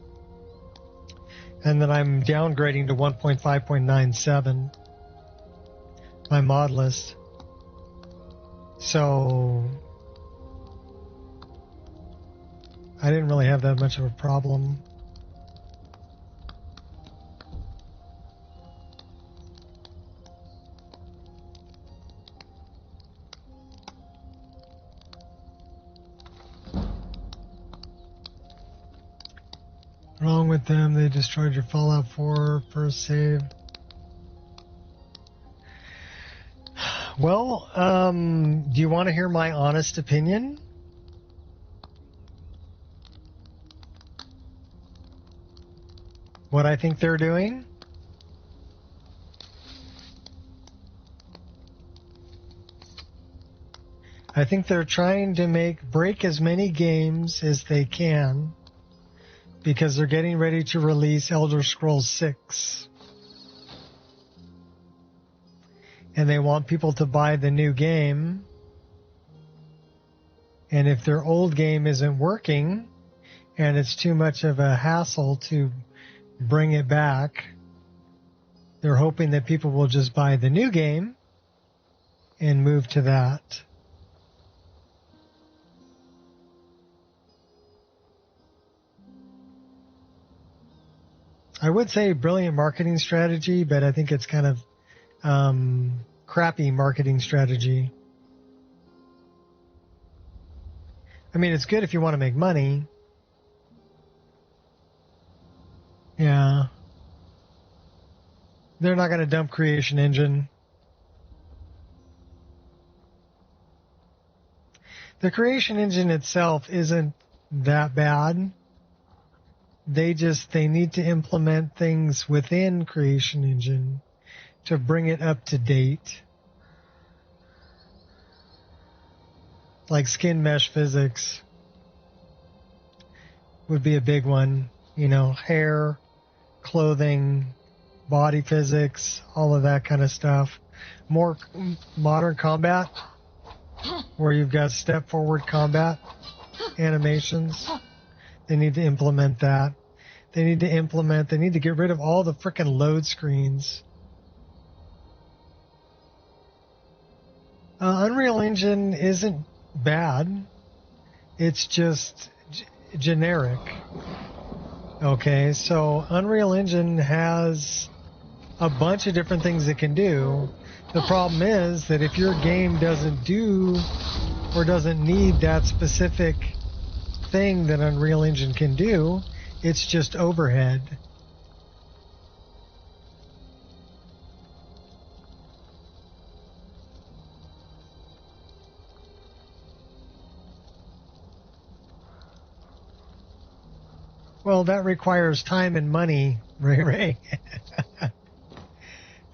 And then I'm downgrading to 1.5.97, my mod list. So I didn't really have that much of a problem. Wrong with them, they destroyed your Fallout 4 first save. Well, do you want to hear my honest opinion? What I think they're doing? I think they're trying to break as many games as they can, because they're getting ready to release Elder Scrolls 6. And they want people to buy the new game. And if their old game isn't working, and it's too much of a hassle to bring it back, they're hoping that people will just buy the new game and move to that. I would say brilliant marketing strategy, but I think it's kind of crappy marketing strategy. I mean, it's good if you want to make money. Yeah. They're not going to dump Creation Engine. The Creation Engine itself isn't that bad. They need to implement things within Creation Engine to bring it up to date. Like skin mesh physics would be a big one. You know, hair, clothing, body physics, all of that kind of stuff. More modern combat, where you've got step forward combat animations. They need to implement that. They need to get rid of all the frickin' load screens. Unreal Engine isn't bad. It's just generic. Okay, so Unreal Engine has a bunch of different things it can do. The problem is that if your game doesn't do or doesn't need that specific thing that Unreal Engine can do, it's just overhead. Well, that requires time and money, Ray.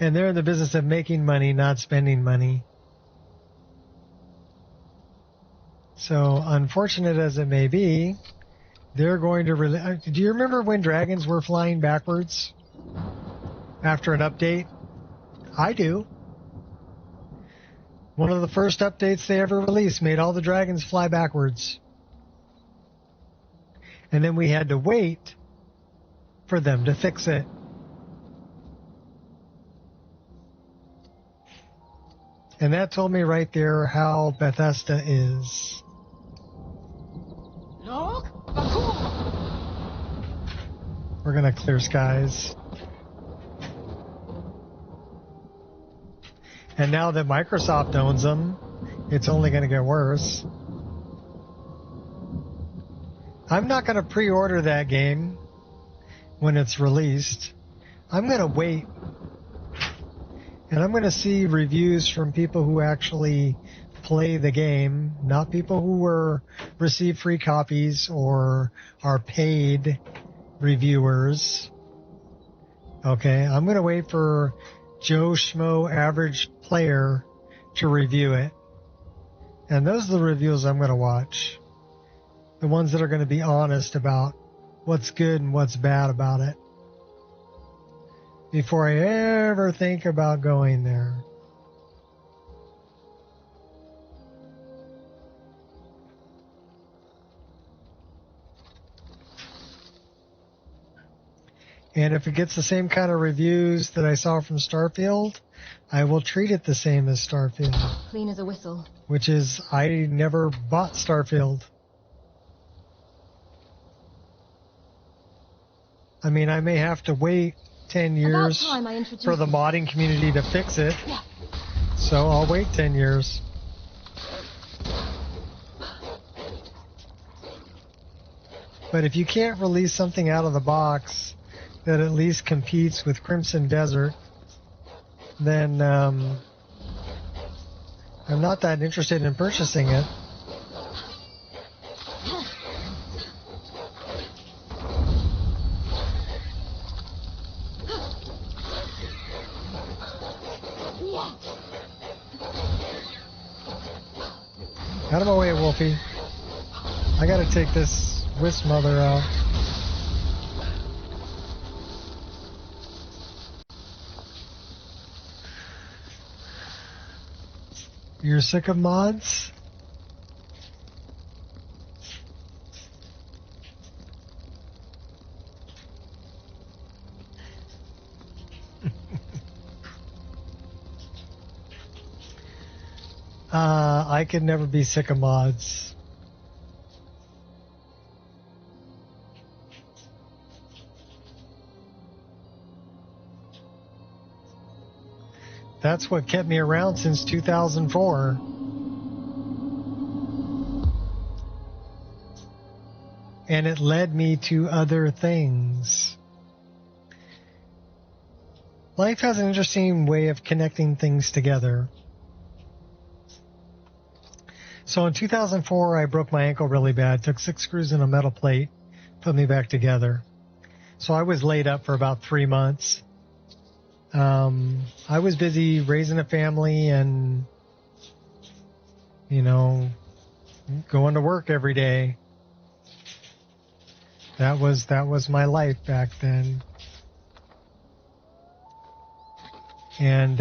And they're in the business of making money, not spending money. So, unfortunate as it may be, they're going to... Do you remember when dragons were flying backwards after an update? I do. One of the first updates they ever released made all the dragons fly backwards. And then we had to wait for them to fix it. And that told me right there how Bethesda is. Look, we're going to clear skies. And now that Microsoft owns them, it's only going to get worse. I'm not going to pre-order that game when it's released. I'm going to wait. And I'm going to see reviews from people who actually play the game, not people who receive free copies or are paid reviewers. Okay, I'm going to wait for Joe Schmo Average Player to review it. And those are the reviews I'm going to watch. The ones that are going to be honest about what's good and what's bad about it. Before I ever think about going there. And if it gets the same kind of reviews that I saw from Starfield, I will treat it the same as Starfield. Clean as a whistle. Which is, I never bought Starfield. I mean, I may have to wait 10 years for the modding community to fix it. Yeah. So I'll wait 10 years. But if you can't release something out of the box that at least competes with Crimson Desert, then I'm not that interested in purchasing it. Out of my way, Wolfie. I gotta take this wisp mother out. You're sick of mods? I could never be sick of mods. That's what kept me around since 2004. And it led me to other things. Life has an interesting way of connecting things together. So in 2004, I broke my ankle really bad, took 6 screws in a metal plate, put me back together. So I was laid up for about 3 months. I was busy raising a family and, you know, going to work every day. That was my life back then. And,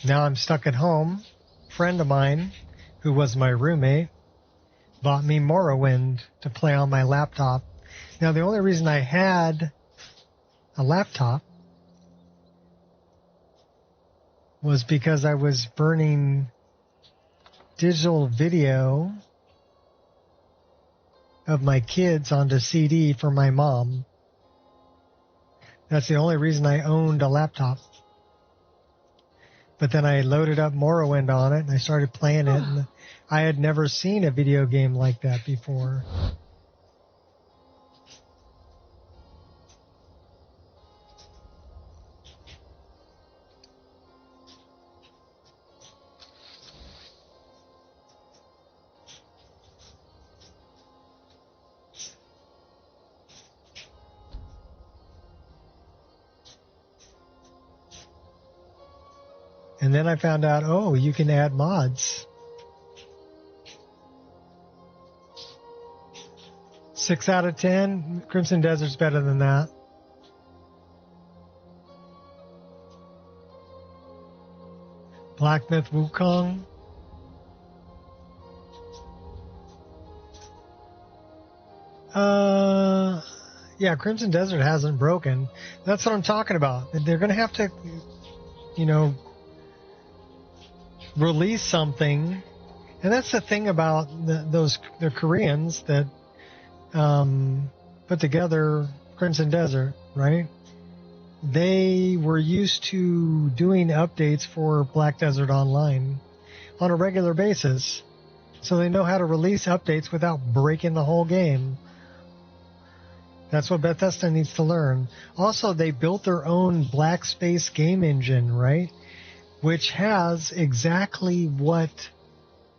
now I'm stuck at home. A friend of mine, who was my roommate, bought me Morrowind to play on my laptop. Now, the only reason I had a laptop was because I was burning digital video of my kids onto CD for my mom. That's the only reason I owned a laptop. But then I loaded up Morrowind on it, and I started playing it, and I had never seen a video game like that before. And then I found out, oh, you can add mods. 6 out of 10. Crimson Desert's better than that. Black Myth Wukong. Yeah, Crimson Desert hasn't broken. That's what I'm talking about. They're going to have to, you know, release something. And that's the thing about the Koreans that put together Crimson Desert, right? They were used to doing updates for Black Desert Online on a regular basis. So they know how to release updates without breaking the whole game. That's what Bethesda needs to learn. Also, they built their own Black Space game engine, right? Which has exactly what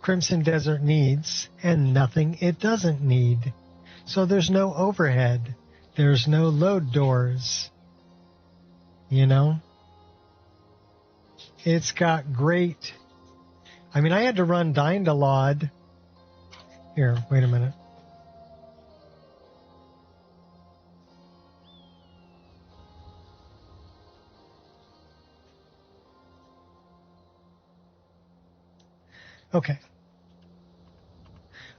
Crimson Desert needs and nothing it doesn't need. So there's no overhead. There's no load doors. You know? It's got great... I mean, I had to run Dynalod. Here, wait a minute. Okay.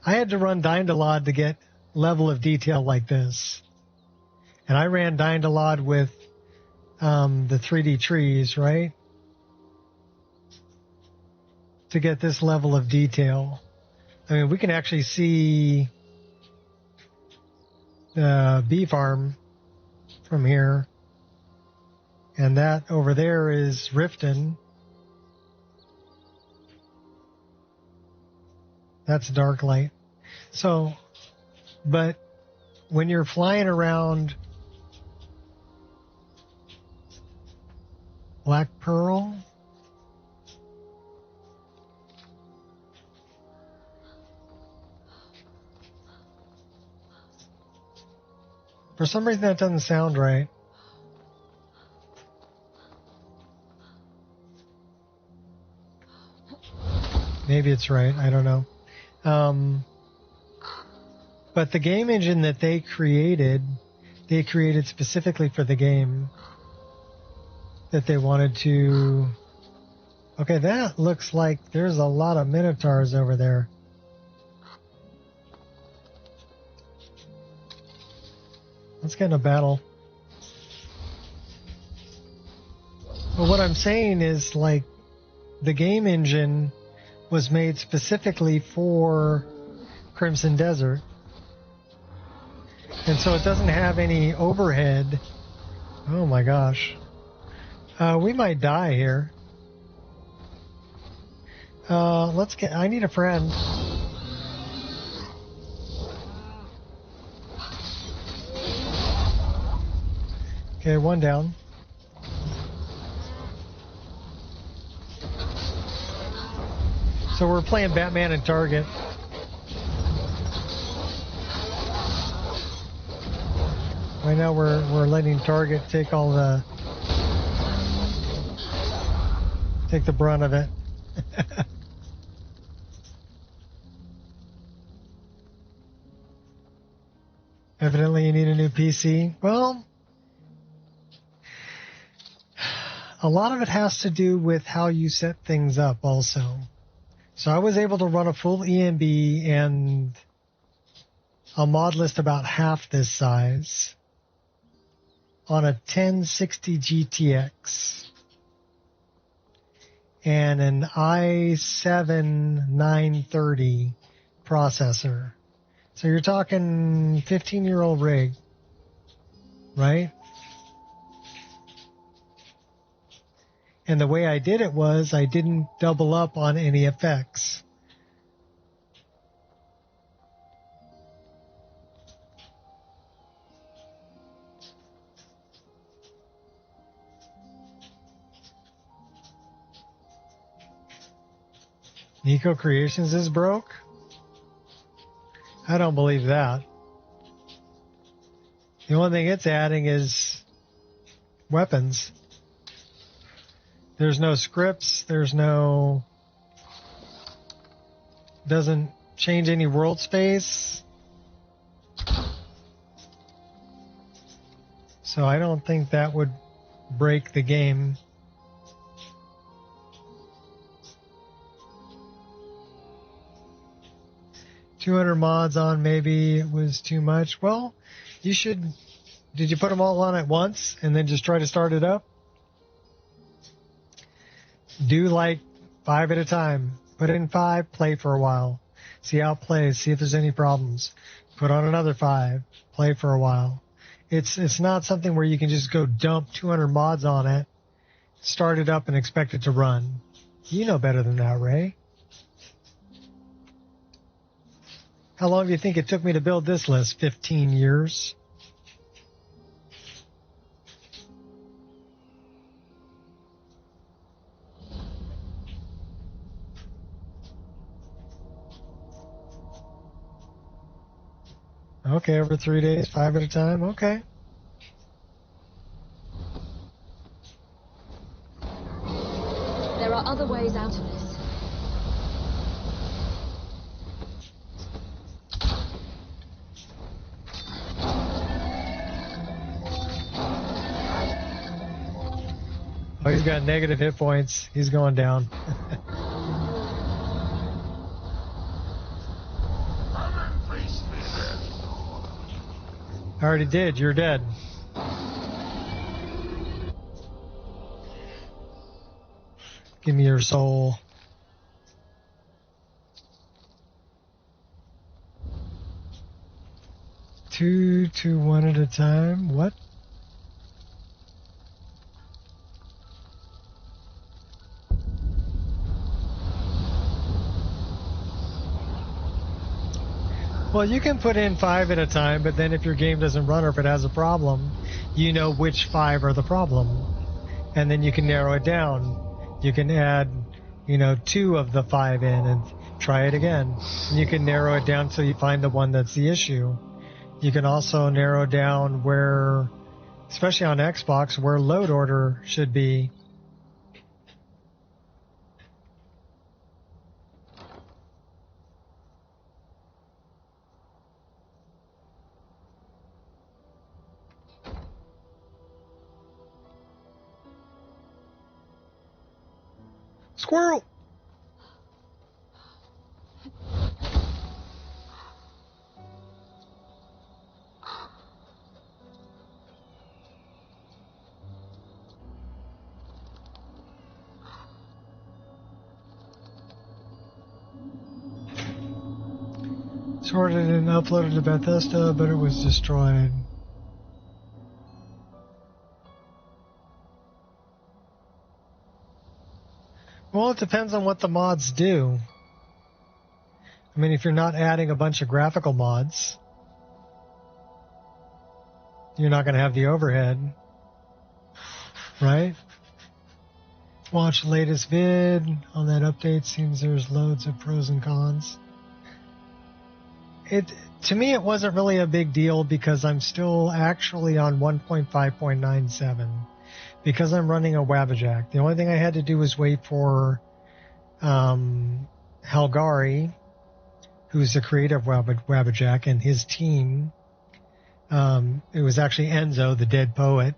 I had to run Dynalod to get level of detail like this. And I ran Dynalod with the 3D trees, right? To get this level of detail. I mean, we can actually see the bee farm from here. And that over there is Riften. That's dark light. So, but when you're flying around Black Pearl, for some reason that doesn't sound right. Maybe it's right. I don't know. But the game engine that they created specifically for the game that they wanted to... Okay, that looks like there's a lot of Minotaurs over there. Let's get in a battle. But what I'm saying is, like, the game engine was made specifically for Crimson Desert. And so it doesn't have any overhead. Oh my gosh. We might die here. I need a friend. Okay, one down. So we're playing Batman and Target. Right now we're letting Target take the brunt of it. Evidently you need a new PC. Well, a lot of it has to do with how you set things up also. So I was able to run a full EMB and a mod list about half this size on a 1060 GTX and an i7 930 processor. So you're talking 15-year-old rig, right? And the way I did it was I didn't double up on any effects. Nico Creations is broke? I don't believe that. The only thing it's adding is weapons. There's no scripts. Doesn't change any world space. So I don't think that would break the game. $200 mods on, maybe it was too much. Well, you should... Did you put them all on at once and then just try to start it up? Do like 5 at a time. Put in 5, play for a while. See how it plays, see if there's any problems. Put on another 5, play for a while. It's not something where you can just go dump 200 mods on it, start it up and expect it to run. You know better than that, Ray. How long do you think it took me to build this list? 15 years. Okay, over 3 days, 5 at a time. Okay. There are other ways out of this. Oh, he's got negative hit points. He's going down. I already did. You're dead. Give me your soul. Two to one at a time. What? Well, you can put in 5 at a time, but then if your game doesn't run or if it has a problem, you know which 5 are the problem. And then you can narrow it down. You can add, 2 of the 5 in and try it again. And you can narrow it down till you find the one that's the issue. You can also narrow down where, especially on Xbox, where load order should be. Squirrel! Sorted and uploaded to Bethesda, but it was destroyed. Well, it depends on what the mods do. I mean, if you're not adding a bunch of graphical mods, you're not going to have the overhead, right? Watch latest vid on that update. Seems there's loads of pros and cons. To me, it wasn't really a big deal because I'm still actually on 1.5.97 because I'm running a Wabbajack. The only thing I had to do was wait for Halgari, who's the creator of Wabbajack, and his team. It was actually Enzo, the dead poet,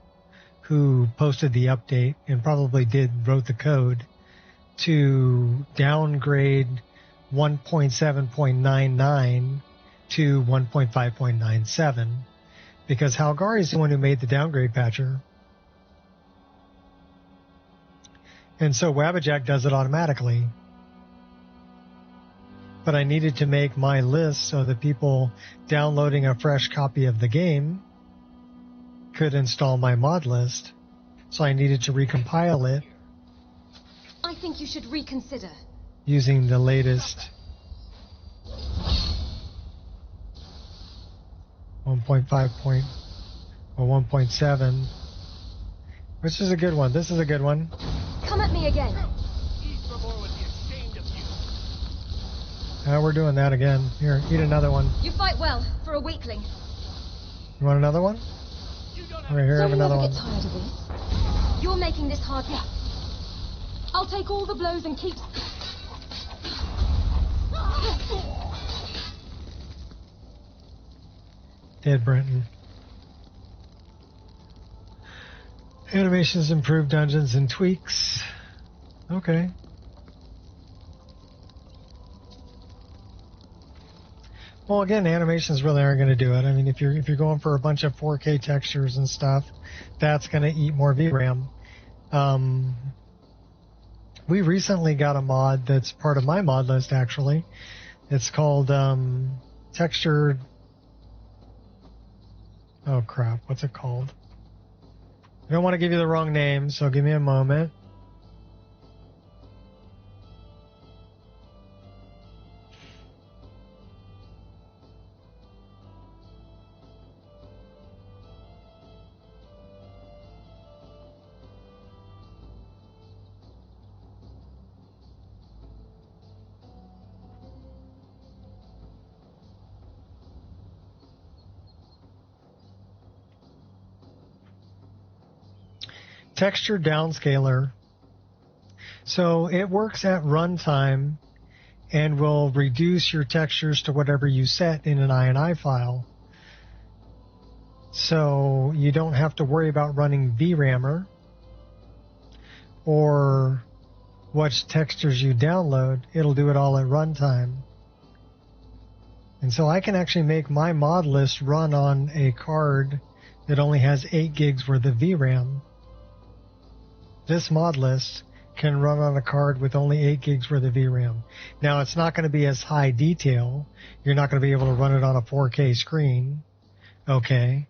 who posted the update and probably wrote the code to downgrade 1.7.99 to 1.5.97 because Halgari is the one who made the downgrade patcher. And so Wabbajack does it automatically. But I needed to make my list so that people downloading a fresh copy of the game could install my mod list. So I needed to recompile it. I think you should reconsider. Using the latest 1.5 or 1.7. Which is a good one. This is a good one. Come at me again. We're doing that again. Here, eat another one. You fight well for a weakling. You want another one? Right here, have another one. Get tired of this. You're making this hard. Yeah. I'll take all the blows and keep. Dead Brenton. Animations improve dungeons and tweaks. Okay. Well, again, animations really aren't going to do it. I mean, if you're going for a bunch of 4K textures and stuff, that's going to eat more VRAM. We recently got a mod that's part of my mod list, actually. It's called textured. Oh crap! What's it called? I don't want to give you the wrong name, so give me a moment. texture downscaler. So it works at runtime and will reduce your textures to whatever you set in an INI file. So you don't have to worry about running VRAMer or what textures you download. It'll do it all at runtime. And so I can actually make my mod list run on a card that only has 8 gigs worth of VRAM. This mod list can run on a card with only 8 gigs worth of VRAM. Now, it's not going to be as high detail. You're not going to be able to run it on a 4K screen. Okay.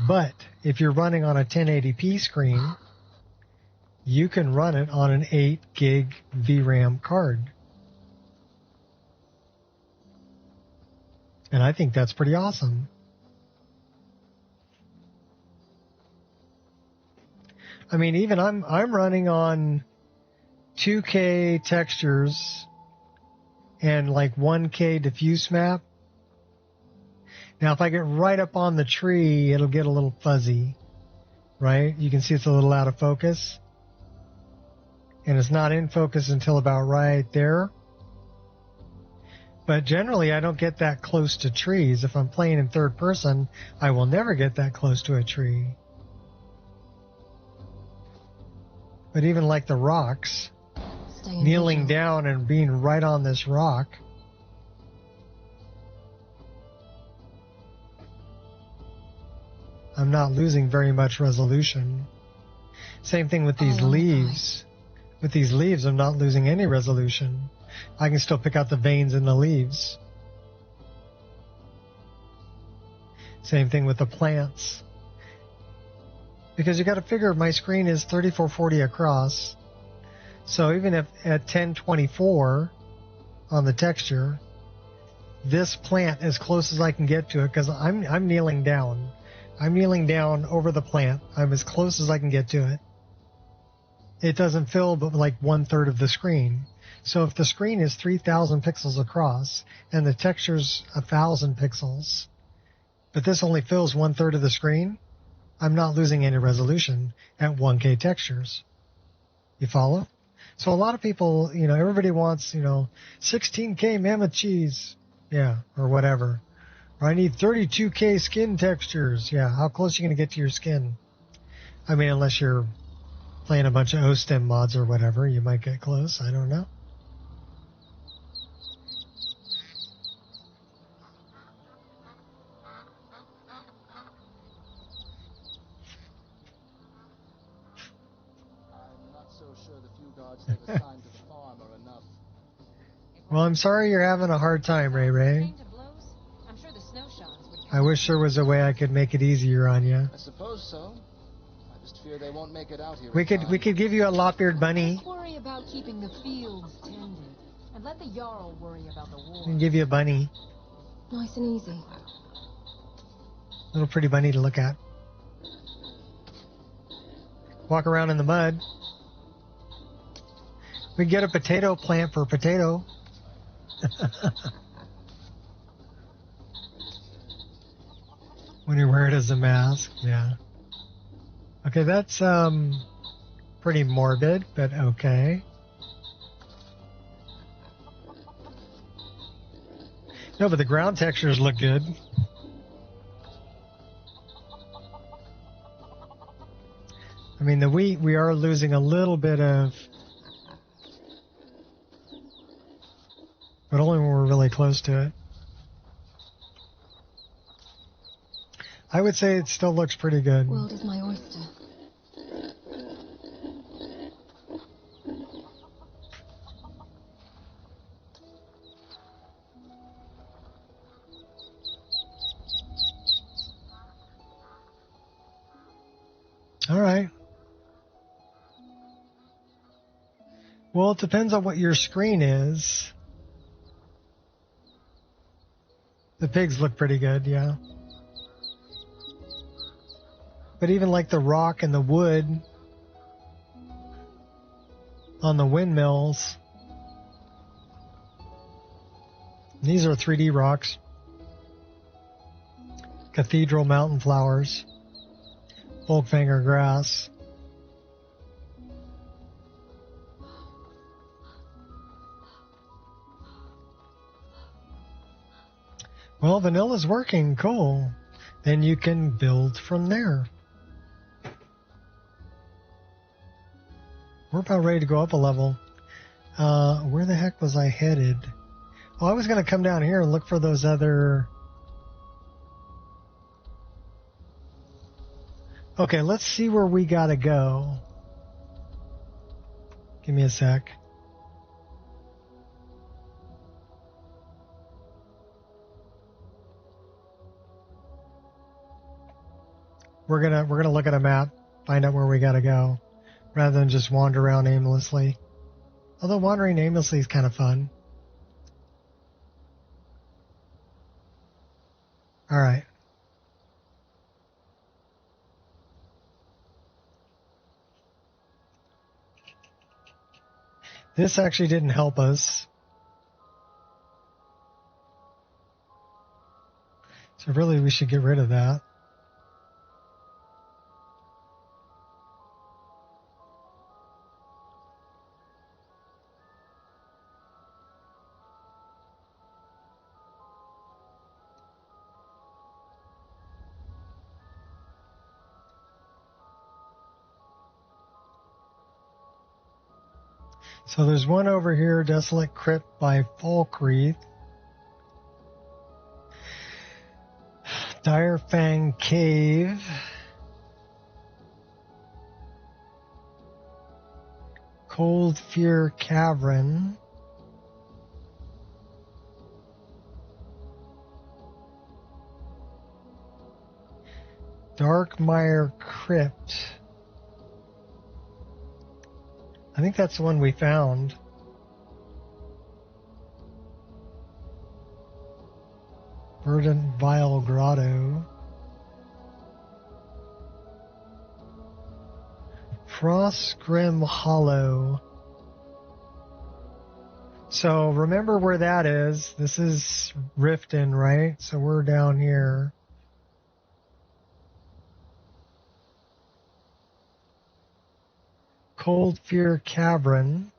But if you're running on a 1080p screen, you can run it on an 8 gig VRAM card. And I think that's pretty awesome. I mean, even I'm running on 2K textures and like 1K diffuse map. Now, if I get right up on the tree, it'll get a little fuzzy, right? You can see it's a little out of focus. And it's not in focus until about right there. But generally, I don't get that close to trees. If I'm playing in third person, I will never get that close to a tree. But even like the rocks, kneeling down and being right on this rock, I'm not losing very much resolution. Same thing with these leaves. With these leaves, I'm not losing any resolution. I can still pick out the veins in the leaves. Same thing with the plants. Because you got to figure my screen is 3440 across. So even if at 1024 on the texture, this plant as close as I can get to it, because I'm kneeling down. I'm kneeling down over the plant. I'm as close as I can get to it. It doesn't fill but like 1/3 of the screen. So if the screen is 3000 pixels across and the texture's 1000 pixels, but this only fills 1/3 of the screen, I'm not losing any resolution at 1K textures. You follow? So a lot of people, everybody wants, 16K mammoth cheese. Yeah, or whatever. Or I need 32K skin textures. Yeah, how close are you going to get to your skin? I mean, unless you're playing a bunch of OSTEM mods or whatever, you might get close. I don't know. Well, I'm sorry you're having a hard time, Ray Ray. I wish there was a way I could make it easier on you. I suppose so. I just fear they won't make it out here. We could give you a lop-eared bunny. Worry about keeping the fields tended, and let the Jarl worry about the war. And give you a bunny. Nice and easy. Little pretty bunny to look at. Walk around in the mud. We get a potato plant for a potato. When you wear it as a mask, yeah. Okay, that's pretty morbid, but okay. No, but the ground textures look good. I mean, the wheat, we are losing a little bit of, but only when we're really close to it. I would say it still looks pretty good. World is my oyster. All right. Well, it depends on what your screen is. The pigs look pretty good, yeah. But even like the rock and the wood on the windmills, these are 3D rocks. Cathedral mountain flowers, Folkvanger grass. Well, vanilla's working. Cool. Then you can build from there. We're about ready to go up a level. Where the heck was I headed? Oh, I was going to come down here and look for those other... Okay, let's see where we got to go. Give me a sec. We're gonna look at a map, find out where we got to go, rather than just wander around aimlessly. Although wandering aimlessly is kind of fun. All right. This actually didn't help us. So really we should get rid of that. So there's one over here, Desolate Crypt by Falkreath. Direfang Cave. Cold Fear Cavern. Darkmire Crypt. I think that's the one we found. Verdant Vile Grotto. Frostgrim Hollow. So remember where that is. This is Riften, right? So we're down here. Cold Fear Cavern,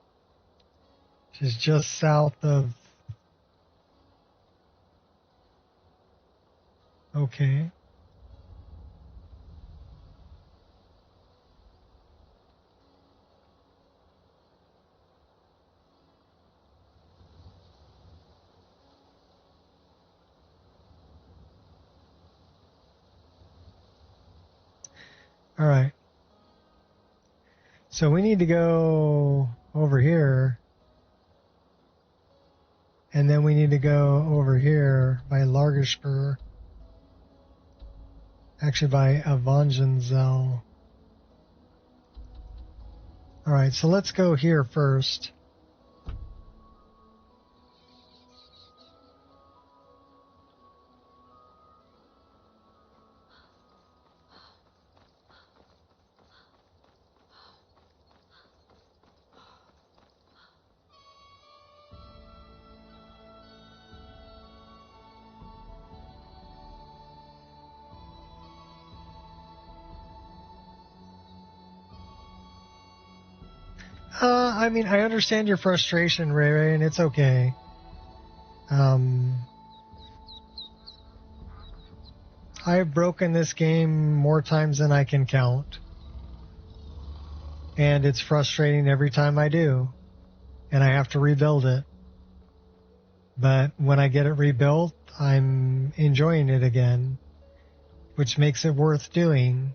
which is just south of... Okay. All right. So we need to go over here. And then we need to go over here by Largerspur. Actually by Avangenzel. Alright, so let's go here first. I mean, I understand your frustration, Ray Ray, and it's okay. I've broken this game more times than I can count. And it's frustrating every time I do. And I have to rebuild it. But when I get it rebuilt, I'm enjoying it again, which makes it worth doing.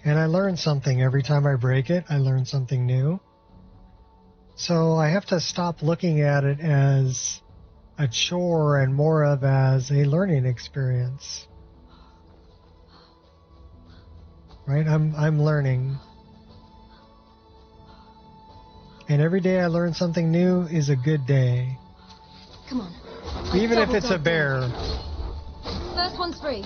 And I learn something every time I break it. I learn something new. So I have to stop looking at it as a chore and more of as a learning experience. Right? I'm learning. And every day I learn something new is a good day. Come on. Even if it's a bear. First one's free.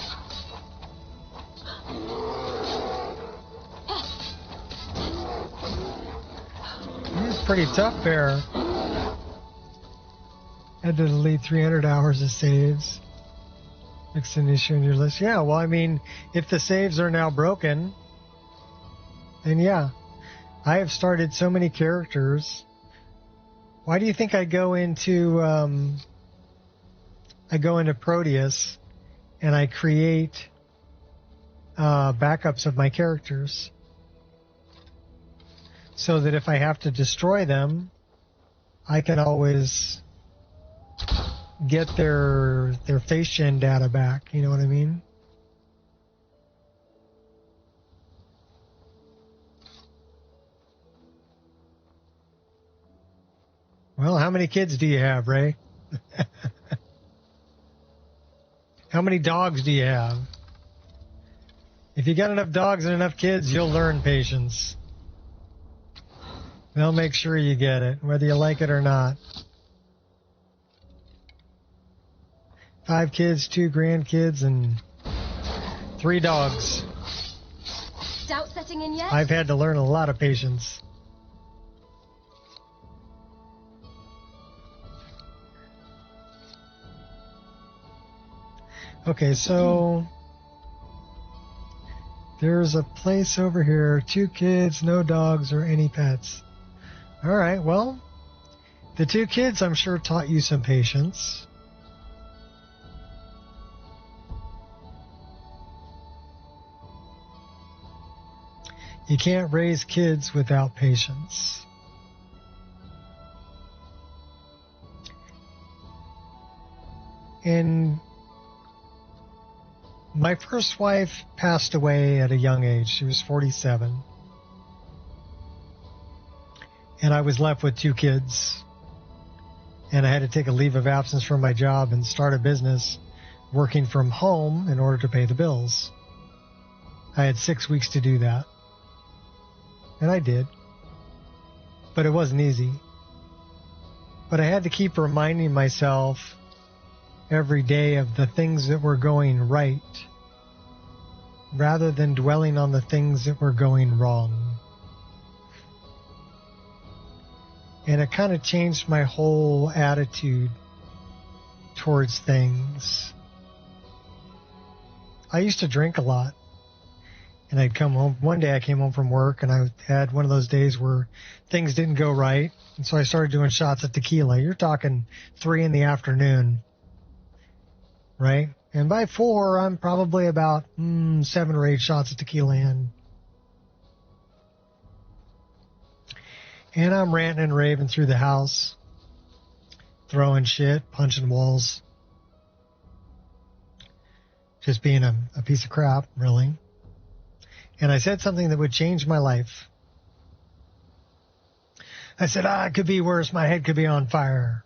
He's pretty tough bear. Had to delete 300 hours of saves. Fix an issue in your list. Yeah, well, I mean, if the saves are now broken, then yeah. I have started so many characters. Why do you think I go into I go into Proteus and I create backups of my characters so that if I have to destroy them, I can always get their face gen data back. You know what I mean? Well, how many kids do you have, Ray? How many dogs do you have? If you got enough dogs and enough kids, you'll learn patience. They'll make sure you get it, whether you like it or not. 5 kids, 2 grandkids, and 3 dogs. Doubt setting in yet? I've had to learn a lot of patience. Okay, so there's a place over here. 2 kids, no dogs or any pets. All right, well, the 2 kids I'm sure taught you some patience. You can't raise kids without patience. And my first wife passed away at a young age. She was 47. And I was left with 2 kids. And I had to take a leave of absence from my job and start a business working from home in order to pay the bills. I had 6 weeks to do that. And I did. But it wasn't easy. But I had to keep reminding myself every day of the things that were going right, rather than dwelling on the things that were going wrong. And it kind of changed my whole attitude towards things. I used to drink a lot. And I'd come home. One day I came home from work and I had one of those days where things didn't go right. And so I started doing shots of tequila. You're talking 3 in the afternoon. Right? And by 4, I'm probably about 7 or 8 shots of tequila in. And I'm ranting and raving through the house, throwing shit, punching walls. Just being a piece of crap, really. And I said something that would change my life. I said, it could be worse. My head could be on fire.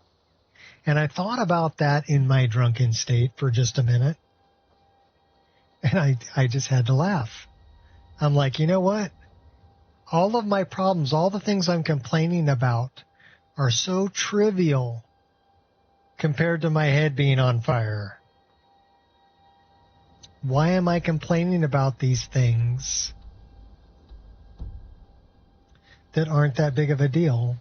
And I thought about that in my drunken state for just a minute. And I just had to laugh. I'm like, you know what? All of my problems, all the things I'm complaining about are so trivial compared to my head being on fire. Why am I complaining about these things that aren't that big of a deal?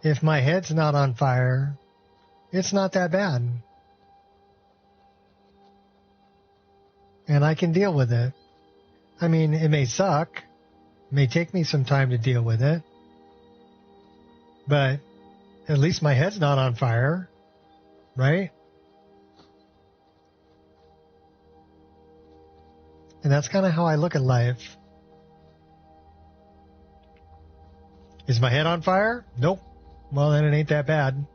If my head's not on fire, it's not that bad. And I can deal with it. I mean, it may suck. It may take me some time to deal with it. But at least my head's not on fire. Right? And that's kind of how I look at life. Is my head on fire? Nope. Well, then it ain't that bad.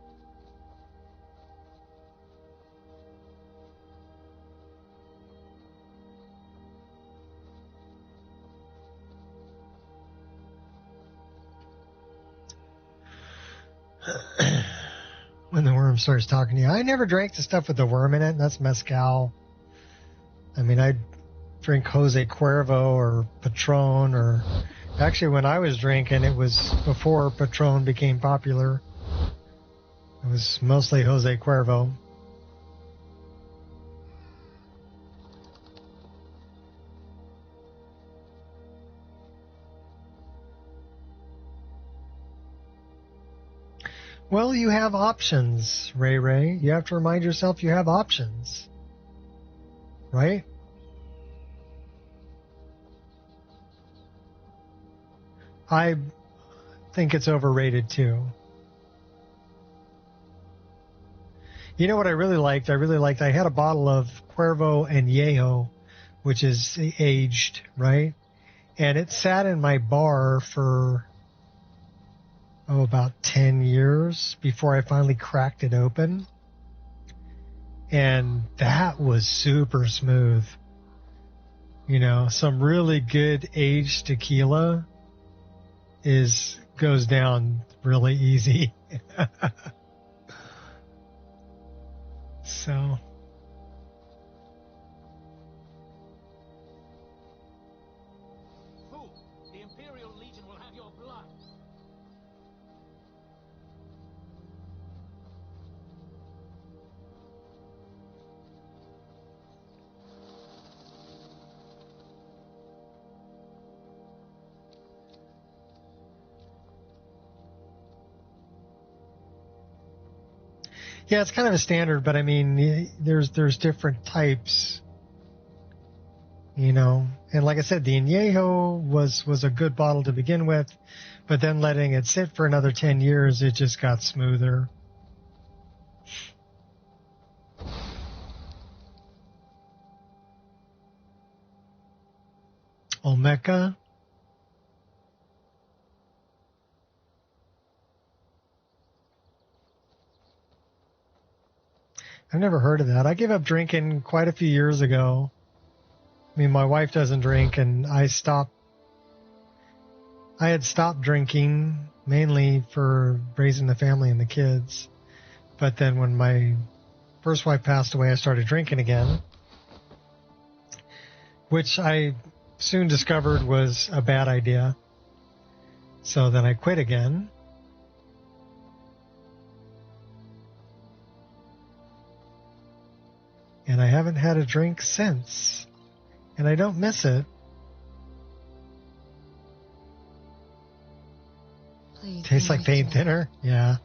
When the worm starts talking to you. I never drank the stuff with the worm in it. That's mezcal. I mean, I'd drink Jose Cuervo or Patron, or actually when I was drinking, it was before Patron became popular. It was mostly Jose Cuervo. Well, you have options, Ray. You have to remind yourself you have options. Right? I think it's overrated too. You know what I really liked? I had a bottle of Cuervo Añejo, which is aged, right? And it sat in my bar for, about 10 years before I finally cracked it open. And that was super smooth. You know, some really good aged tequila goes down really easy. So. Fool! The Imperial Legion will have your blood. Yeah, it's kind of a standard, but I mean, there's different types, you know. And like I said, the Añejo was a good bottle to begin with, but then letting it sit for another 10 years, it just got smoother. Olmeca. I've never heard of that. I gave up drinking quite a few years ago. I mean, my wife doesn't drink, and I had stopped drinking mainly for raising the family and the kids. But then when my first wife passed away, I started drinking again, which I soon discovered was a bad idea. So then I quit again. And I haven't had a drink since. And I don't miss it. Please, Tastes like paint thinner? Yeah.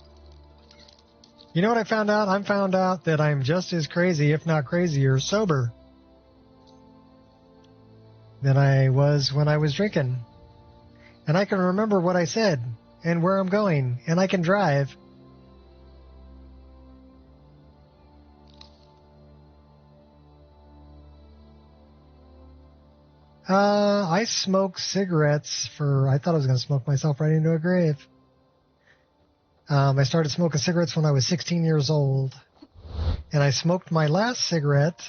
You know what I found out? I found out that I'm just as crazy, if not crazier, sober than I was when I was drinking. And I can remember what I said and where I'm going. And I can drive. I smoked cigarettes I thought I was going to smoke myself right into a grave. I started smoking cigarettes when I was 16 years old. And I smoked my last cigarette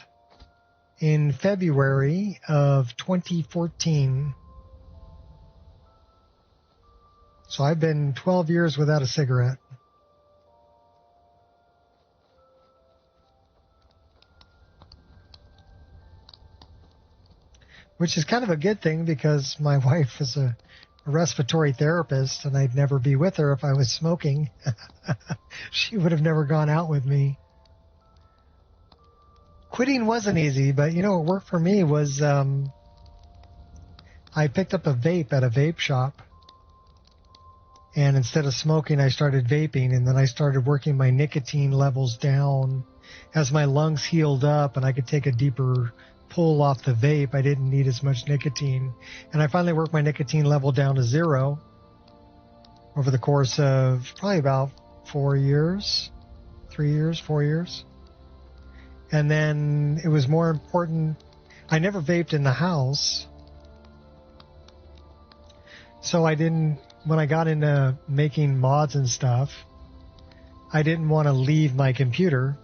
in February of 2014. So I've been 12 years without a cigarette. Which is kind of a good thing because my wife is a respiratory therapist and I'd never be with her if I was smoking. She would have never gone out with me. Quitting wasn't easy, but you know what worked for me was I picked up a vape at a vape shop. And instead of smoking, I started vaping, and then I started working my nicotine levels down. As my lungs healed up and I could take a deeper pull off the vape, I didn't need as much nicotine. And I finally worked my nicotine level down to 0 over the course of probably about 4 years. And then it was more important. I never vaped in the house. So when I got into making mods and stuff, I didn't want to leave my computer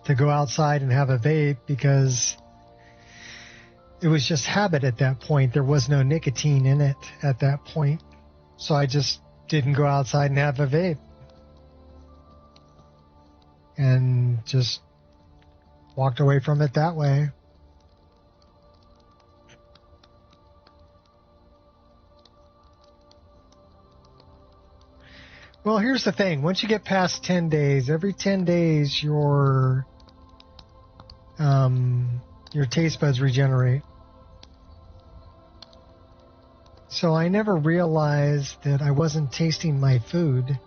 to go outside and have a vape because it was just habit at that point. There was no nicotine in it at that point. So I just didn't go outside and have a vape. And just walked away from it that way. Well, here's the thing. Once you get past 10 days, every 10 days your taste buds regenerate. So I never realized that I wasn't tasting my food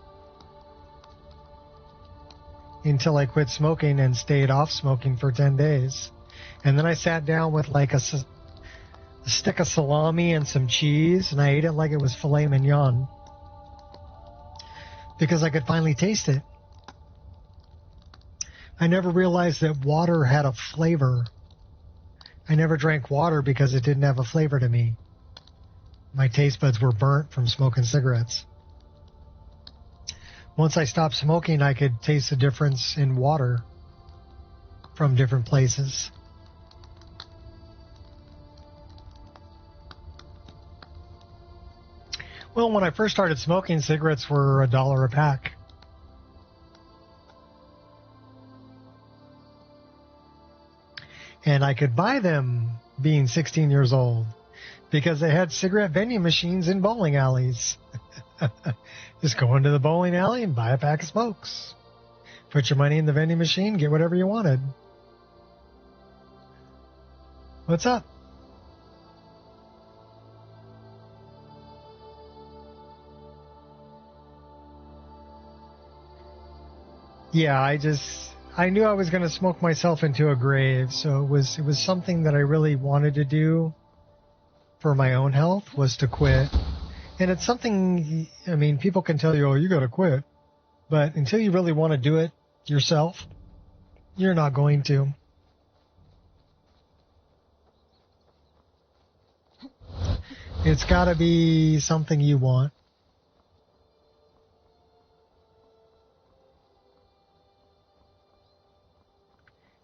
until I quit smoking and stayed off smoking for 10 days. And then I sat down with like a stick of salami and some cheese, and I ate it like it was filet mignon. Because I could finally taste it. I never realized that water had a flavor. I never drank water because it didn't have a flavor to me. My taste buds were burnt from smoking cigarettes. Once I stopped smoking, I could taste the difference in water from different places. Well, when I first started smoking, cigarettes were $1 a pack. And I could buy them being 16 years old because they had cigarette vending machines in bowling alleys. Just go into the bowling alley and buy a pack of smokes. Put your money in the vending machine, get whatever you wanted. What's up? Yeah, I knew I was going to smoke myself into a grave, so it was something that I really wanted to do for my own health, was to quit. And it's something, I mean, people can tell you, oh, you got to quit. But until you really want to do it yourself, you're not going to. It's got to be something you want.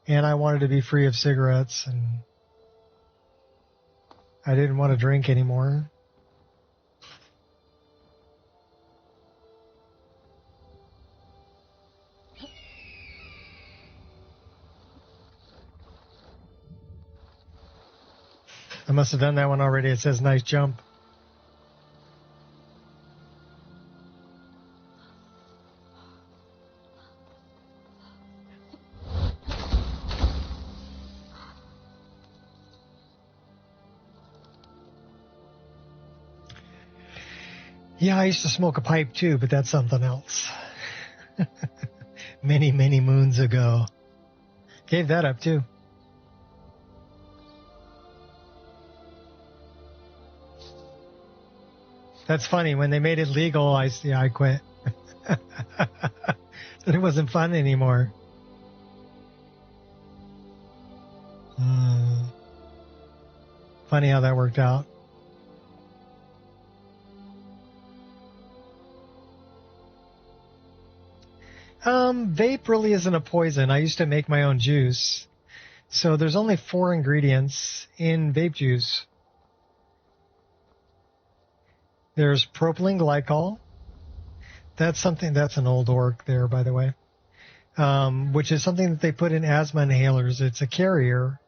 And I wanted to be free of cigarettes, and I didn't want to drink anymore. I must have done that one already. It says nice jump. Yeah, I used to smoke a pipe too, but that's something else. Many, many moons ago. Gave that up too. That's funny. When they made it legal, I quit. But it wasn't fun anymore. Funny how that worked out. Vape really isn't a poison. I used to make my own juice. So there's only 4 ingredients in vape juice. There's propylene glycol. That's an old orc there, by the way. Which is something that they put in asthma inhalers. It's a carrier.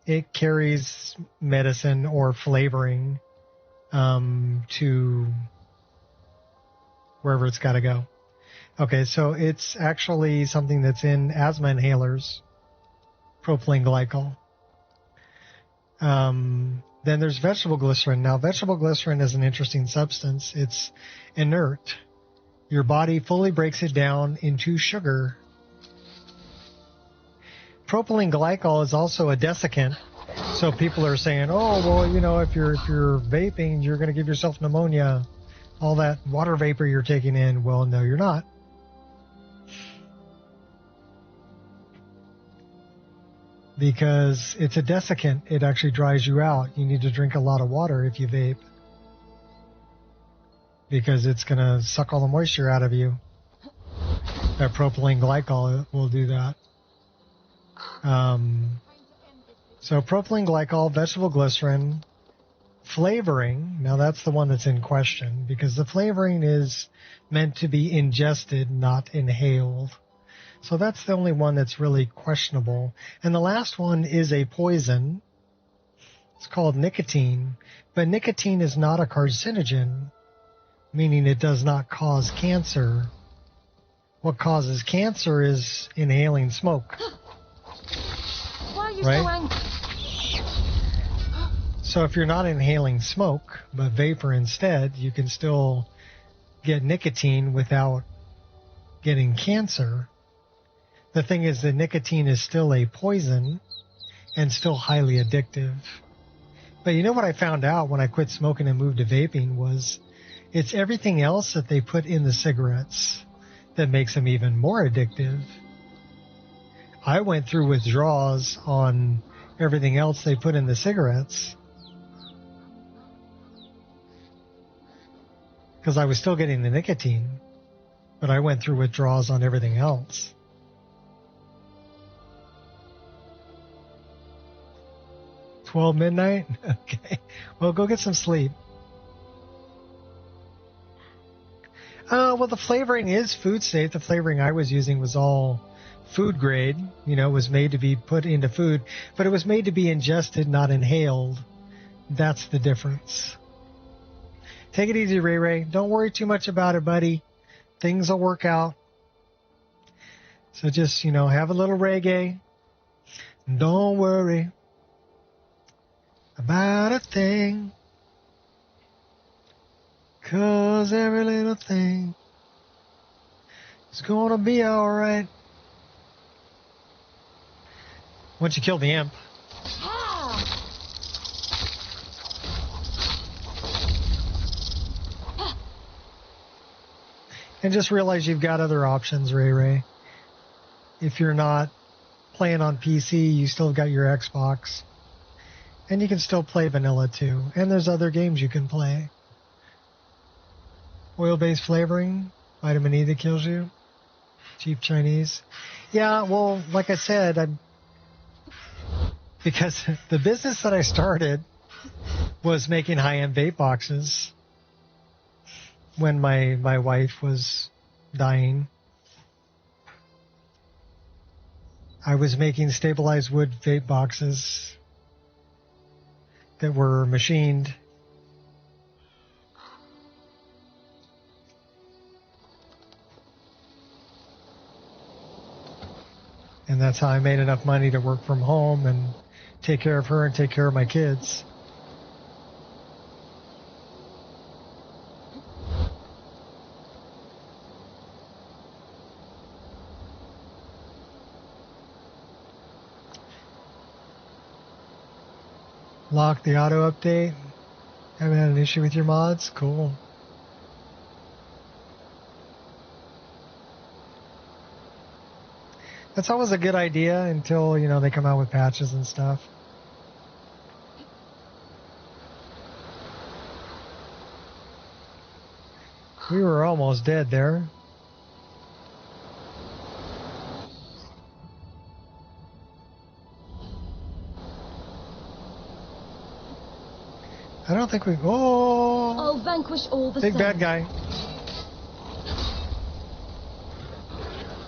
It carries medicine or flavoring to wherever it's got to go. Okay, so it's actually something that's in asthma inhalers, propylene glycol. Then there's vegetable glycerin. Now, vegetable glycerin is an interesting substance. It's inert. Your body fully breaks it down into sugar. Propylene glycol is also a desiccant. So people are saying, oh, well, you know, if you're vaping, you're going to give yourself pneumonia. All that water vapor you're taking in. Well, no, you're not. Because it's a desiccant. It actually dries you out. You need to drink a lot of water if you vape. Because it's going to suck all the moisture out of you. That propylene glycol will do that. So propylene glycol, vegetable glycerin, flavoring. Now that's the one that's in question. Because the flavoring is meant to be ingested, not inhaled. So that's the only one that's really questionable. And the last one is a poison. It's called nicotine. But nicotine is not a carcinogen, meaning it does not cause cancer. What causes cancer is inhaling smoke. Why are you right? so angry? So if you're not inhaling smoke, but vapor instead, you can still get nicotine without getting cancer. The thing is that nicotine is still a poison and still highly addictive. But you know what I found out when I quit smoking and moved to vaping was it's everything else that they put in the cigarettes that makes them even more addictive. I went through withdrawals on everything else they put in the cigarettes. Because I was still getting the nicotine. But I went through withdrawals on everything else. midnight? Okay. Well, go get some sleep. Well, the flavoring is food safe. The flavoring I was using was all food grade. You know, it was made to be put into food. But it was made to be ingested, not inhaled. That's the difference. Take it easy, Ray Ray. Don't worry too much about it, buddy. Things will work out. So just, you know, have a little reggae. Don't worry about a thing. 'Cause every little thing is gonna be alright. Once you kill the imp. And just realize you've got other options, Ray Ray. If you're not playing on PC, you still got your Xbox. And you can still play vanilla too. And there's other games you can play. Oil-based flavoring, vitamin E that kills you, cheap Chinese. Yeah, well, like I said, because the business that I started was making high-end vape boxes when my wife was dying. I was making stabilized wood vape boxes that were machined. And that's how I made enough money to work from home and take care of her and take care of my kids. Lock the auto update. Haven't had an issue with your mods? Cool. That's always a good idea until, you know, they come out with patches and stuff. We were almost dead there. I don't think we... Oh! I'll vanquish all the big sun. bad guy.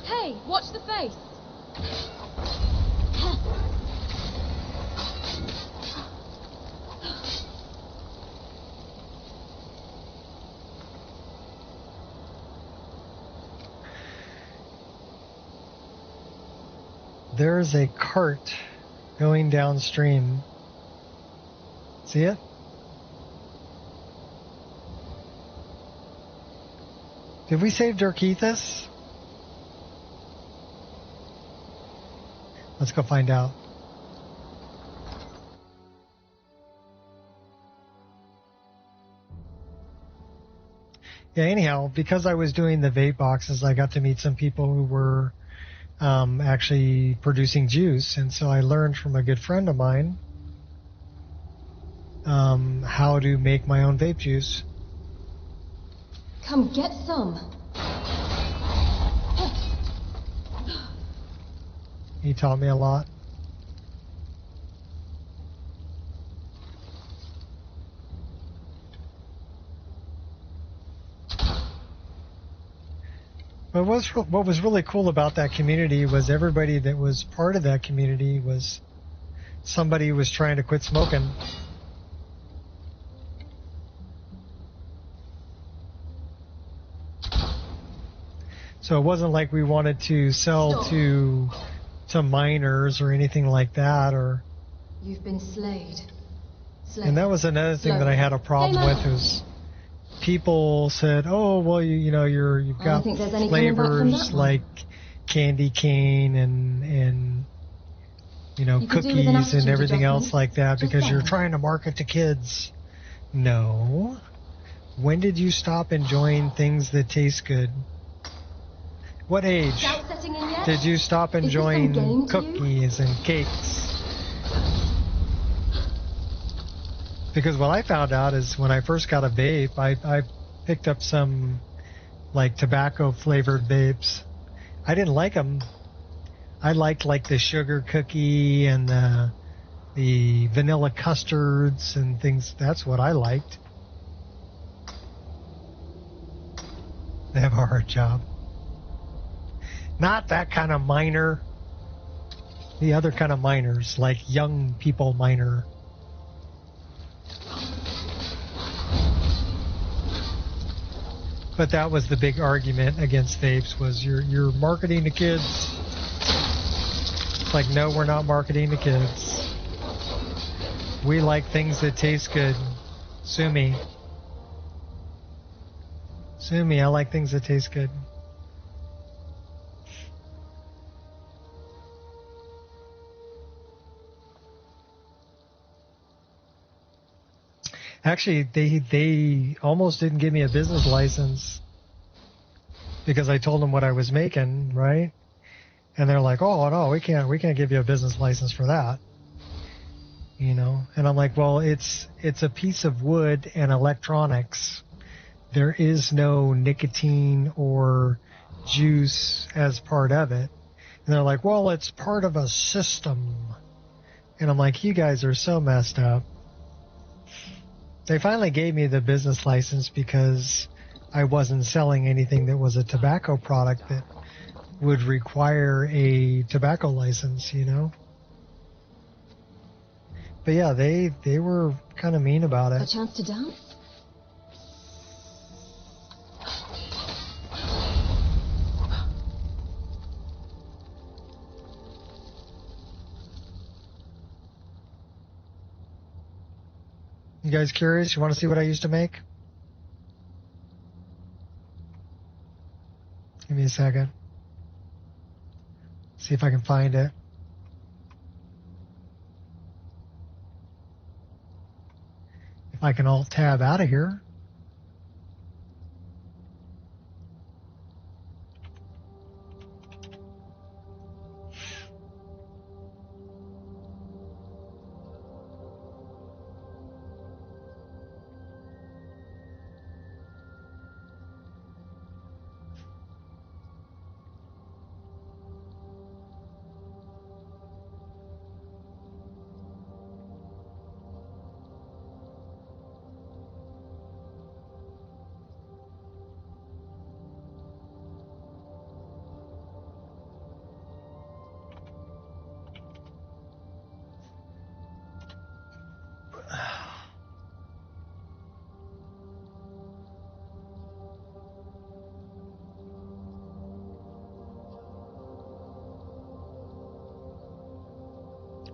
Hey, watch the face. There's a cart going downstream. See it? Did we save Dirkethus? Let's go find out. Yeah, anyhow, because I was doing the vape boxes, I got to meet some people who were actually producing juice. And so I learned from a good friend of mine how to make my own vape juice. Come get some. He taught me a lot. But what was really cool about that community was everybody that was part of that community was somebody who was trying to quit smoking. So it wasn't like we wanted to sell to minors or anything like that, or. You've been slayed. And that was another thing that I had a problem with is people said, "Oh, well, you've got flavors like candy cane and cookies and everything else like that because you're trying to market to kids." No. When did you stop enjoying things that taste good? What age? Setting in yet? Did you stop enjoying cookies and cakes? Because what I found out is when I first got a vape, I picked up some like tobacco flavored vapes. I didn't like them. I liked like the sugar cookie and the vanilla custards and things. That's what I liked. They have a hard job. Not that kind of miner. The other kind of miners, like young people miner. But that was the big argument against vapes, was you're marketing to kids. It's like, no, we're not marketing to kids. We like things that taste good. Sue me. Sue me, I like things that taste good. Actually, they almost didn't give me a business license because I told them what I was making, right? And they're like, "Oh no, we can't give you a business license for that." You know, and I'm like, "Well, it's a piece of wood and electronics. There is no nicotine or juice as part of it." And they're like, "Well, it's part of a system." And I'm like, "You guys are so messed up." They finally gave me the business license because I wasn't selling anything that was a tobacco product that would require a tobacco license, you know? But yeah, they were kind of mean about it. A chance to dance? You guys curious? You want to see what I used to make? Give me a second. See if I can find it. If I can Alt-Tab out of here.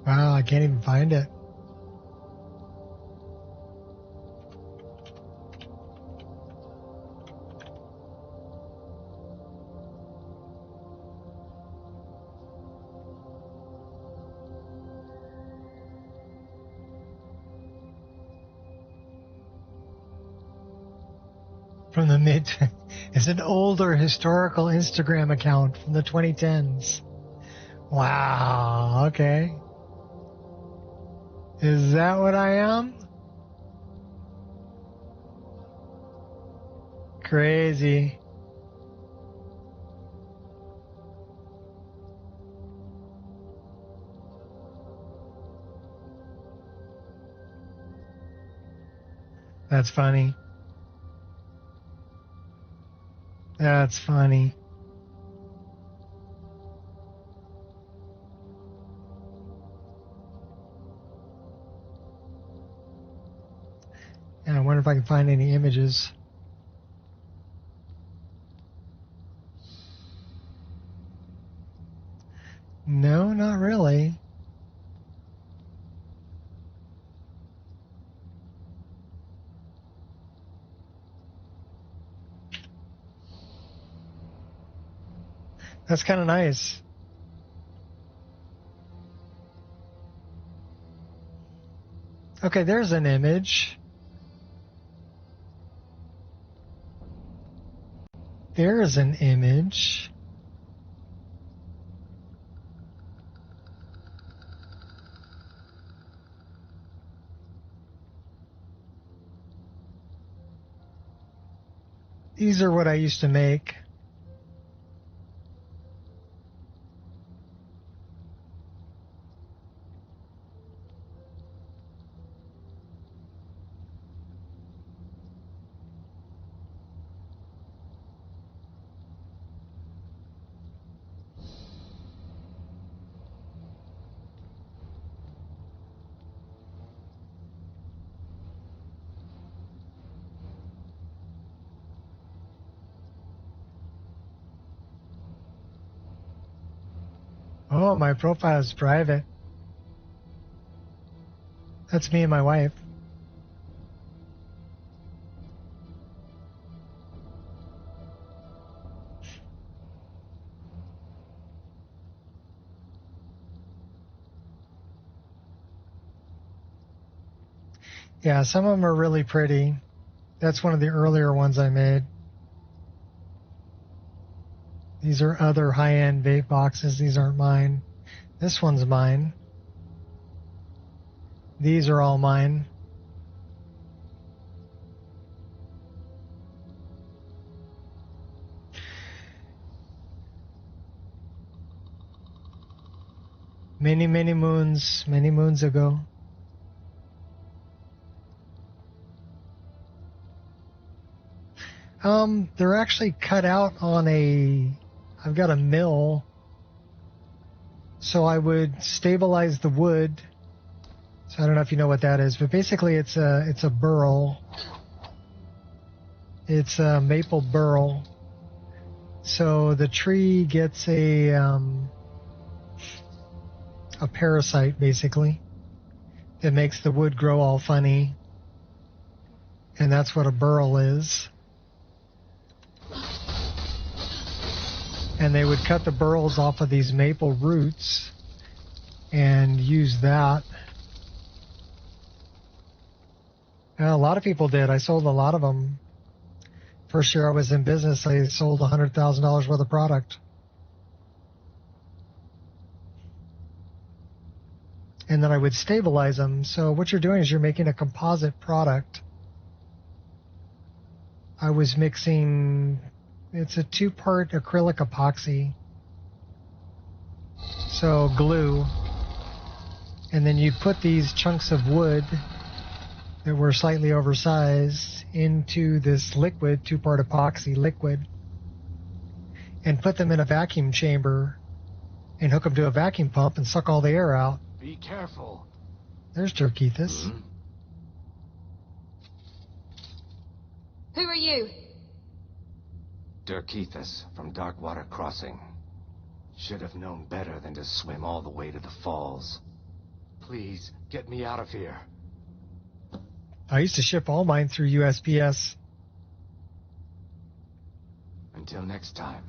Wow, I can't even find it. From the mid, it's an older historical Instagram account from the 2010s. Wow, okay. Is that what I am? Crazy. That's funny. That's funny. Yeah, I wonder if I can find any images. No, not really. That's kind of nice. Okay, there's an image. There's an image. These are what I used to make. Oh, my profile is private. That's me and my wife. Yeah, some of them are really pretty. That's one of the earlier ones I made. These are other high-end vape boxes. These aren't mine. This one's mine. These are all mine. Many, many moons ago. They're actually cut out on I've got a mill, so I would stabilize the wood. So I don't know if you know what that is, but basically it's a burl. It's a maple burl. So the tree gets a parasite, basically, that makes the wood grow all funny. And that's what a burl is. And they would cut the burls off of these maple roots and use that. A lot of people did. I sold a lot of them. First year I was in business, I sold $100,000 worth of product. And then I would stabilize them. So what you're doing is you're making a composite product. I was mixing... It's a 2-part acrylic epoxy. So glue. And then you put these chunks of wood that were slightly oversized into this liquid, 2-part epoxy liquid, and put them in a vacuum chamber and hook them to a vacuum pump and suck all the air out. Be careful. There's Dirkethus. Mm-hmm. Who are you? Dirkethus from Darkwater Crossing. Should have known better than to swim all the way to the falls. Please, get me out of here. I used to ship all mine through USPS. Until next time.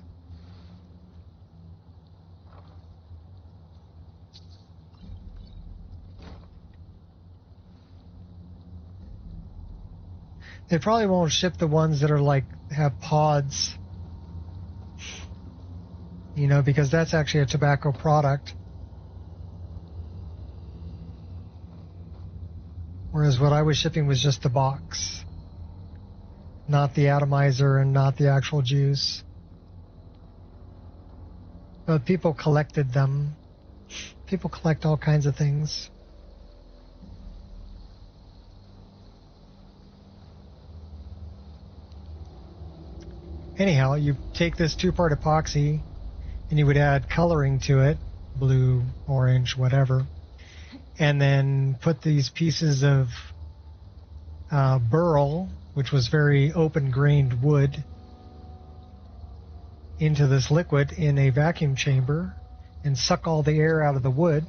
They probably won't ship the ones that are like, have pods. You know, because that's actually a tobacco product. Whereas what I was shipping was just the box. Not the atomizer and not the actual juice. But people collected them. People collect all kinds of things. Anyhow, you take this 2-part epoxy and you would add coloring to it, blue, orange, whatever, and then put these pieces of burl, which was very open-grained wood, into this liquid in a vacuum chamber and suck all the air out of the wood,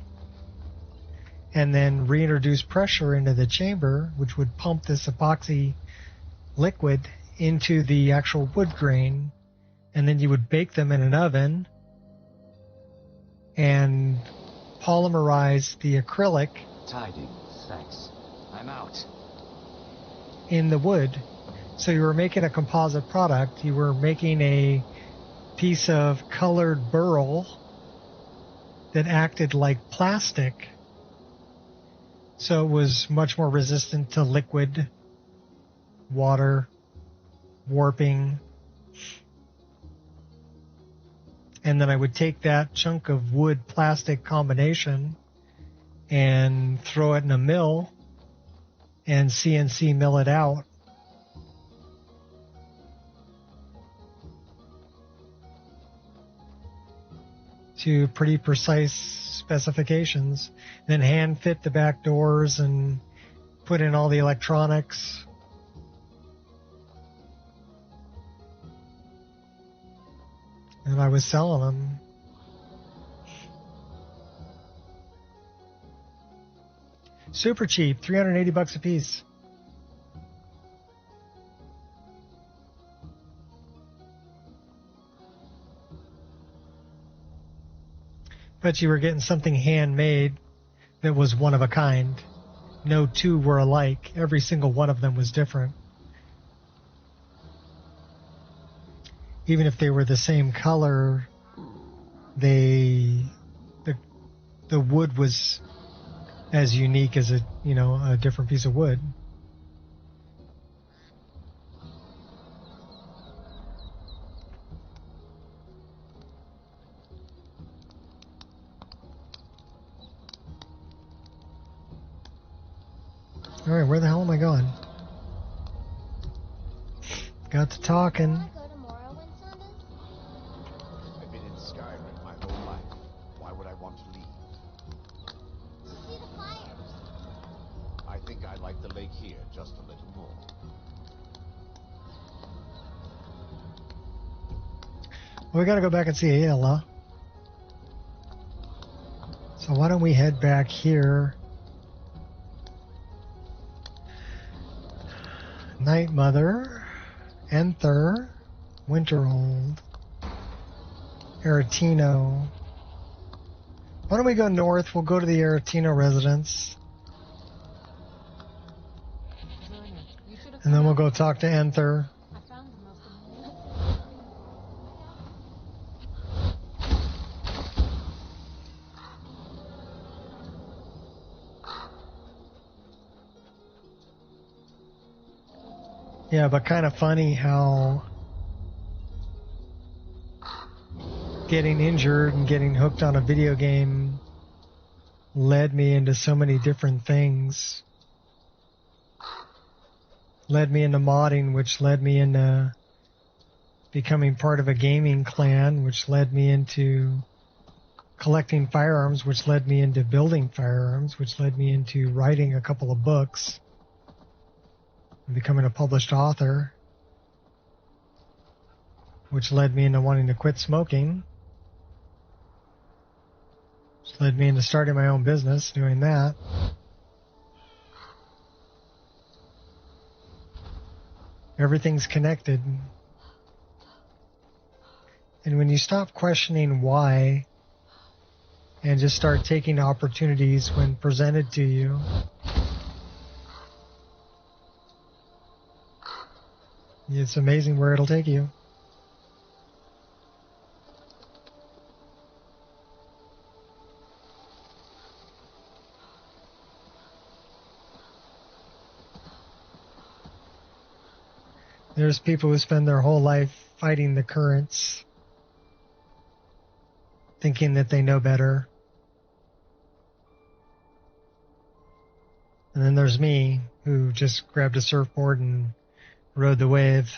and then reintroduce pressure into the chamber, which would pump this epoxy liquid into the actual wood grain, and then you would bake them in an oven and polymerize the acrylic Tidy, thanks. I'm out. in the wood. So you were making a composite product. You were making a piece of colored burl that acted like plastic. So it was much more resistant to liquid, water, warping, and then I would take that chunk of wood plastic combination and throw it in a mill and CNC mill it out. To pretty precise specifications. Then hand fit the back doors and put in all the electronics. And I was selling them. Super cheap, $380 a piece. But you were getting something handmade that was one of a kind. No two were alike. Every single one of them was different. Even if they were the same color, the wood was as unique as a different piece of wood. All right, where the hell am I going? Got to talking. I've been in Skyrim my whole life. Why would I want to leave? To see the fires. I think I like the lake here just a little more. Well, we gotta go back and see Ayla. So why don't we head back here? Night Mother, Enther, Winterhold, Aretino. Why don't we go north? We'll go to the Aretino residence. And then we'll go talk to Enther. Yeah, but kind of funny how getting injured and getting hooked on a video game led me into so many different things. Led me into modding, which led me into becoming part of a gaming clan, which led me into collecting firearms, which led me into building firearms, which led me into writing a couple of books. Becoming a published author, which led me into wanting to quit smoking, which led me into starting my own business, doing that. Everything's connected. And when you stop questioning why and just start taking opportunities when presented to you, it's amazing where it'll take you. There's people who spend their whole life fighting the currents, thinking that they know better. And then there's me, who just grabbed a surfboard and rode the wave.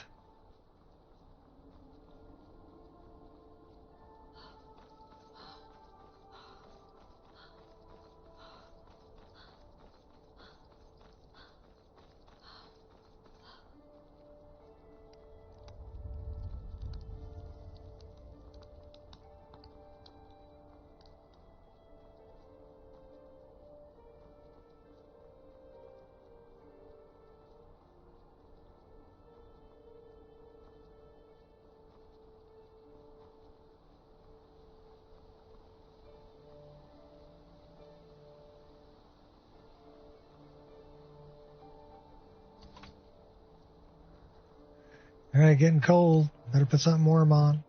All right, getting cold. Better put something warm on.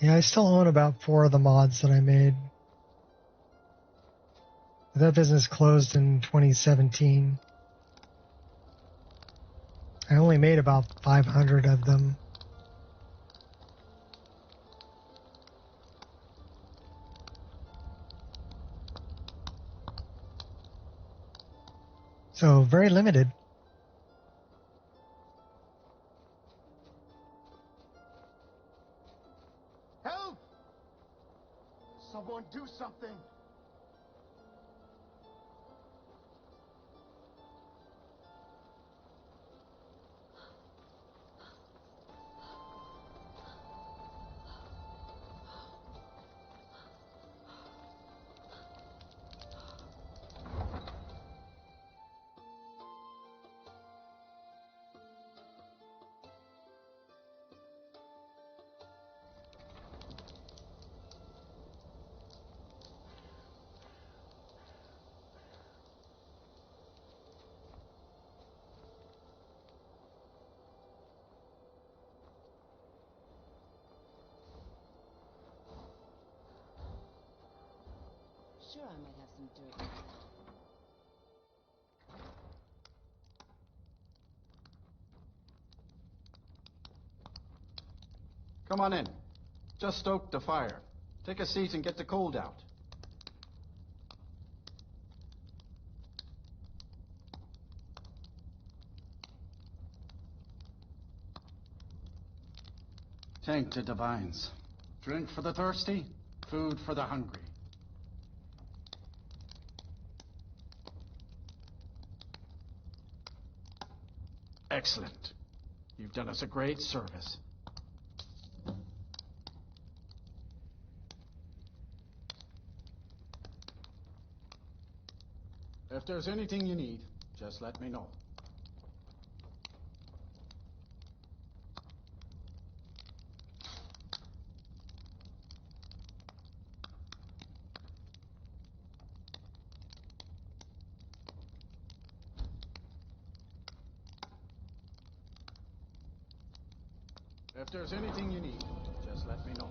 Yeah, I still own about 4 of the mods that I made. That business closed in 2017. I only made about 500 of them. So very limited. Help! Someone do something! Sure, I might have some dirt. Come on in. Just stoked the fire. Take a seat and get the cold out. Thank the divines. Drink for the thirsty, food for the hungry. Excellent. You've done us a great service. If there's anything you need, just let me know. If there's anything you need, just let me know.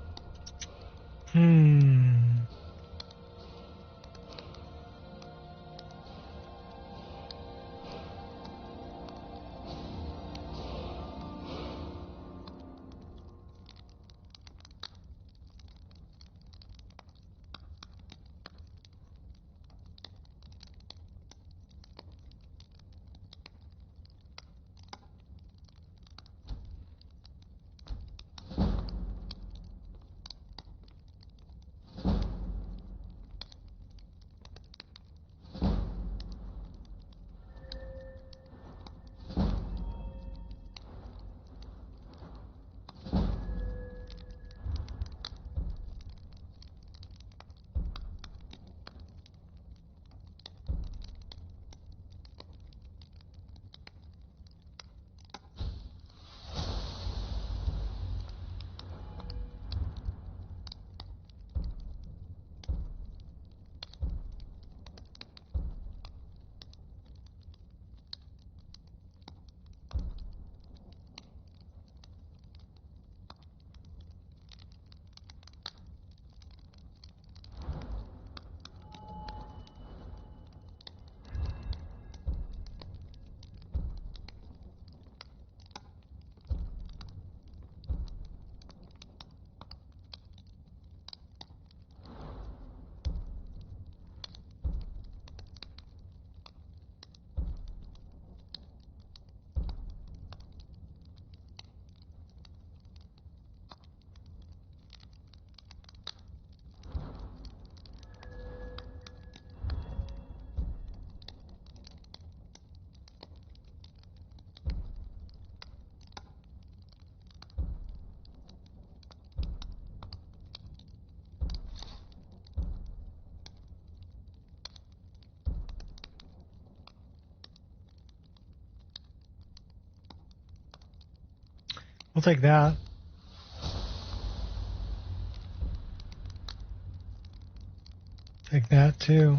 We'll take that. Take that too.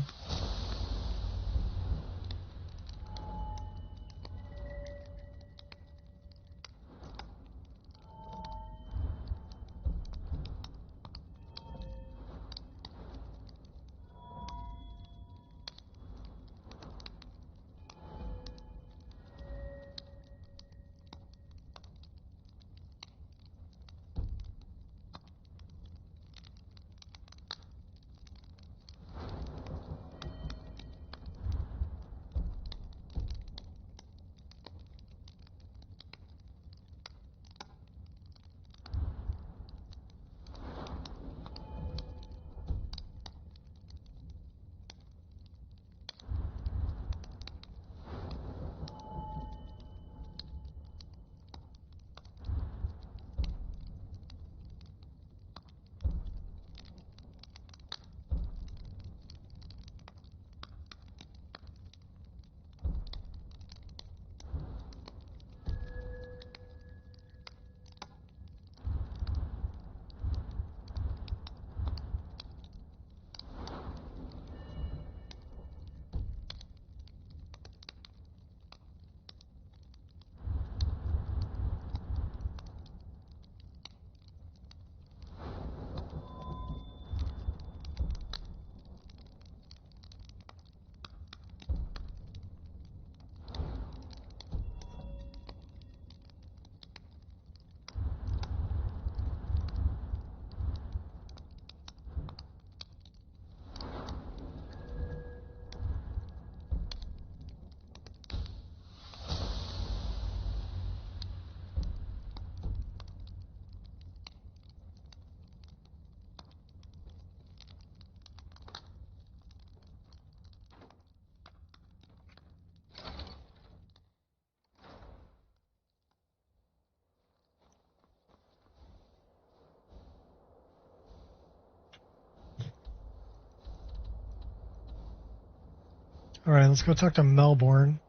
All right, let's go talk to Melbourne,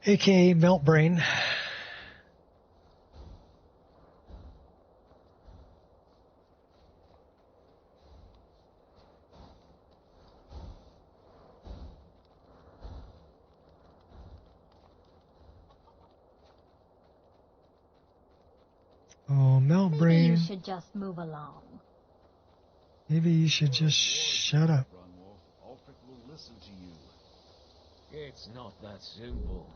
aka Meltbrain. Oh, Meltbrain. Maybe you should just move along. Maybe you should just shut up. Ulfric will listen to you. It's not that simple.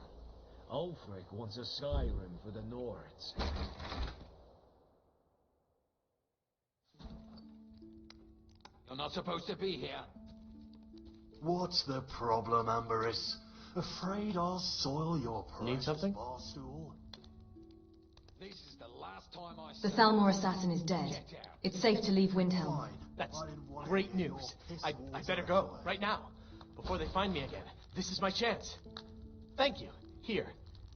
Ulfric wants a Skyrim for the Nords. You're not supposed to be here. What's the problem, Amberus? Afraid I'll soil your precious bar stool? This is the last time I The Thalmor assassin is dead. It's safe to leave Windhelm. That's great news. I better go, right now, before they find me again. This is my chance. Thank you. Here.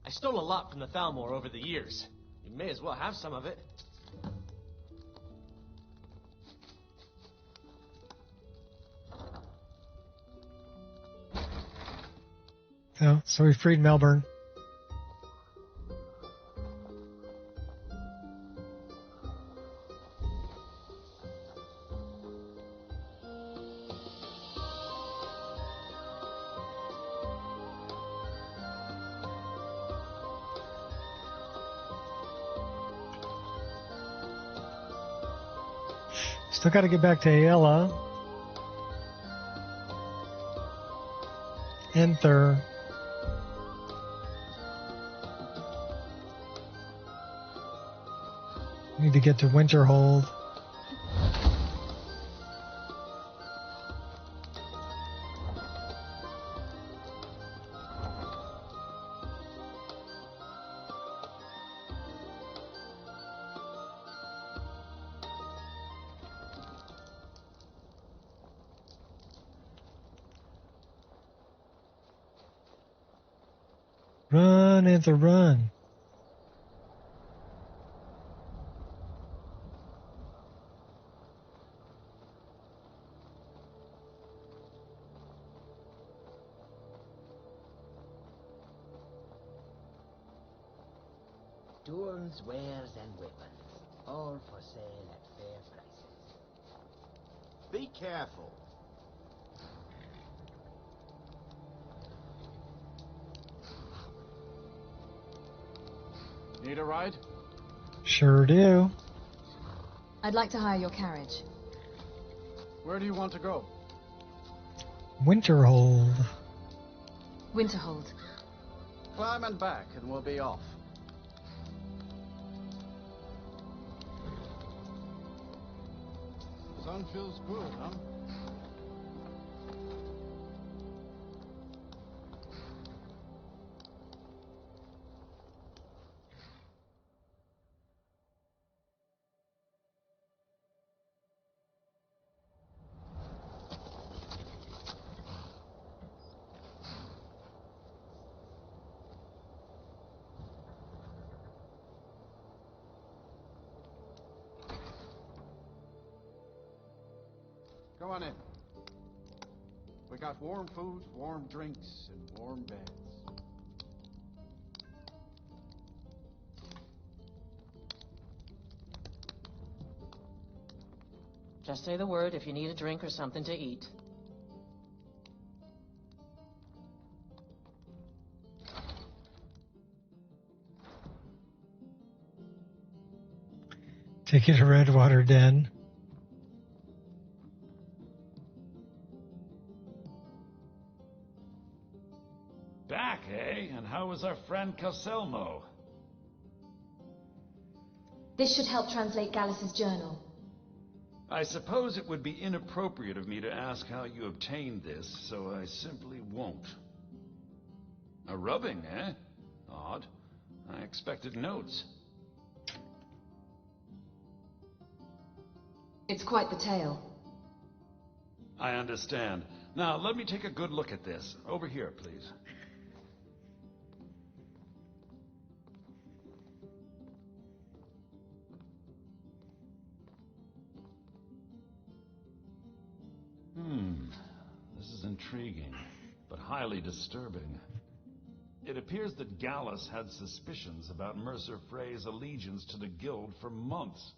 I stole a lot from the Thalmor over the years. You may as well have some of it. So we freed Melbourne. Still got to get back to Ayala. Enter. Need to get to Winterhold. Run, Anther, run. Tools, wares, and weapons, all for sale at fair prices. Be careful. Need a ride? Sure do. I'd like to hire your carriage. Where do you want to go? Winterhold. Winterhold. Climb and back, and we'll be off. Sun feels good, huh? Come on in. We got warm food, warm drinks, and warm beds. Just say the word if you need a drink or something to eat. Take you to Redwater Den. Back, eh? And how was our friend Calselmo? This should help translate Gallus's journal. I suppose it would be inappropriate of me to ask how you obtained this, so I simply won't. A rubbing, eh? Odd. I expected notes. It's quite the tale. I understand. Now, let me take a good look at this. Over here, please. This is intriguing, but highly disturbing. It appears that Gallus had suspicions about Mercer Frey's allegiance to the Guild for months.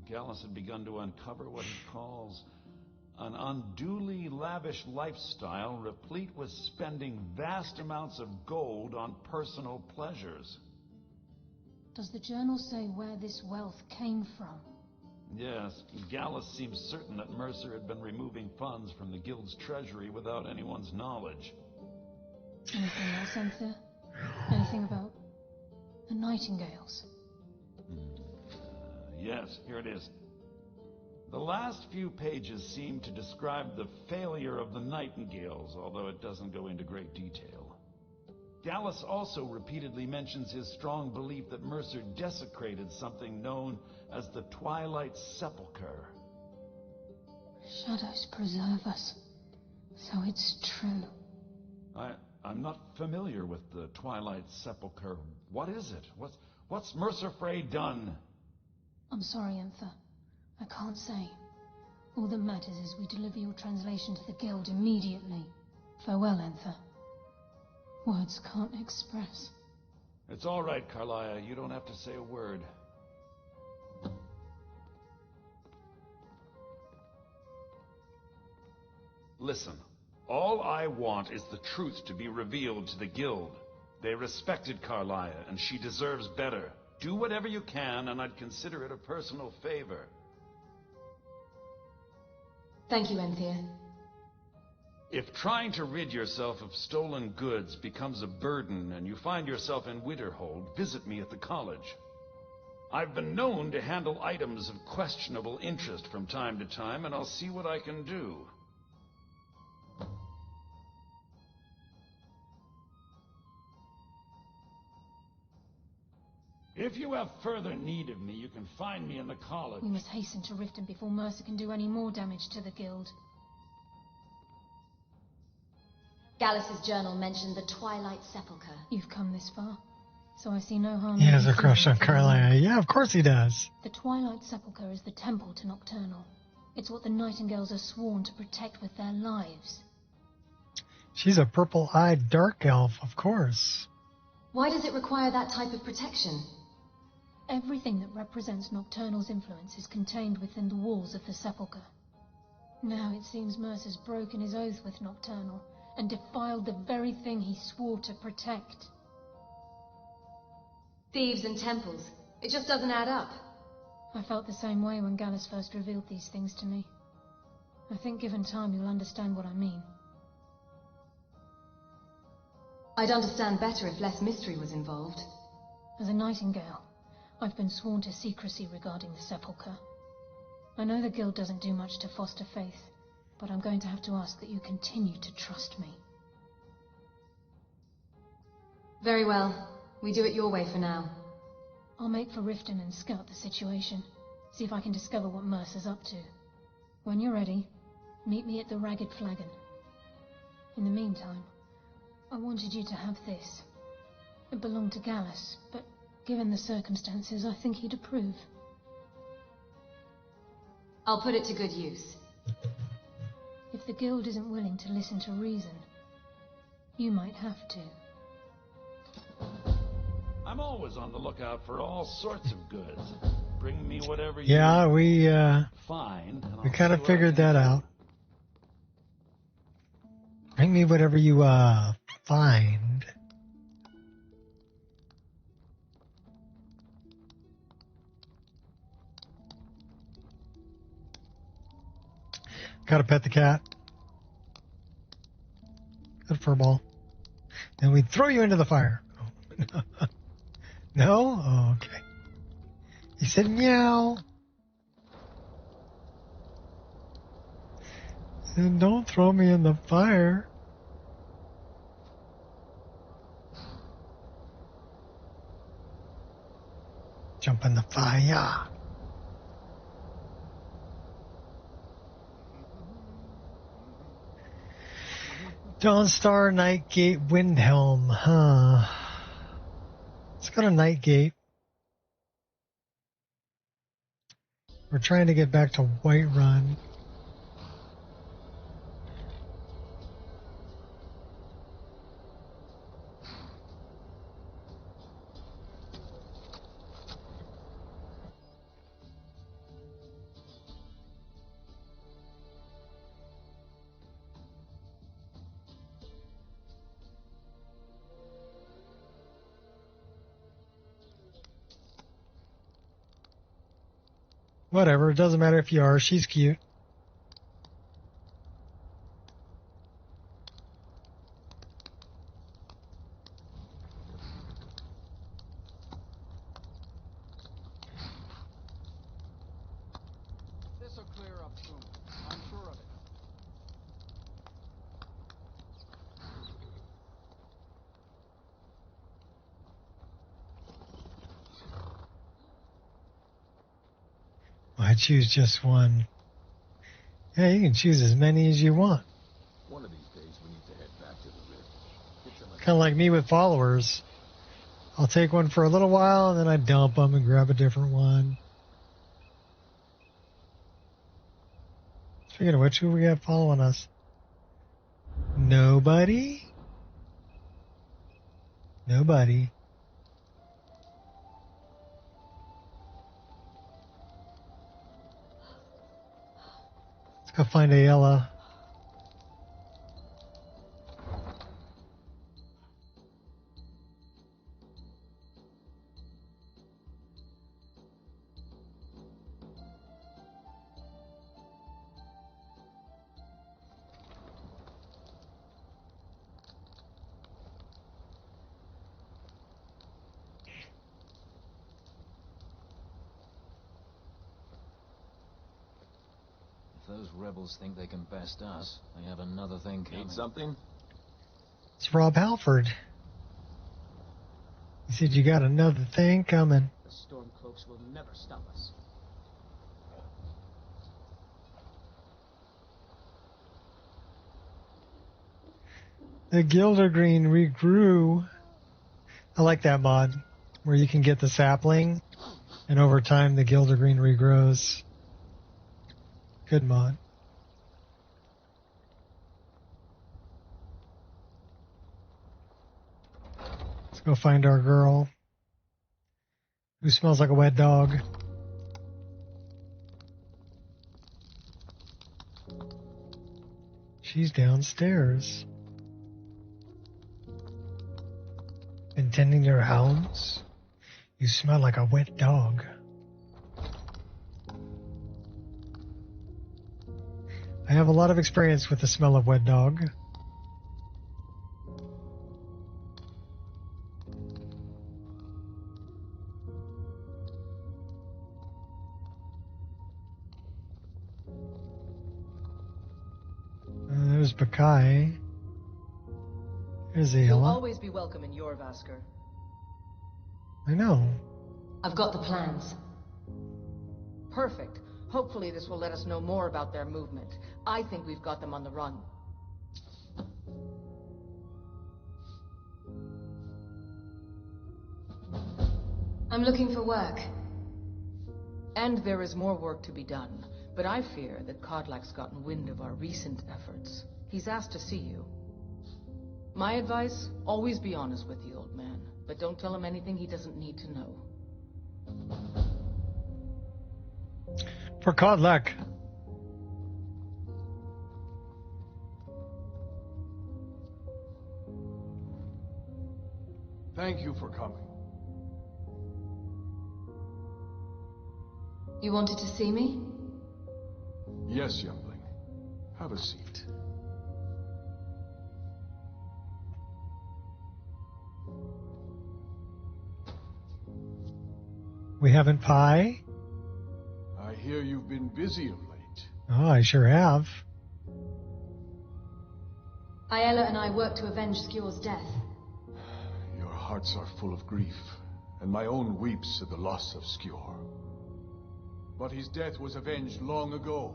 Gallus had begun to uncover what he calls an unduly lavish lifestyle replete with spending vast amounts of gold on personal pleasures. Does the journal say where this wealth came from? Yes, Gallus seems certain that Mercer had been removing funds from the Guild's treasury without anyone's knowledge. Anything else, Anthea? Anything about the Nightingales? Yes, here it is. The last few pages seem to describe the failure of the Nightingales, although it doesn't go into great detail. Gallus also repeatedly mentions his strong belief that Mercer desecrated something known as the Twilight Sepulchre. Shadows preserve us, so it's true. I'm not familiar with the Twilight Sepulchre. What is it? What's Mercer Frey done? I'm sorry, Anther. I can't say. All that matters is we deliver your translation to the Guild immediately. Farewell, Anther. Words can't express. It's all right, Carlia. You don't have to say a word. Listen, all I want is the truth to be revealed to the Guild. They respected Carlia, and she deserves better. Do whatever you can, and I'd consider it a personal favor. Thank you, Anthea. If trying to rid yourself of stolen goods becomes a burden and you find yourself in Winterhold, visit me at the college. I've been known to handle items of questionable interest from time to time, and I'll see what I can do. If you have further need of me, you can find me in the college. We must hasten to Riften before Mercer can do any more damage to the Guild. Gallus's journal mentioned the Twilight Sepulchre. You've come this far, so I see no harm. He has a crush on Carlia. Yeah, of course he does. The Twilight Sepulchre is the temple to Nocturnal. It's what the Nightingales are sworn to protect with their lives. She's a purple-eyed dark elf, of course. Why does it require that type of protection? Everything that represents Nocturnal's influence is contained within the walls of the Sepulchre. Now it seems Mercer's broken his oath with Nocturnal and defiled the very thing he swore to protect. Thieves and temples. It just doesn't add up. I felt the same way when Gallus first revealed these things to me. I think given time you'll understand what I mean. I'd understand better if less mystery was involved. As a Nightingale, I've been sworn to secrecy regarding the Sepulchre. I know the Guild doesn't do much to foster faith, but I'm going to have to ask that you continue to trust me. Very well. We do it your way for now. I'll make for Riften and scout the situation. See if I can discover what Mercer's up to. When you're ready, meet me at the Ragged Flagon. In the meantime, I wanted you to have this. It belonged to Gallus, but given the circumstances, I think he'd approve. I'll put it to good use. If the Guild isn't willing to listen to reason, you might have to. I'm always on the lookout for all sorts of goods. Bring me whatever you find. We kind of figured that out. Bring me whatever you find. Gotta pet the cat. Good furball. Then we throw you into the fire. No? Oh, okay. He said meow. And don't throw me in the fire. Jump in the fire. Dawnstar, Nightgate, Windhelm. Huh. Let's go to Nightgate. We're trying to get back to Whiterun. Whatever, it doesn't matter if you are. She's cute. This'll clear up soon. I'm sure of it. I choose just one. Yeah, you can choose as many as you want. One of these days we need to head back to the river. Kind of like me with followers. I'll take one for a little while, and then I dump them and grab a different one. Speaking of which, who we got following us? Nobody? Nobody. Let's go find Ayala. If those rebels think they can best us, they have another thing coming. Need something? It's Rob Halford. He said you got another thing coming. The Stormcloaks will never stop us. The Gildergreen regrew. I like that mod, where you can get the sapling, and over time the Gildergreen regrows. Good mod. Let's go find our girl, who smells like a wet dog. She's downstairs. Been tending your hounds? You smell like a wet dog. I have a lot of experience with the smell of wet dog. There's Bakai. There's You'll Ayala. always be welcome in your Vasker. I know. I've got the plans. Perfect. Hopefully this will let us know more about their movement. I think we've got them on the run. I'm looking for work. And there is more work to be done. But I fear that Kodlak's gotten wind of our recent efforts. He's asked to see you. My advice, always be honest with the old man. But don't tell him anything he doesn't need to know. For Kodlak. Thank you for coming. You wanted to see me? Yes, youngling. Have a seat. We having pie? I hear you've been busy of late. Oh, I sure have. Ayala and I worked to avenge Skjor's death. Your hearts are full of grief, and my own weeps at the loss of Skjor. But his death was avenged long ago.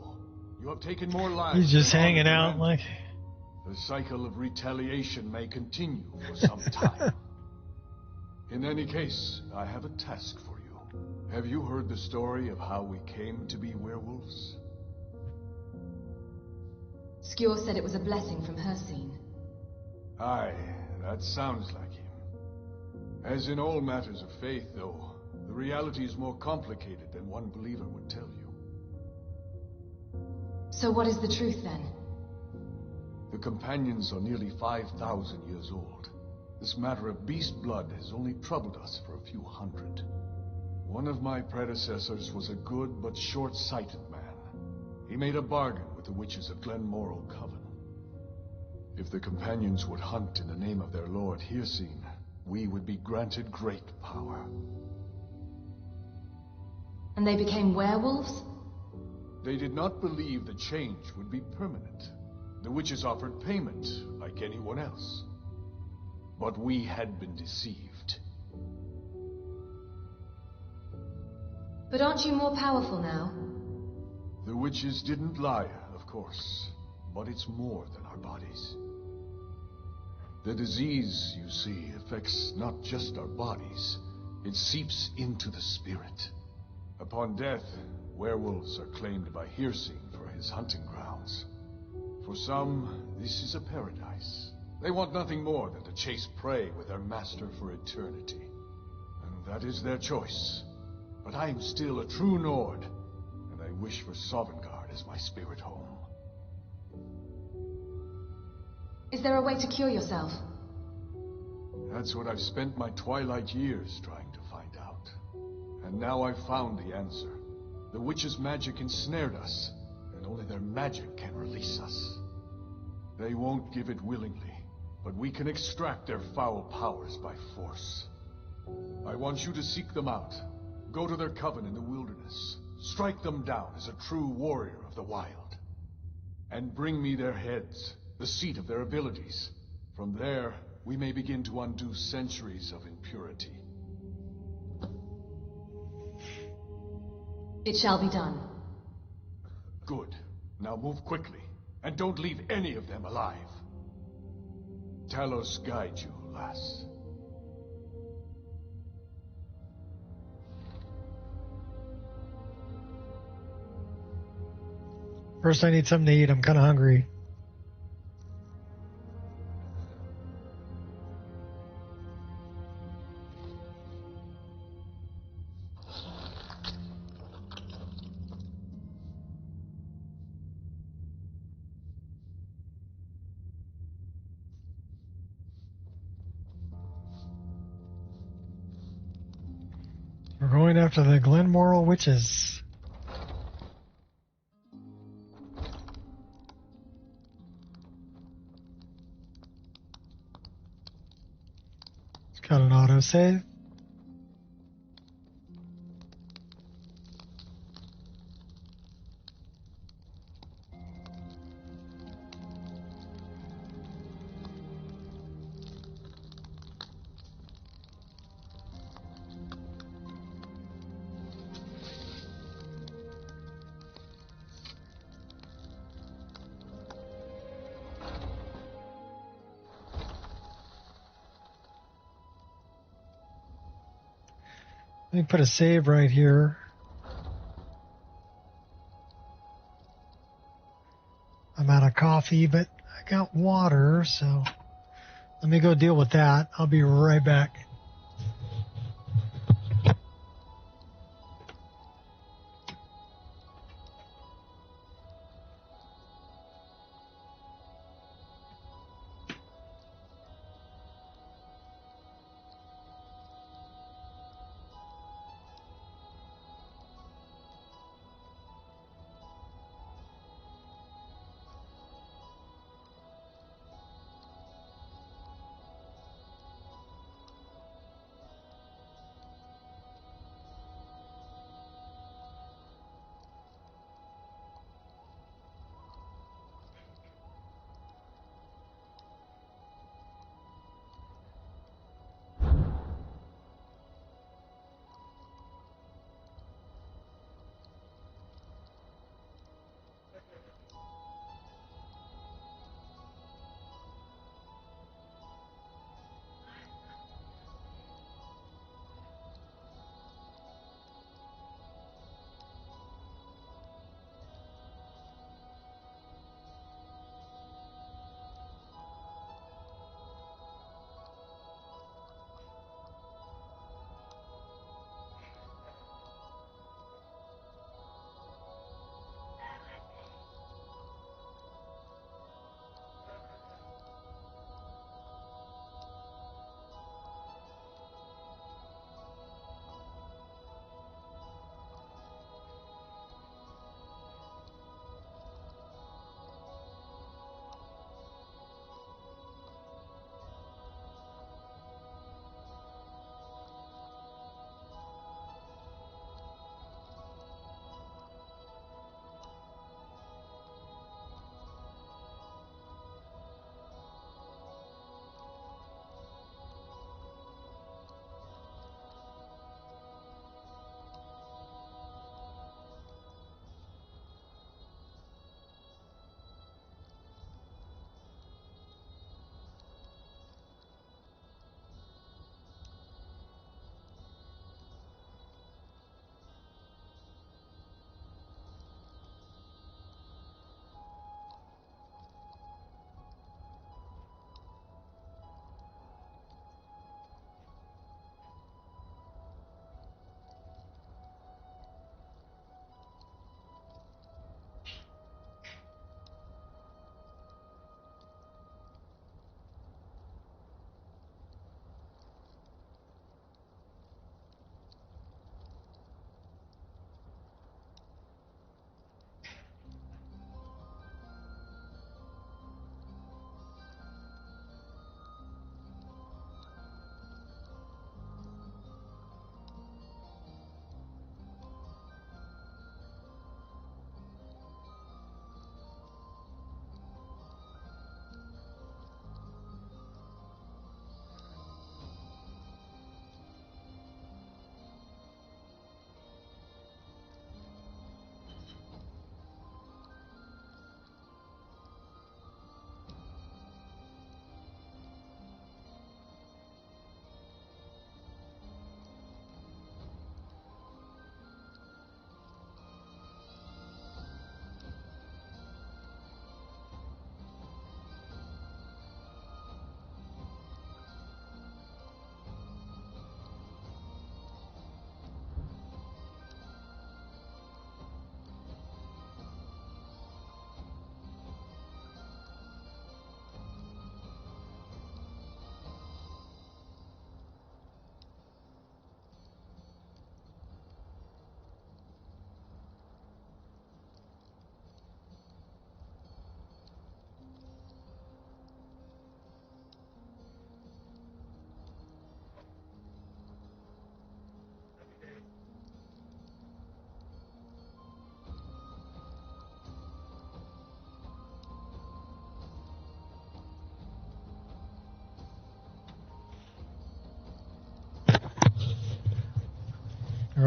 You have taken more lives. He's just than hanging honor out like... The cycle of retaliation may continue for some time. In any case, I have a task for you. Have you heard the story of how we came to be werewolves? Skjor said it was a blessing from her scene. Aye, that sounds like him. As in all matters of faith, though, the reality is more complicated than one believer would tell you. So what is the truth then? The companions are nearly 5,000 years old. This matter of beast blood has only troubled us for a few hundred. One of my predecessors was a good but short-sighted man. He made a bargain with the witches of Glenmoral Coven. If the companions would hunt in the name of their lord Hircine, we would be granted great power. And they became werewolves? They did not believe the change would be permanent. The witches offered payment, like anyone else. But we had been deceived. But aren't you more powerful now? The witches didn't lie, of course. But it's more than our bodies. The disease, you see, affects not just our bodies. It seeps into the spirit. Upon death, werewolves are claimed by Hircine for his hunting grounds. For some, this is a paradise. They want nothing more than to chase prey with their master for eternity. And that is their choice. But I am still a true Nord, and I wish for Sovngarde as my spirit home. Is there a way to cure yourself? That's what I've spent my twilight years trying to find out. And now I've found the answer. The witches' magic ensnared us, and only their magic can release us. They won't give it willingly, but we can extract their foul powers by force. I want you to seek them out. Go to their coven in the wilderness. Strike them down as a true warrior of the wild. And bring me their heads, the seat of their abilities. From there, we may begin to undo centuries of impurity. It shall be done. Good. Now move quickly, and don't leave any of them alive. Talos guide you, lass. First, I need something to eat. I'm kind of hungry. We're going after the Glenmoral witches. It's got an autosave. Let me put a save right here. I'm out of coffee, but I got water, so let me go deal with that. I'll be right back.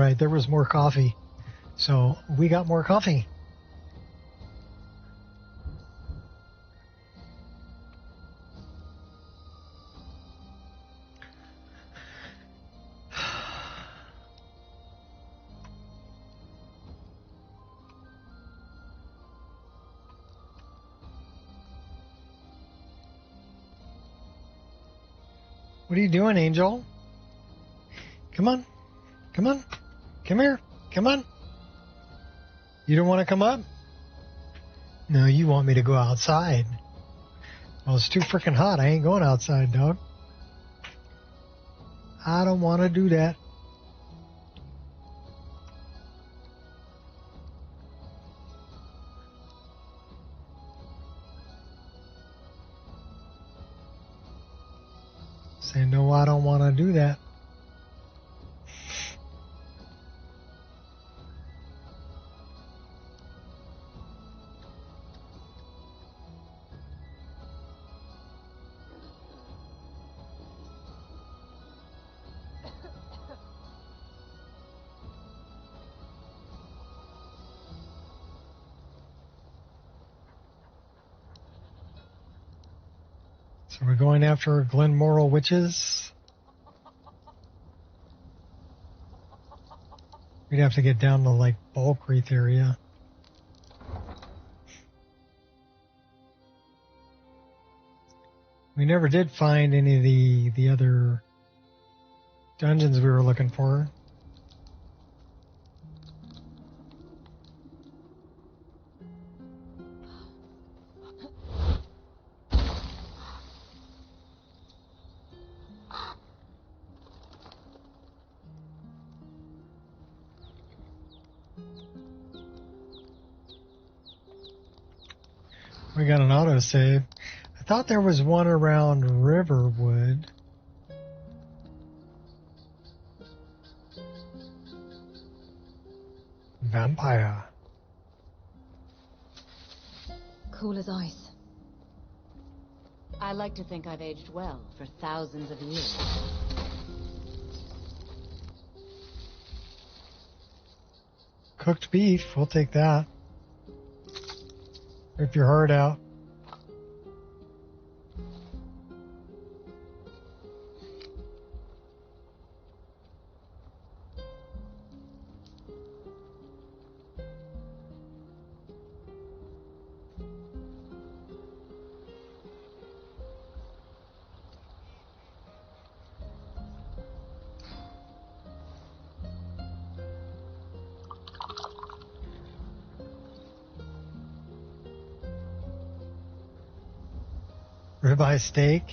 right. There was more coffee. So we got more coffee. What are you doing, Angel? Come on. Come on. Come here. Come on. You don't want to come up? No, you want me to go outside. Well, it's too freaking hot. I ain't going outside, dog. I don't want to do that. Say, no, I don't want to do that. So we're going after Glenmoral witches. We'd have to get down to like Bulk Wreath area. We never did find any of the other dungeons we were looking for. We got an autosave. I thought there was one around Riverwood. Vampire. Cool as ice. I like to think I've aged well for thousands of years. Cooked beef, we'll take that. Rip your heart out. Ribeye steak?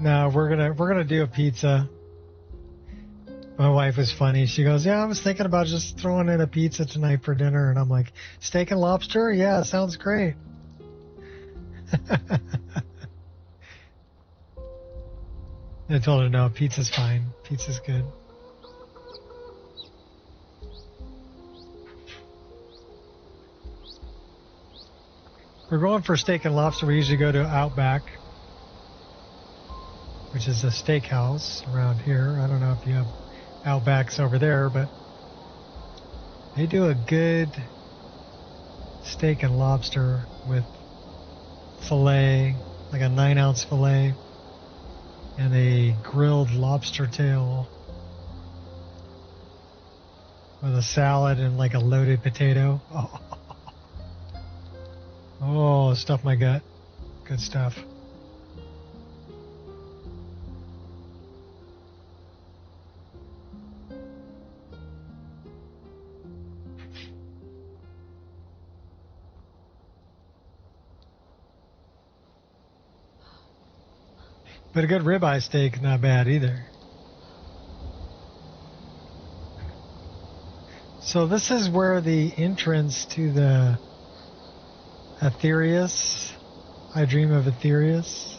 No, we're gonna do a pizza. My wife was funny. She goes, "Yeah, I was thinking about just throwing in a pizza tonight for dinner," and I'm like, "Steak and lobster? Yeah, sounds great." I told her, "No, pizza's fine. Pizza's good." We're going for steak and lobster. We usually go to Outback, which is a steakhouse around here. I don't know if you have Outbacks over there, but they do a good steak and lobster with filet, like a 9-ounce filet, and a grilled lobster tail with a salad and like a loaded potato. Oh, stuff my gut. Good stuff. But a good ribeye steak, not bad either. So this is where the entrance to the Aetherius. I dream of Aetherius.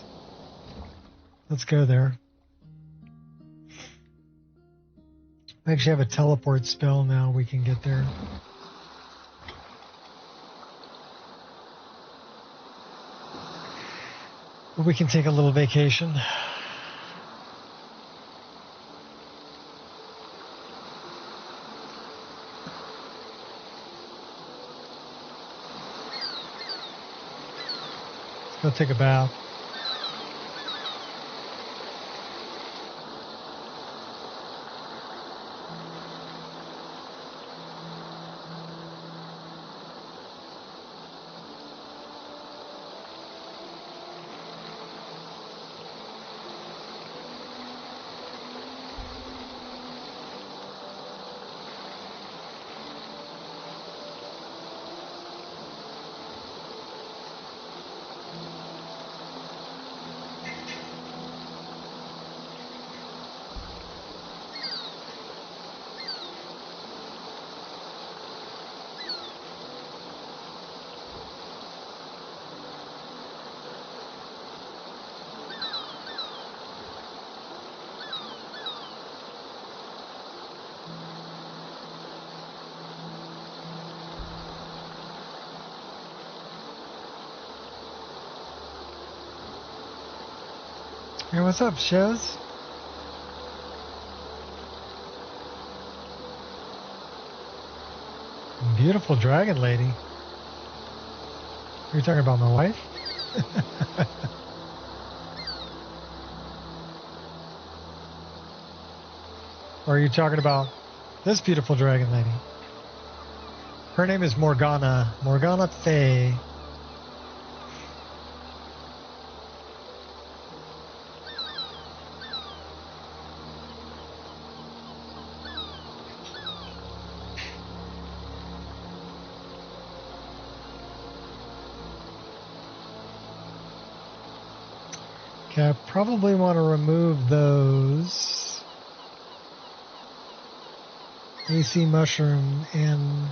Let's go there. I actually have a teleport spell now. We can get there. But we can take a little vacation. Go take a bath. Hey, what's up, Shows? Beautiful dragon lady. Are you talking about my wife? Or are you talking about this beautiful dragon lady? Her name is Morgana. Morgana Faye. Okay, I probably want to remove those. AC mushroom and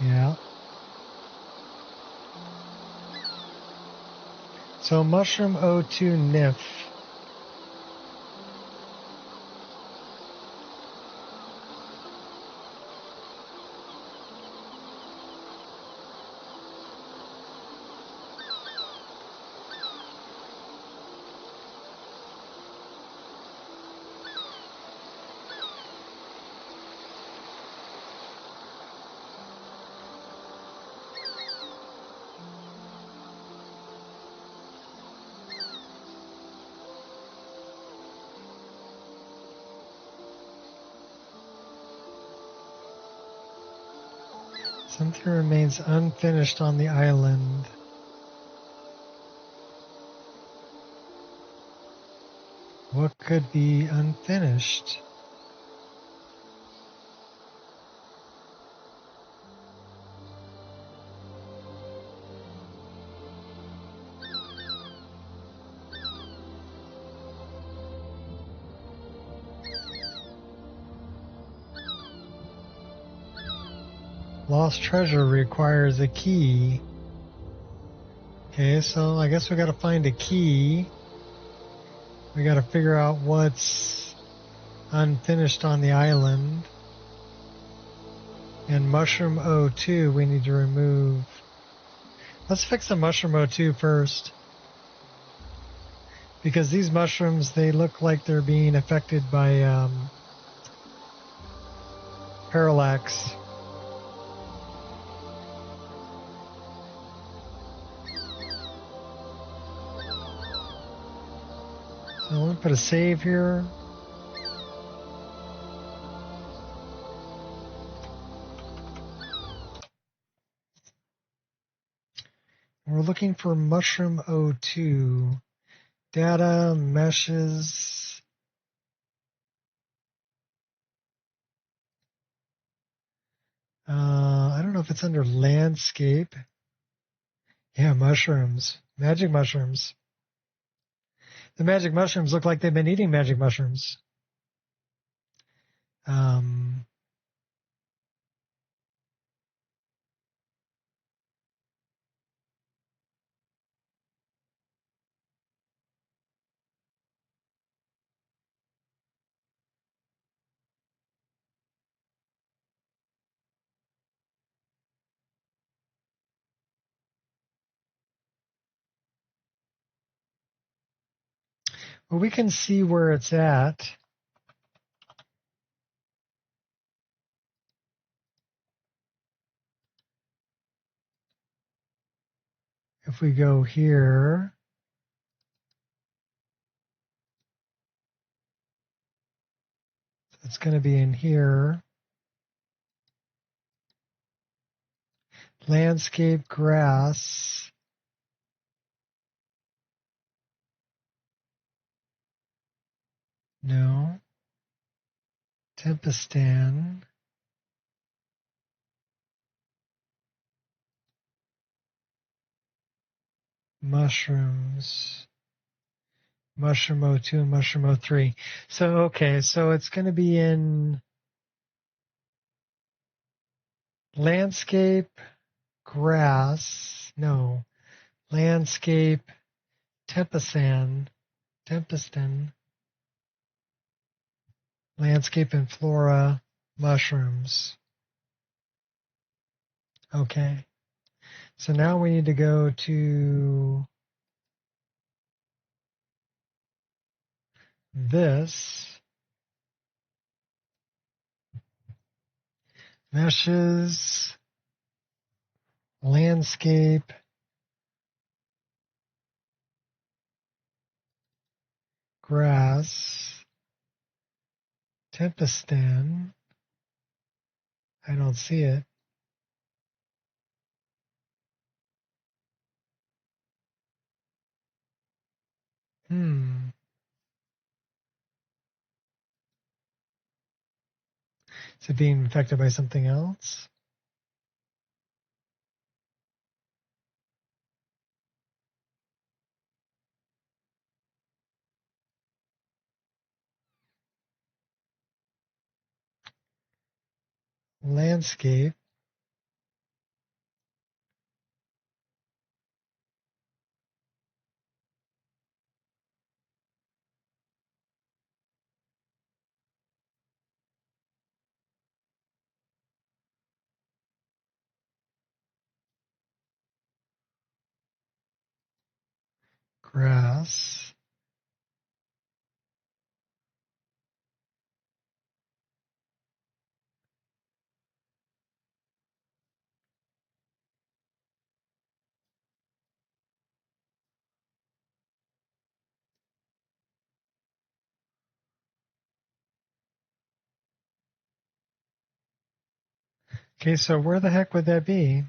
yeah. So mushroom O2 NIF. Something remains unfinished on the island. What could be unfinished? Lost treasure requires a key. Okay, so I guess we gotta find a key. We gotta figure out what's unfinished on the island. And mushroom O2 we need to remove. Let's fix the mushroom O2 first. Because these mushrooms, they look like they're being affected by parallax. So I'm going to put a save here. We're looking for mushroom O2. Data, meshes. I don't know if it's under landscape. Yeah, mushrooms. Magic mushrooms. The magic mushrooms look like they've been eating magic mushrooms. Well, we can see where it's at. if we go here, it's going to be in here. Landscape, grass. No. Tempistan. Mushrooms. Mushroom 02 and Mushroom 03. So, okay, so it's going to be in landscape, grass. No. Landscape, Tempistan. Landscape and flora, mushrooms. Okay. So now we need to go to this. Meshes, landscape, grass, Tempistan. I don't see it. Is it being infected by something else? Landscape. Grass. Okay, so where the heck would that be?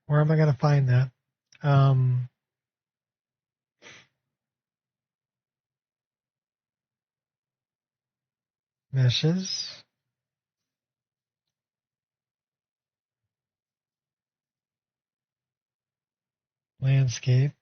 Where am I going to find that? Meshes. Landscape.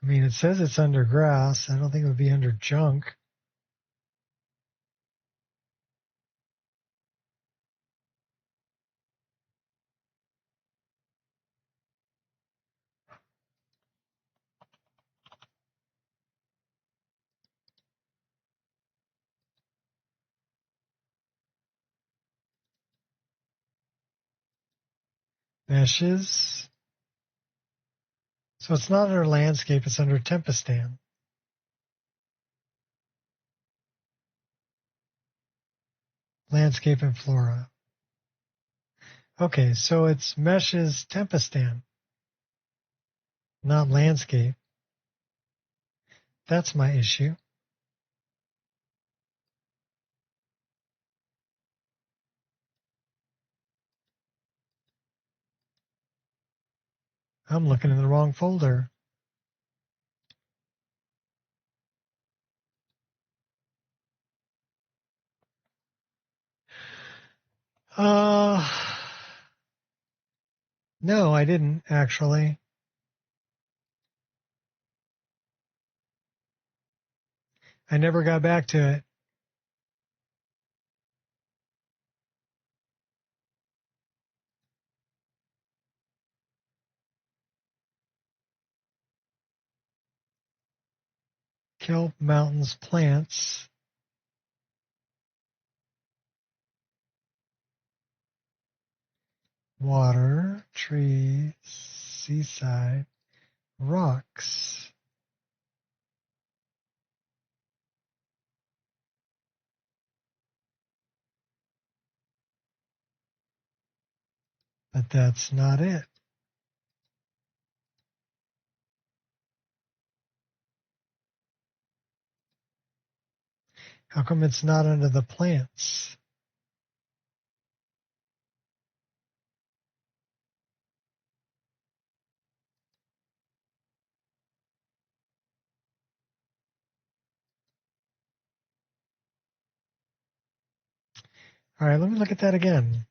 I mean, it says it's under grass. I don't think it would be under junk. Meshes. So it's not under landscape, it's under Tempistan. Landscape and flora. Okay, so it's meshes Tempistan, not landscape. That's my issue. I'm looking in the wrong folder. No, I didn't actually. I never got back to it. Kelp, mountains, plants. Water, trees, seaside, rocks. But that's not it. How come it's not under the plants? All right, let me look at that again.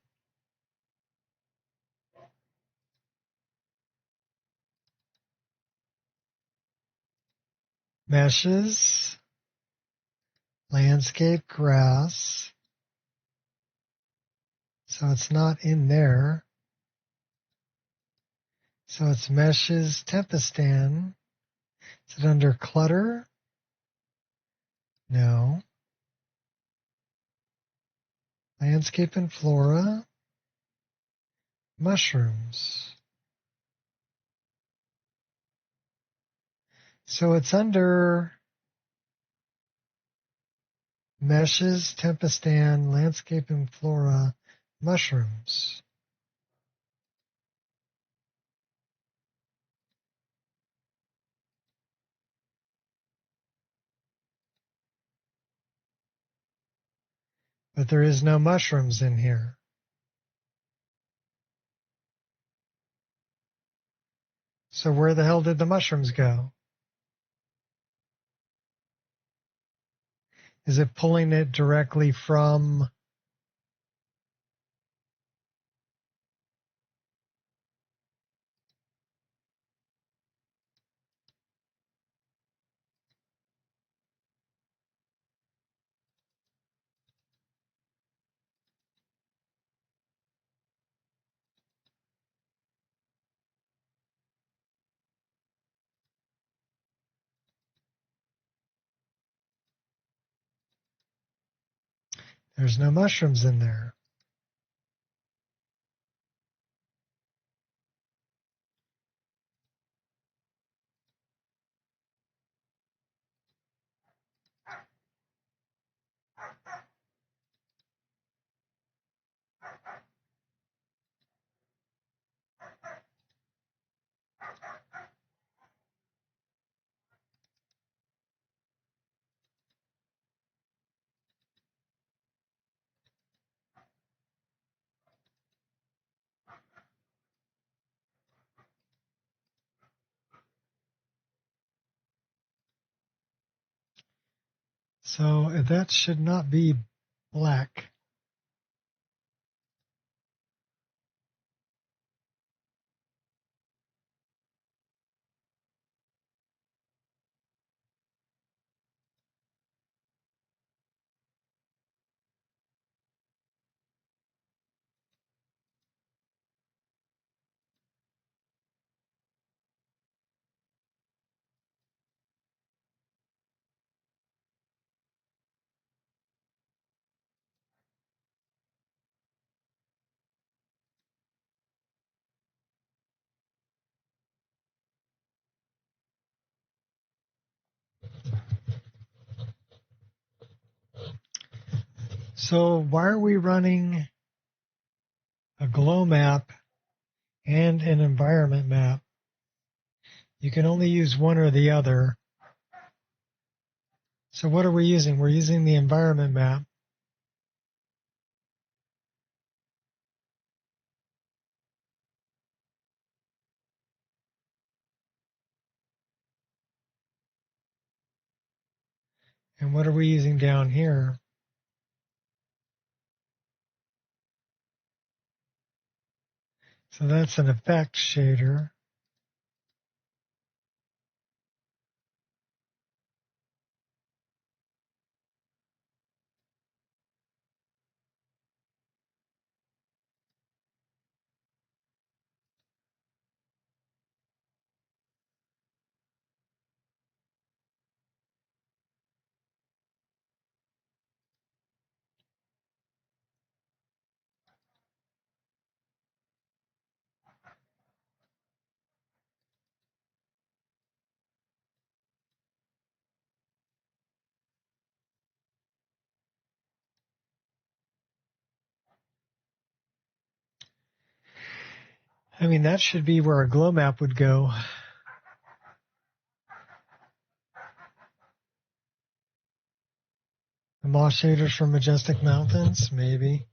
Meshes, landscape, grass. So it's not in there. So it's meshes, Tempistan. Is it under clutter? No. Landscape and flora. Mushrooms. So it's under meshes, Tempistan, landscape and flora, mushrooms. But there is no mushrooms in here. So where the hell did the mushrooms go? Is it pulling it directly from... There's no mushrooms in there. So that should not be black. So why are we running a glow map and an environment map? You can only use one or the other. So what are we using? We're using the environment map. And what are we using down here? So that's an effect shader. I mean, that should be where a glow map would go. The moss shaders from Majestic Mountains, maybe.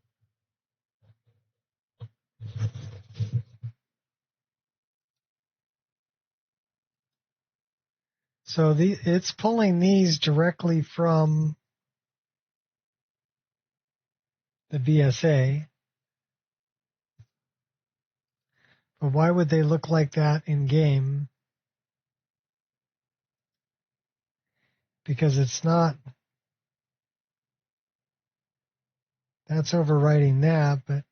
So it's pulling these directly from the BSA. But why would they look like that in game? Because it's not. That's overwriting that, but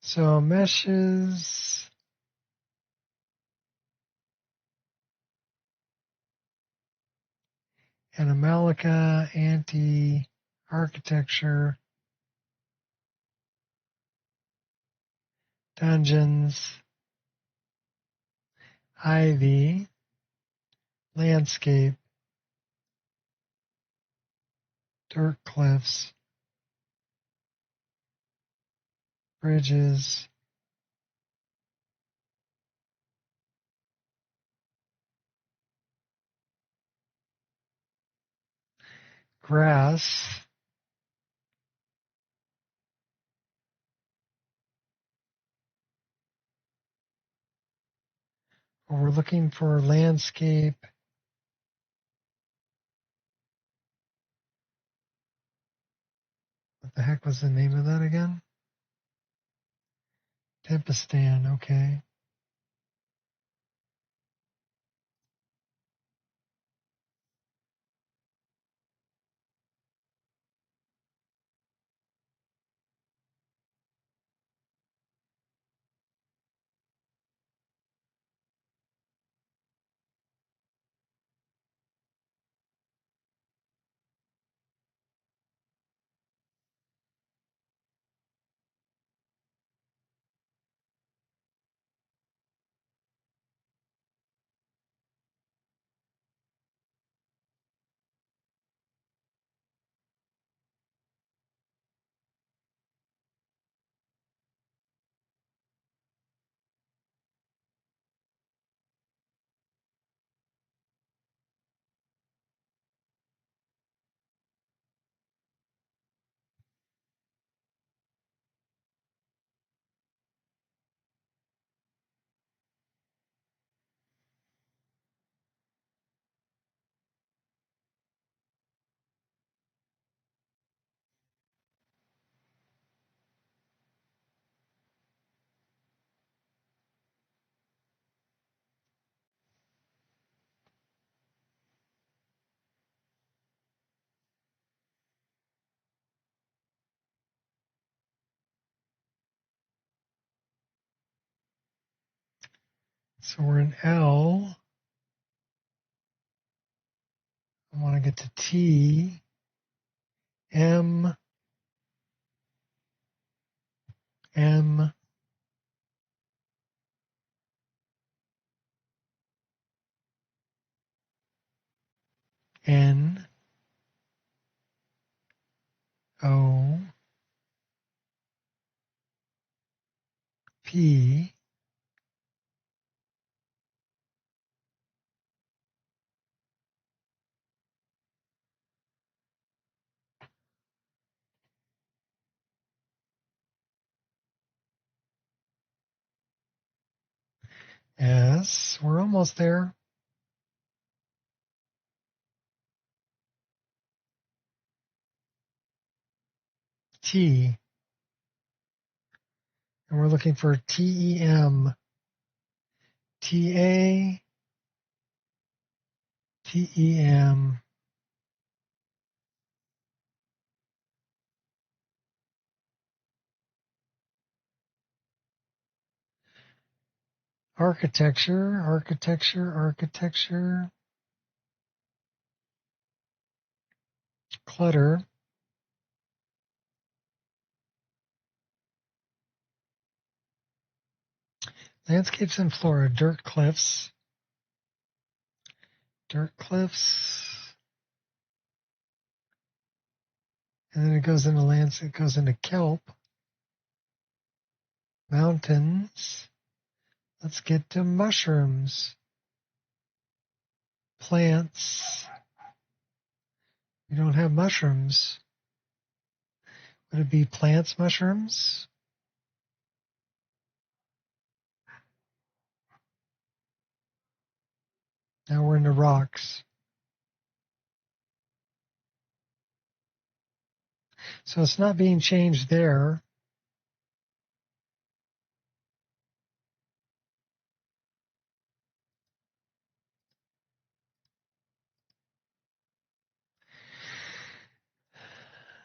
so meshes. And Amalika, anti-architecture, dungeons, ivy, landscape, dirt cliffs, bridges, grass, we're looking for landscape. What the heck was the name of that again? Tempistan, okay. So we're in L. I want to get to T, M, M N O P S. We're almost there. T. And we're looking for TEM. TA. TEM. Architecture. Clutter. Landscapes and flora. Dirt cliffs. And then it goes into kelp. Mountains. Let's get to mushrooms. Plants. We don't have mushrooms. Would it be plants, mushrooms? Now we're in the rocks. So it's not being changed there.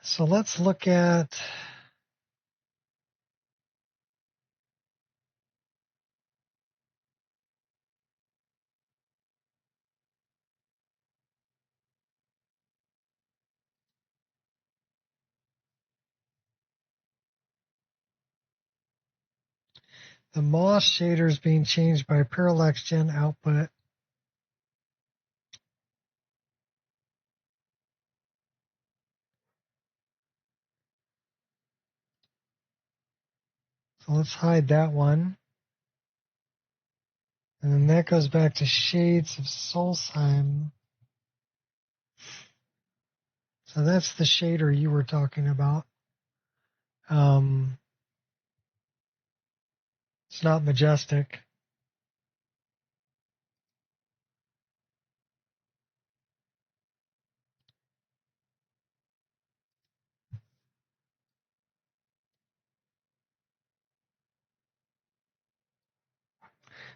So let's look at the moss shaders being changed by parallax gen output. So let's hide that one. And then that goes back to shades of Solstheim. So that's the shader you were talking about. It's not majestic.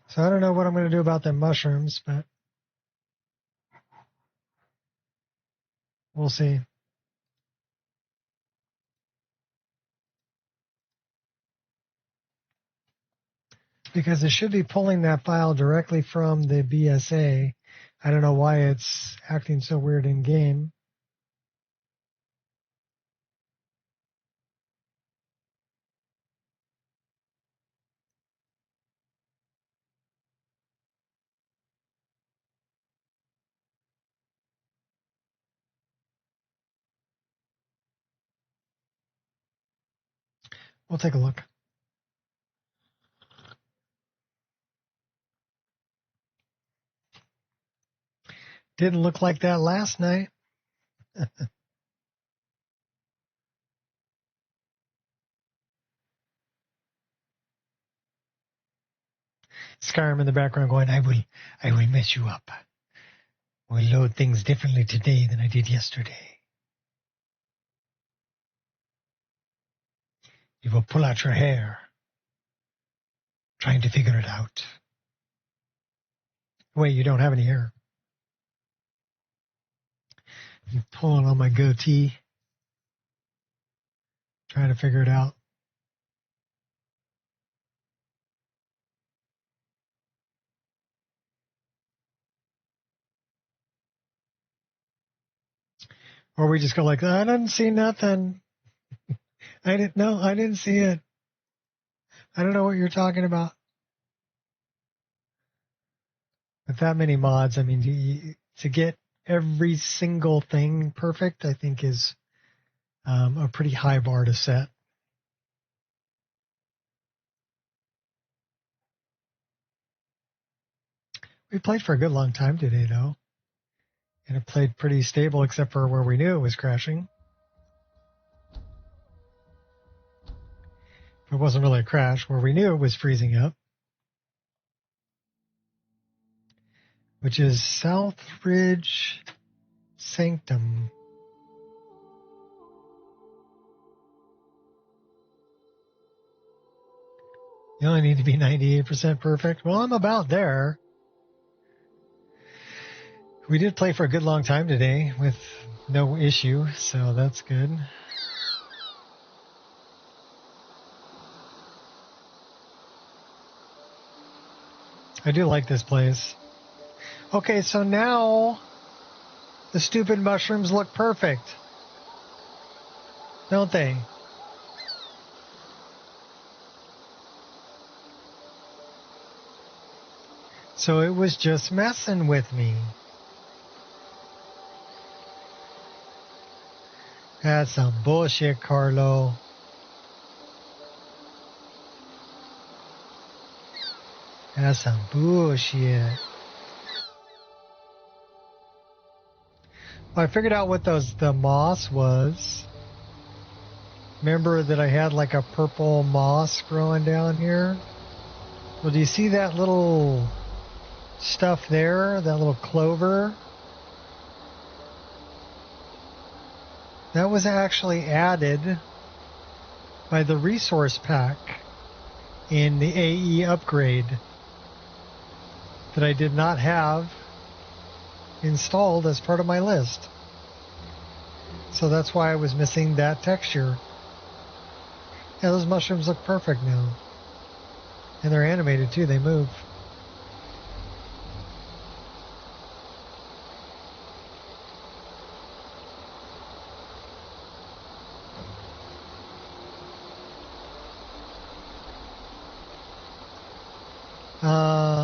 So I don't know what I'm going to do about the mushrooms, but we'll see. Because it should be pulling that file directly from the BSA. I don't know why it's acting so weird in game. We'll take a look. Didn't look like that last night. Skyrim in the background going, I will mess you up. We'll load things differently today than I did yesterday. You will pull out your hair, trying to figure it out. Wait, you don't have any hair. I'm pulling on my goatee, trying to figure it out. Or we just go like, I didn't see nothing. I didn't see it. I don't know what you're talking about. With that many mods, I mean, to get every single thing perfect, I think is a pretty high bar to set. We played for a good long time today, though. And it played pretty stable, except for where we knew it was crashing. It wasn't really a crash. Where we knew it was freezing up. Which is Southridge Sanctum. You only need to be 98% perfect. Well, I'm about there. We did play for a good long time today with no issue, so that's good. I do like this place. Okay, so now the stupid mushrooms look perfect, don't they? So it was just messing with me. That's some bullshit, Carlo. That's some bullshit. I figured out what the moss was. Remember that I had like a purple moss growing down here? Well, do you see that little stuff there? That little clover? That was actually added by the resource pack in the AE upgrade that I did not have installed as part of my list. So that's why I was missing that texture. Yeah, those mushrooms look perfect now. And they're animated too, they move.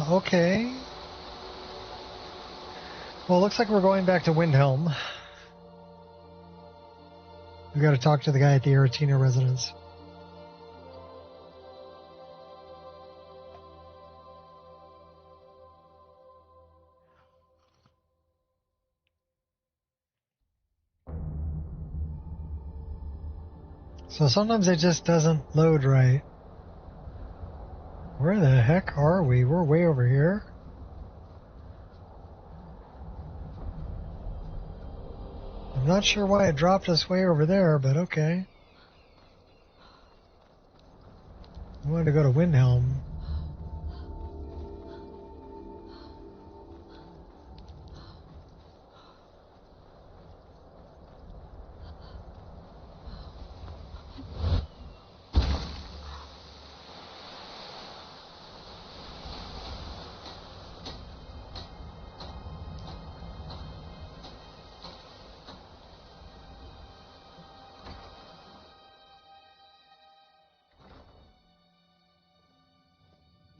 Okay. Well, it looks like we're going back to Windhelm. We've got to talk to the guy at the Aratina residence. So sometimes it just doesn't load right. Where the heck are we? We're way over here. I'm not sure why it dropped us way over there, but okay. I wanted to go to Windhelm.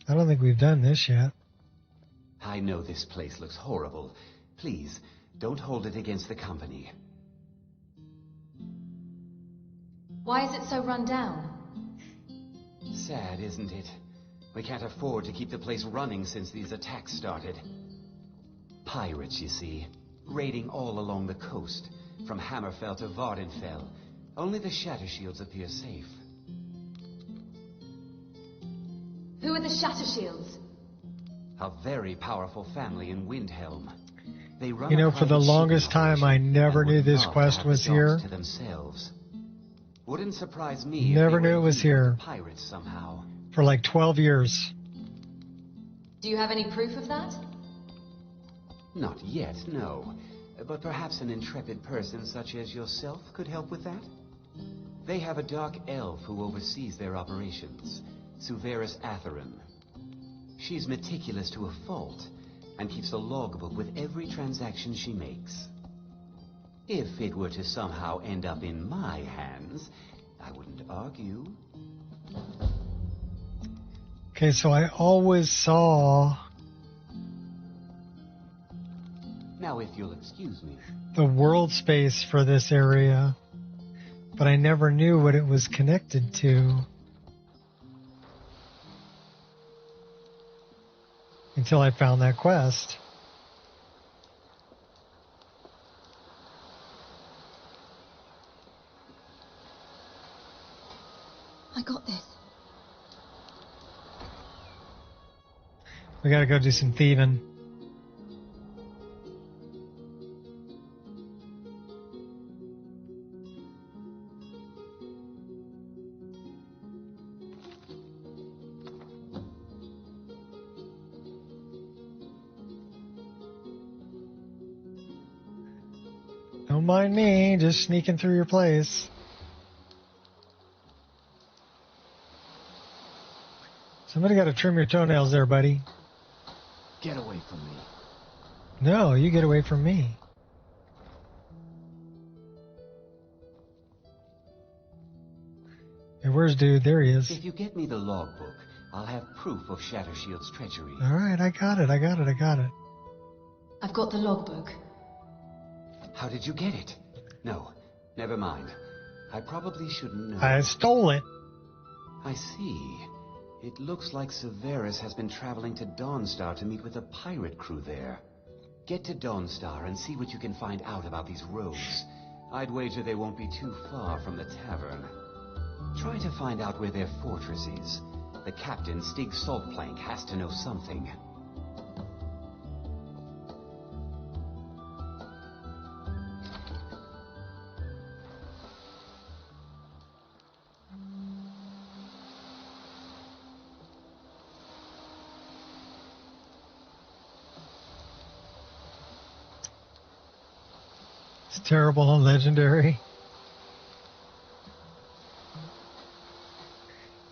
I don't think we've done this yet. I know this place looks horrible. Please, don't hold it against the company. Why is it so run down? Sad, isn't it? We can't afford to keep the place running since these attacks started. Pirates, you see, raiding all along the coast, from Hammerfell to Vardenfell. Only the Shattershields appear safe. Who are the Shattershields? A very powerful family in Windhelm. They run You know, for the longest time, I never knew this quest was here. To themselves. Wouldn't surprise me. Never knew it was here. Pirates somehow. For like 12 years. Do you have any proof of that? Not yet, no. But perhaps an intrepid person such as yourself could help with that? They have a dark elf who oversees their operations, Suveris Atherin. She's meticulous to a fault, and keeps a logbook with every transaction she makes. If it were to somehow end up in my hands, I wouldn't argue. Okay, so I always saw Now, if you'll excuse me. the world space for this area, but I never knew what it was connected to until I found that quest. I got this. We gotta go do some thieving. Don't mind me, just sneaking through your place. Somebody got to trim your toenails there, buddy. Get away from me. No, you get away from me. Hey, where's dude? There he is. If you get me the logbook, I'll have proof of Shattershield's treachery. All right, I got it. I've got the logbook. How did you get it? No, never mind. I probably shouldn't know. I stole it. I see. It looks like Severus has been traveling to Dawnstar to meet with a pirate crew there. Get to Dawnstar and see what you can find out about these rogues. I'd wager they won't be too far from the tavern. Try to find out where their fortress is. The captain, Stig Saltplank, has to know something. It's terrible and legendary.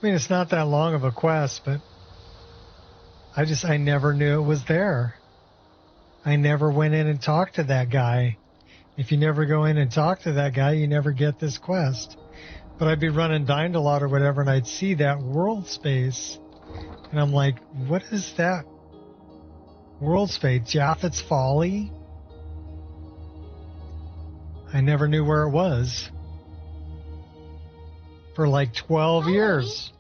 I mean, it's not that long of a quest, but I never knew it was there. I never went in and talked to that guy. If you never go in and talk to that guy, you never get this quest. But I'd be running Dynalot or whatever, and I'd see that world space, and I'm like, what is that world space? Japhet's Folly? I never knew where it was. For like 12 years.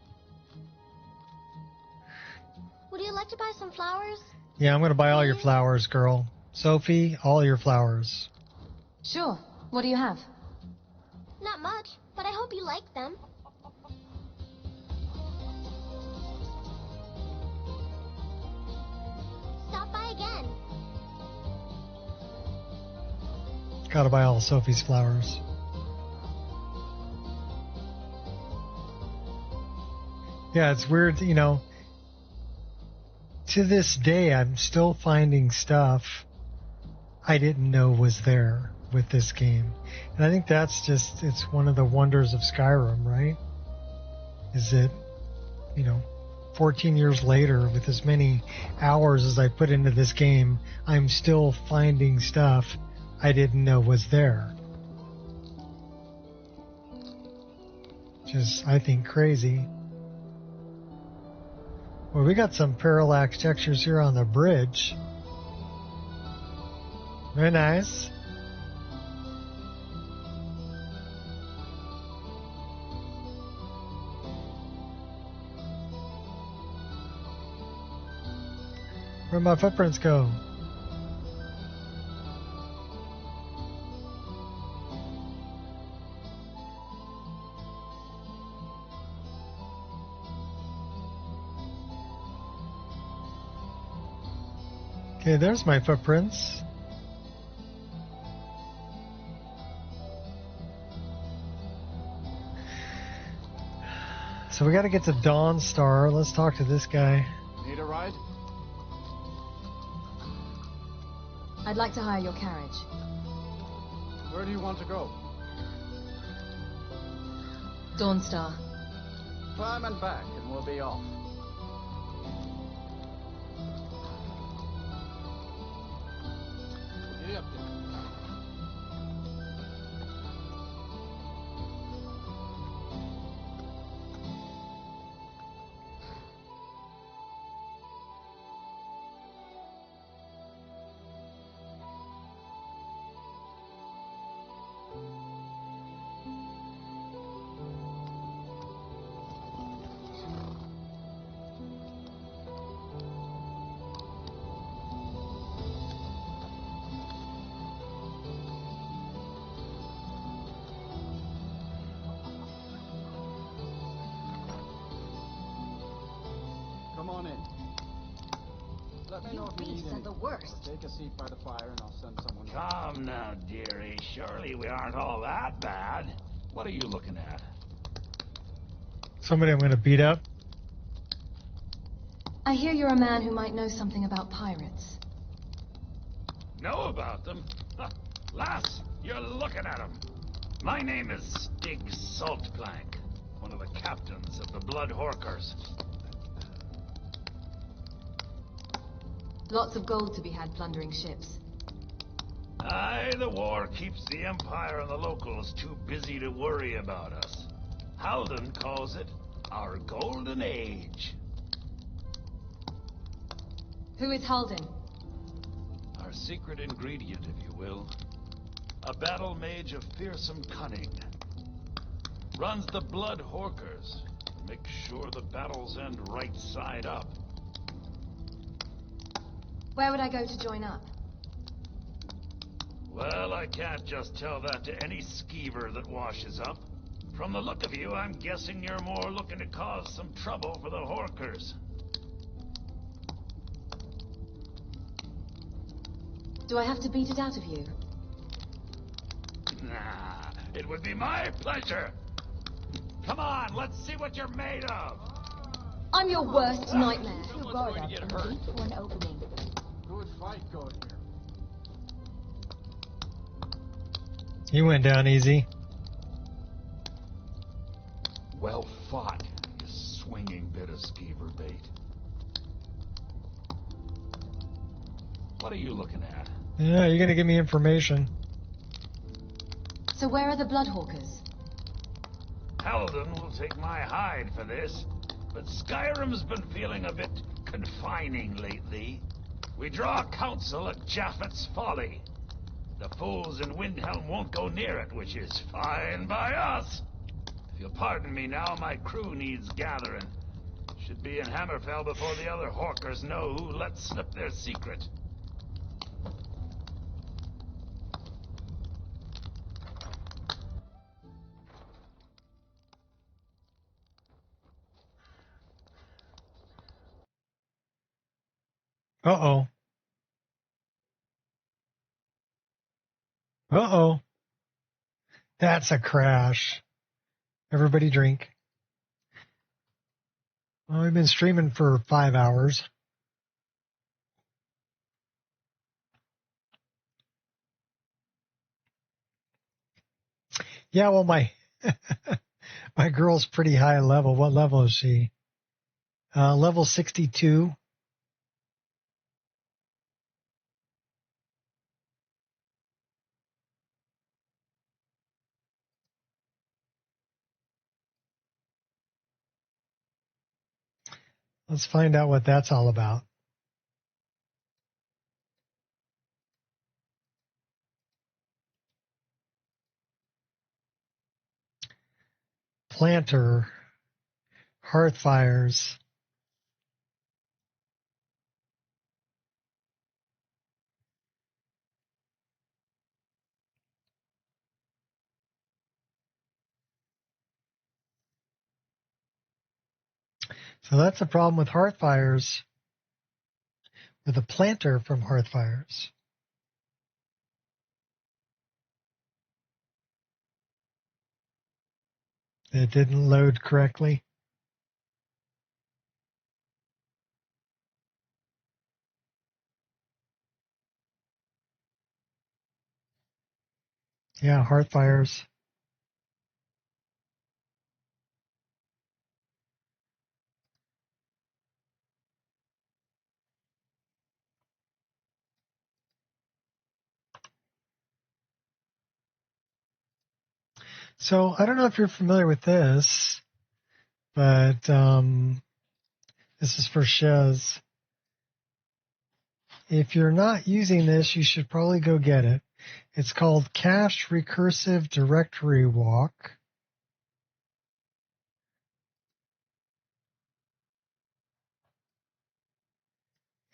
Would you like to buy some flowers? Yeah, I'm going to buy all your flowers, girl. Sophie, all your flowers. Sure. What do you have? Not much, but I hope you like them. Stop by again. Gotta buy all Sophie's flowers. Yeah, it's weird, you know. To this day, I'm still finding stuff I didn't know was there with this game. And I think that's just, it's one of the wonders of Skyrim, right? Is that, you know, 14 years later, with as many hours as I put into this game, I'm still finding stuff I didn't know was there. Which is, I think, crazy. Well, we got some parallax textures here on the bridge. Very nice. Where'd my footprints go? Okay, there's my footprints. So we got to get to Dawnstar. Let's talk to this guy. Need a ride? I'd like to hire your carriage. Where do you want to go? Dawnstar. Climb and back, and we'll be off. Get up there. Come on in. Let me know if you need anything. The worst. Take a seat by the fire and I'll send someone. Come now, dearie. Surely we aren't all that bad. What are you looking at? Somebody I'm going to beat up. I hear you're a man who might know something about pirates. Know about them? Huh. Lass, you're looking at them. My name is Stig Saltplank, one of the captains of the Blood Horkers. Lots of gold to be had plundering ships. Aye, the war keeps the Empire and the locals too busy to worry about us. Halden calls it our Golden Age. Who is Halden? Our secret ingredient, if you will. A battle mage of fearsome cunning. Runs the Blood Horkers. Makes sure the battles end right side up. Where would I go to join up? Well, I can't just tell that to any skeever that washes up. From the look of you, I'm guessing you're more looking to cause some trouble for the Horkers. Do I have to beat it out of you? Nah, it would be my pleasure. Come on, let's see what you're made of. I'm your worst nightmare. You guard up and wait for an opening. Good fight going here. He went down easy. Well fought, you swinging bit of skeever bait. What are you looking at? Yeah, you're going to give me information. So where are the Bloodhawkers? Halden will take my hide for this, but Skyrim's been feeling a bit confining lately. We draw counsel at Japhet's Folly. The fools in Windhelm won't go near it, which is fine by us. If you'll pardon me now, my crew needs gathering. Should be in Hammerfell before the other Horkers know who let slip their secret. Uh-oh. Uh-oh. That's a crash. Everybody drink. Well, we've been streaming for 5 hours. Yeah, well, my my girl's pretty high level. What level is she? Level 62. Let's find out what that's all about. Planter, hearth fires. So that's the problem with hearth fires, with a planter from hearth fires. It didn't load correctly. Yeah, hearth fires. So I don't know if you're familiar with this, but this is for Shez. If you're not using this, you should probably go get it. It's called Cache Recursive Directory Walk.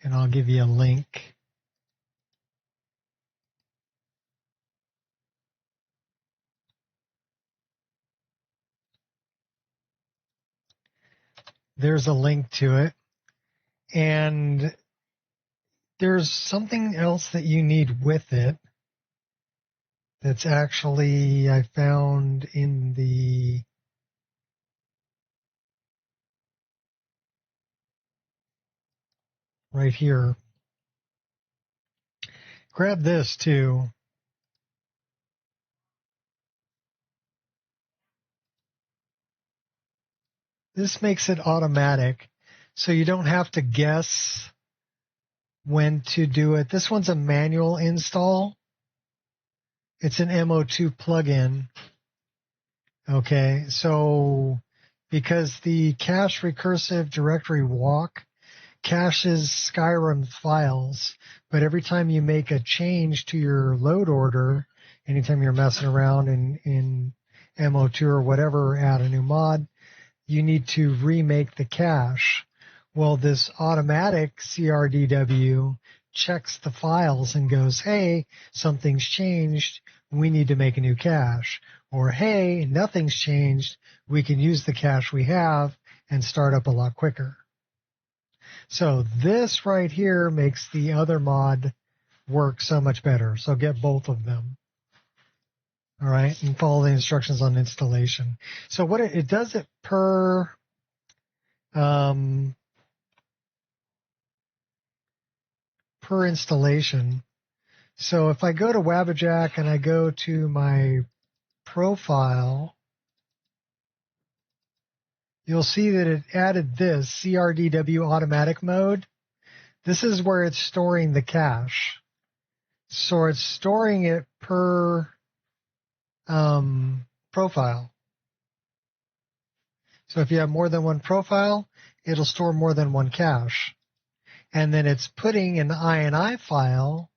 And I'll give you a link. There's a link to it. And there's something else that you need with it that's actually I found in the right here. Grab this too. This makes it automatic, so you don't have to guess when to do it. This one's a manual install. It's an MO2 plugin. Okay, so because the cache recursive directory walk caches Skyrim files, but every time you make a change to your load order, anytime you're messing around in MO2 or whatever, add a new mod, you need to remake the cache. Well, this automatic CRDW checks the files and goes, hey, something's changed. We need to make a new cache. Or, hey, nothing's changed. We can use the cache we have and start up a lot quicker. So this right here makes the other mod work so much better. So get both of them. All right, and follow the instructions on installation. So what it does it per installation. So if I go to Wabbajack and I go to my profile, you'll see that it added this CRDW automatic mode. This is where it's storing the cache. So it's storing it per profile. So if you have more than one profile, it'll store more than one cache. And then it's putting an INI file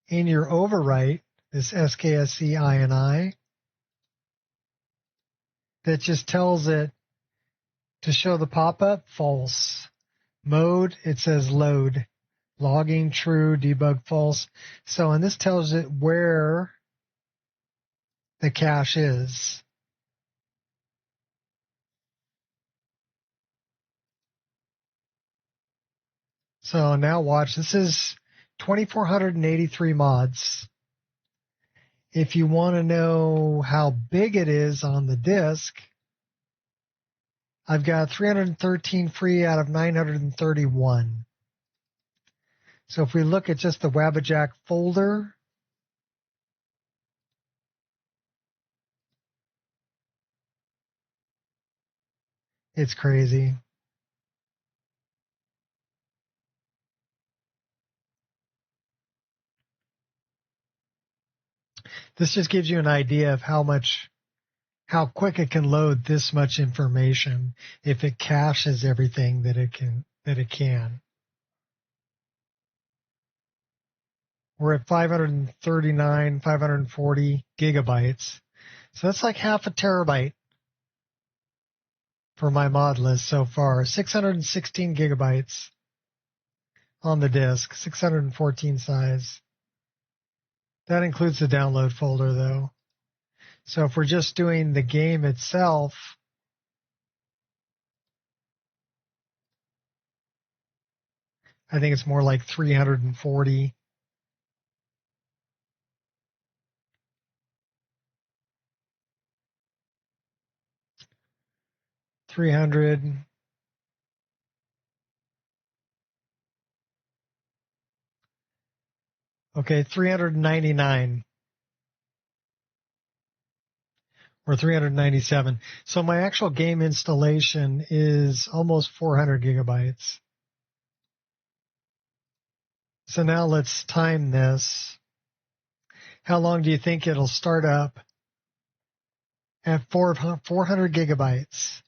in your overwrite, this SKSC INI, that just tells it to show the pop-up, false. Mode, it says load. Logging, true. Debug, false. So, and this tells it where the cache is. So now watch, this is 2,483 mods. If you want to know how big it is on the disk, I've got 313 free out of 931. So if we look at just the Wabbajack folder, it's crazy. This just gives you an idea of how quick it can load this much information if it caches everything that it can. We're at 540 gigabytes. So that's like half a terabyte for my mod list so far. 616 gigabytes on the disk, 614 size. That includes the download folder though. So if we're just doing the game itself, I think it's more like 340. Okay, 399 or 397. So my actual game installation is almost 400 gigabytes. So now let's time this. How long do you think it'll start up at 400 gigabytes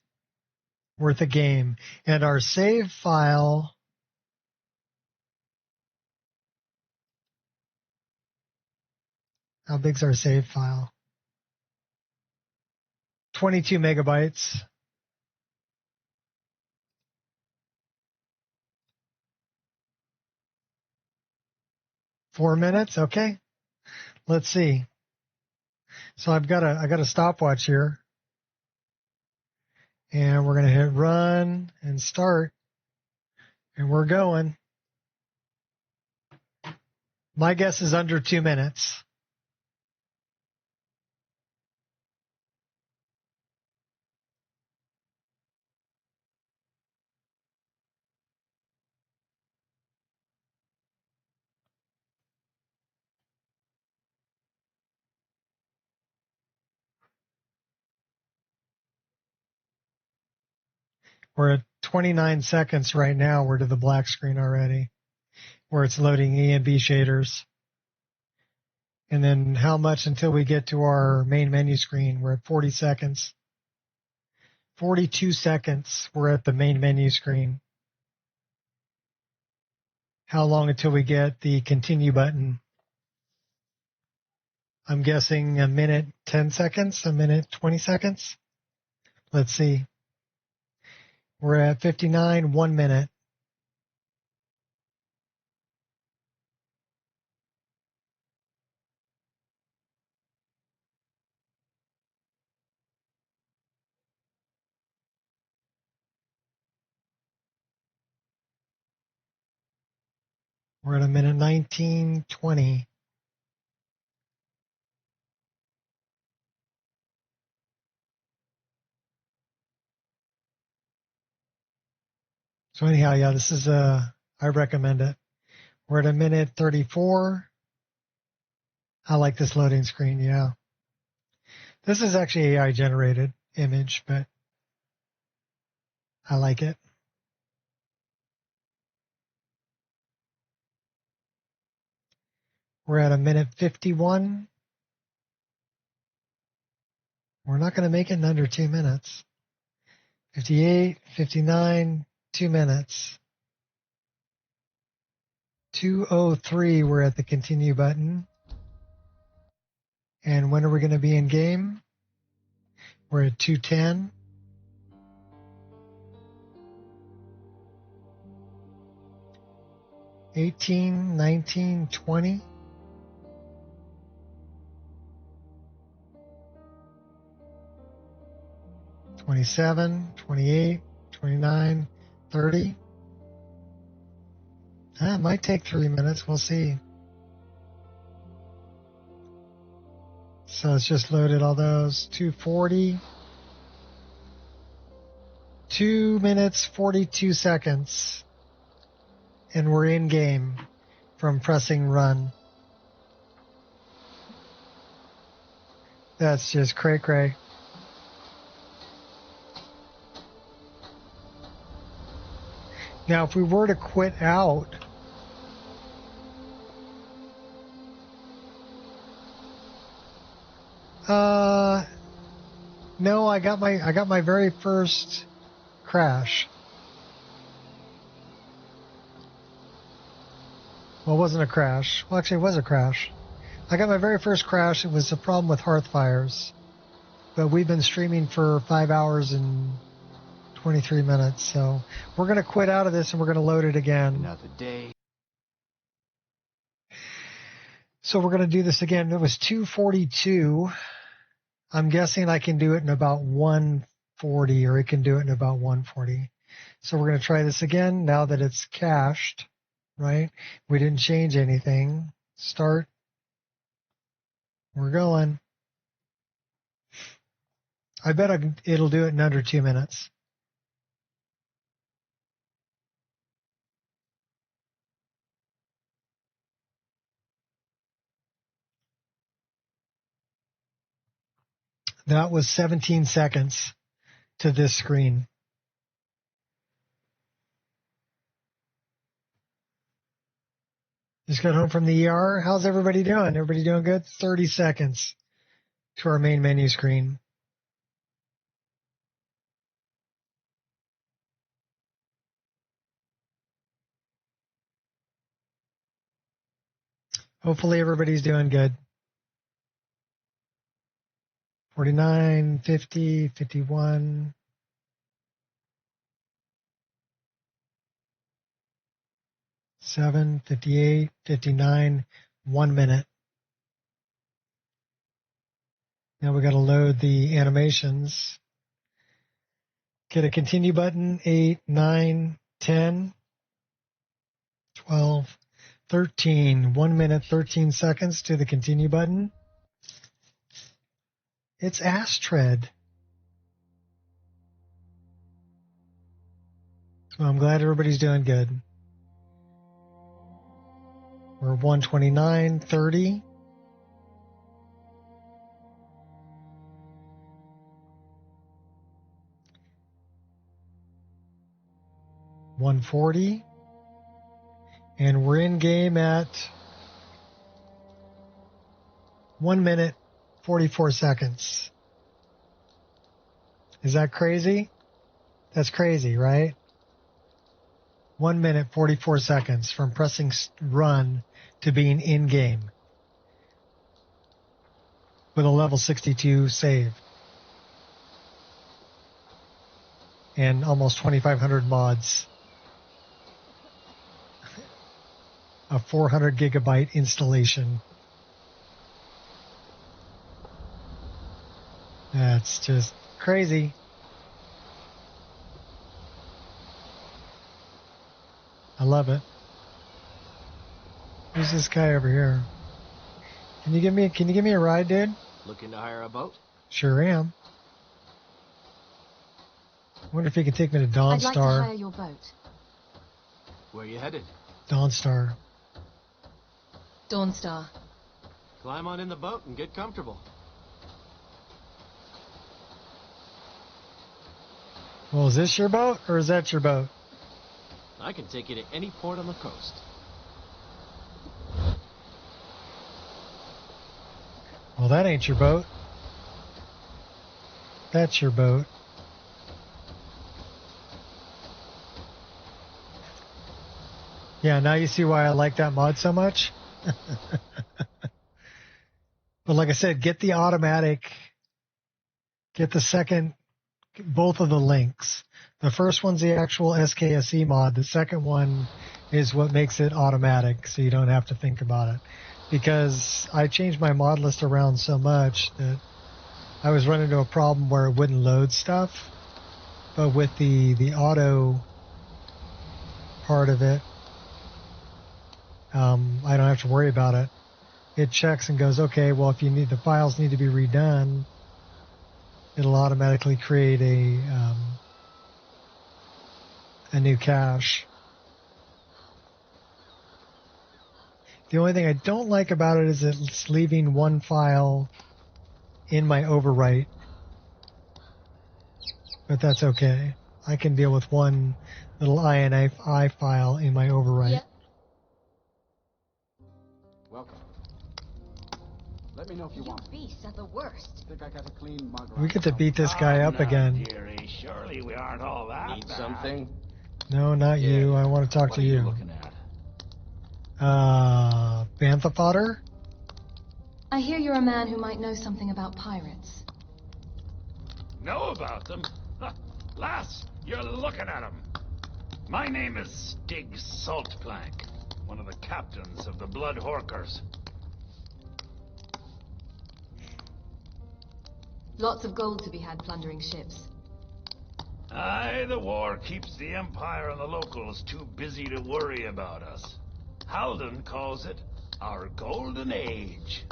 worth of game? And our save file, how big's our save file? 22 megabytes. Four minutes, okay. Let's see. So I got a stopwatch here. And we're going to hit run and start. And we're going. My guess is under 2 minutes. We're at 29 seconds right now. We're to the black screen already, where it's loading EMB shaders. And then how much until we get to our main menu screen? We're at 40 seconds. 42 seconds. We're at the main menu screen. How long until we get the continue button? I'm guessing a minute 10 seconds, a minute 20 seconds. Let's see. We're at 59, 1 minute. We're at a minute 19, 20. So anyhow, yeah, this is, I recommend it. We're at a minute 34. I like this loading screen, yeah. This is actually AI generated image, but I like it. We're at a minute 51. We're not going to make it in under 2 minutes. 58, 59, 2 minutes. 2:03, we're at the continue button. And when are we going to be in game? We're at 2:10. $18, $19, $20. $27, $28, $29, $30. It might take 3 minutes. We'll see. So it's just loaded all those. 2:40. 2 minutes, 42 seconds. And we're in game from pressing run. That's just cray-cray. Now, if we were to quit out, no, I got my very first crash. Well, it wasn't a crash. Well, actually, it was a crash. I got my very first crash. It was a problem with hearth fires. But we've been streaming for 5 hours and 23 minutes. So we're going to quit out of this and we're going to load it again. Another day. So we're going to do this again. It was 2:42. I'm guessing I can do it in about 1:40, or it can do it in about 1:40. So we're going to try this again now that it's cached, right? We didn't change anything. Start. We're going. I bet it'll do it in under 2 minutes. That was 17 seconds to this screen. Just got home from the ER. How's everybody doing? Everybody doing good? 30 seconds to our main menu screen. Hopefully everybody's doing good. 49, 50, 51. Seven, 58, 59, 1 minute. Now we got to load the animations. Get a continue button, 8, 9, 10. 12, 13, 1 minute, 13 seconds to the continue button. It's Astrid. So I'm glad everybody's doing good. We're 129.30. $140. And we're in game at 1 minute, 44 seconds. Is that crazy? That's crazy, right? 1 minute, 44 seconds from pressing run to being in game with a level 62 save and almost 2,500 mods. A 400 gigabyte installation. That's just crazy. I love it. Who's this guy over here? Can you give me a ride, dude? Looking to hire a boat? Sure am. I wonder if he can take me to Dawnstar. I'd like to hire your boat. Where are you headed? Dawnstar. Dawnstar. Climb on in the boat and get comfortable. Well, is this your boat or is that your boat? I can take you to any port on the coast. Well, that ain't your boat. That's your boat. Yeah, now you see why I like that mod so much. But like I said, get the automatic, get the second, both of the links. The first one's the actual SKSE mod. The second one is what makes it automatic, so you don't have to think about it. Because I changed my mod list around so much that I was running into a problem where it wouldn't load stuff. But with the auto part of it, I don't have to worry about it. It checks and goes, okay, well, if you need the files need to be redone, it'll automatically create a new cache. The only thing I don't like about it is it's leaving one file in my overwrite, but that's okay. I can deal with one little INI file in my overwrite. Yep. Welcome. Let me know if you want. Beasts are the worst. Think I got a clean mug. We get to beat this guy up again. Dearie, surely we aren't all that Need bad. something? No, not you. I want to talk to you. Looking at? Bantha fodder? I hear you're a man who might know something about pirates. Know about them? Lass, you're looking at them. My name is Stig Saltplank, one of the captains of the Blood Horkers. Lots of gold to be had plundering ships. Aye, the war keeps the Empire and the locals too busy to worry about us. Halden calls it our golden age.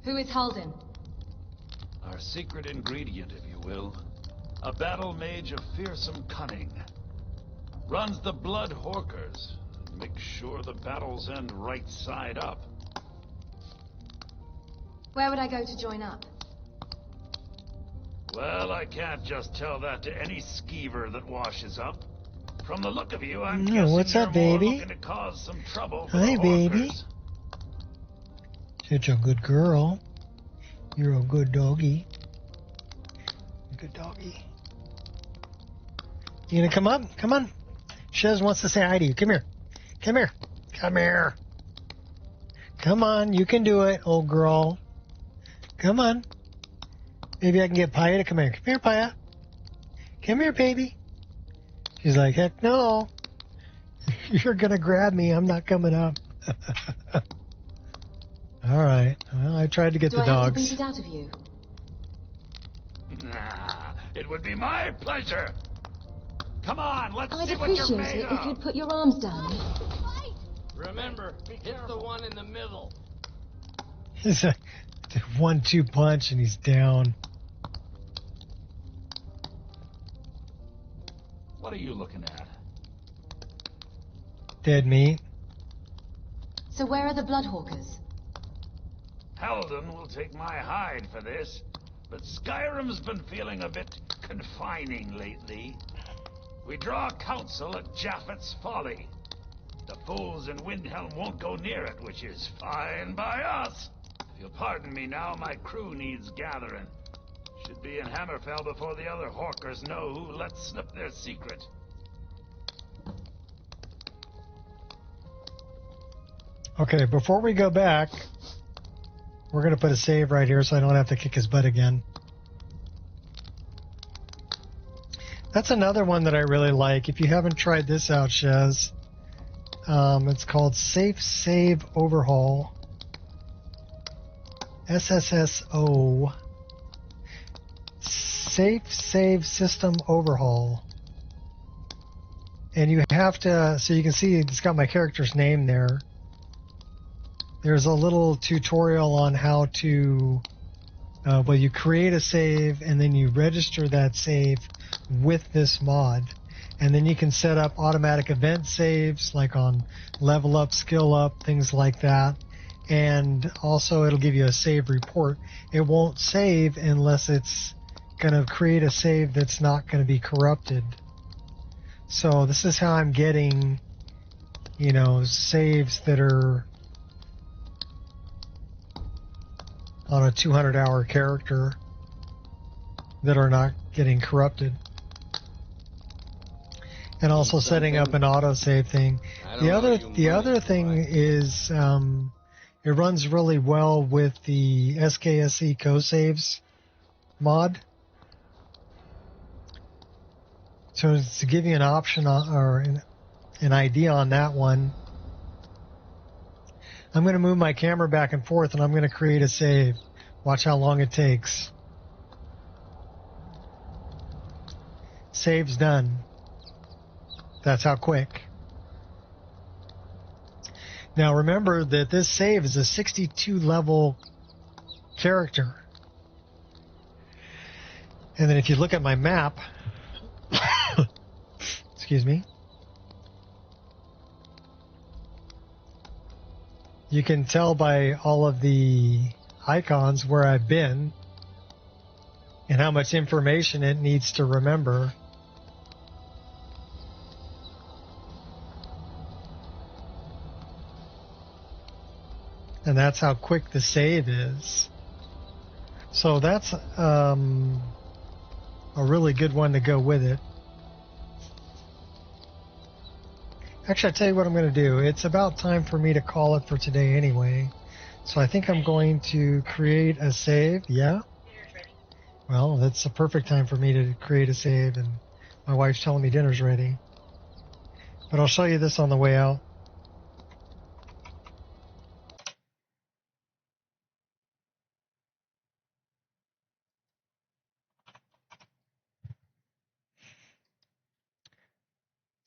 Who is Halden? Our secret ingredient, if you will. A battle mage of fearsome cunning. Runs the Blood Horkers. Makes sure the battles end right side up. Where would I go to join up? Well, I can't just tell that to any skeever that washes up. From the look of you, I'm No, guessing what's you're up, more baby? looking to cause some trouble for Hi, the baby. Horkers. Such a good girl. You're a good doggy. Good doggy. You gonna come up? Come on. Shez wants to say hi to you. Come here. Come here. Come here. Come on. You can do it, old girl. Come on. Maybe I can get Paya to come here. Come here, Paya. Come here, baby. She's like, heck no. You're gonna grab me. I'm not coming up. All right. Well, I tried to get the Do I have to dogs. beat it out of you? Nah, it would be my pleasure. Come on, let's I'd see what you're appreciate made it if of. you'd put your arms down. Remember, hit the one in the middle. He's a 1-2 punch and he's down. What are you looking at? Dead meat. So where are the Bloodhawkers? Helden will take my hide for this, but Skyrim's been feeling a bit confining lately. We draw counsel at Japhet's Folly. The fools in Windhelm won't go near it, which is fine by us. If you'll pardon me now, my crew needs gathering. Should be in Hammerfell before the other Hawkers know who let slip their secret. Okay, before we go back, we're going to put a save right here so I don't have to kick his butt again. That's another one that I really like. If you haven't tried this out, Shez, it's called Safe Save Overhaul. SSSO. Safe Save System Overhaul. And you have to, so you can see it's got my character's name there. There's a little tutorial on how to, well, you create a save and then you register that save with this mod. And then you can set up automatic event saves like on level up, skill up, things like that. And also it'll give you a save report. It won't save unless it's going to create a save that's not going to be corrupted. So this is how I'm getting, you know, saves that are on a 200-hour character that are not getting corrupted. And also setting up an autosave thing. The other thing is it runs really well with the SKSE co-saves mod. So to give you an option or an idea on that one, I'm going to move my camera back and forth and I'm going to create a save. Watch how long it takes. Save's done. That's how quick. Now remember that this save is a 62 level character. And then if you look at my map, excuse me, you can tell by all of the icons where I've been and how much information it needs to remember. And that's how quick the save is. So that's a really good one to go with it. Actually, I'll tell you what I'm going to do. It's about time for me to call it for today anyway. So I think I'm going to create a save. Yeah? Well, that's a perfect time for me to create a save, and my wife's telling me dinner's ready. But I'll show you this on the way out.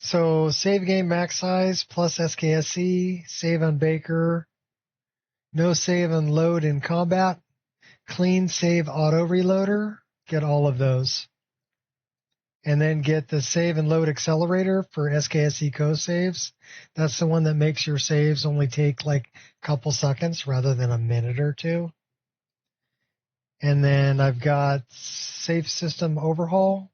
So save game max size plus SKSE, save on Baker, no save and load in combat, clean save auto reloader, get all of those. And then get the save and load accelerator for SKSE co-saves. That's the one that makes your saves only take like a couple seconds rather than a minute or two. And then I've got safe system overhaul.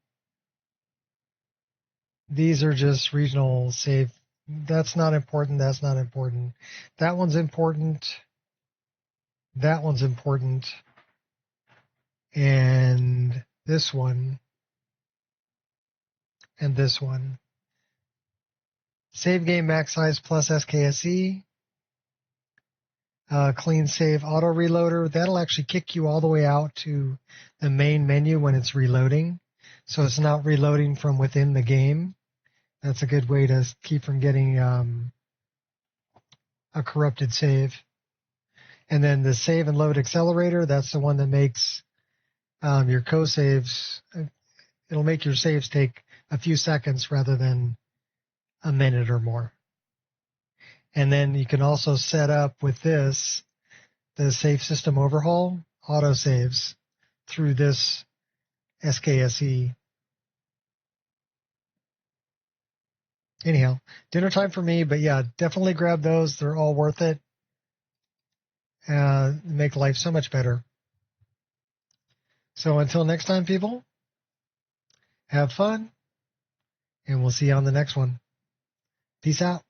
These are just regional save. That's not important. That's not important. That one's important. That one's important. And this one. And this one. Save game max size plus SKSE. Clean save auto reloader. That'll actually kick you all the way out to the main menu when it's reloading. So it's not reloading from within the game. That's a good way to keep from getting a corrupted save. And then the save and load accelerator, that's the one that makes your co-saves, it'll make your saves take a few seconds rather than a minute or more. And then you can also set up with this, the save system overhaul, autosaves through this SKSE. Anyhow, dinner time for me, but yeah, definitely grab those. They're all worth it. Make life so much better. So until next time, people, have fun, and we'll see you on the next one. Peace out.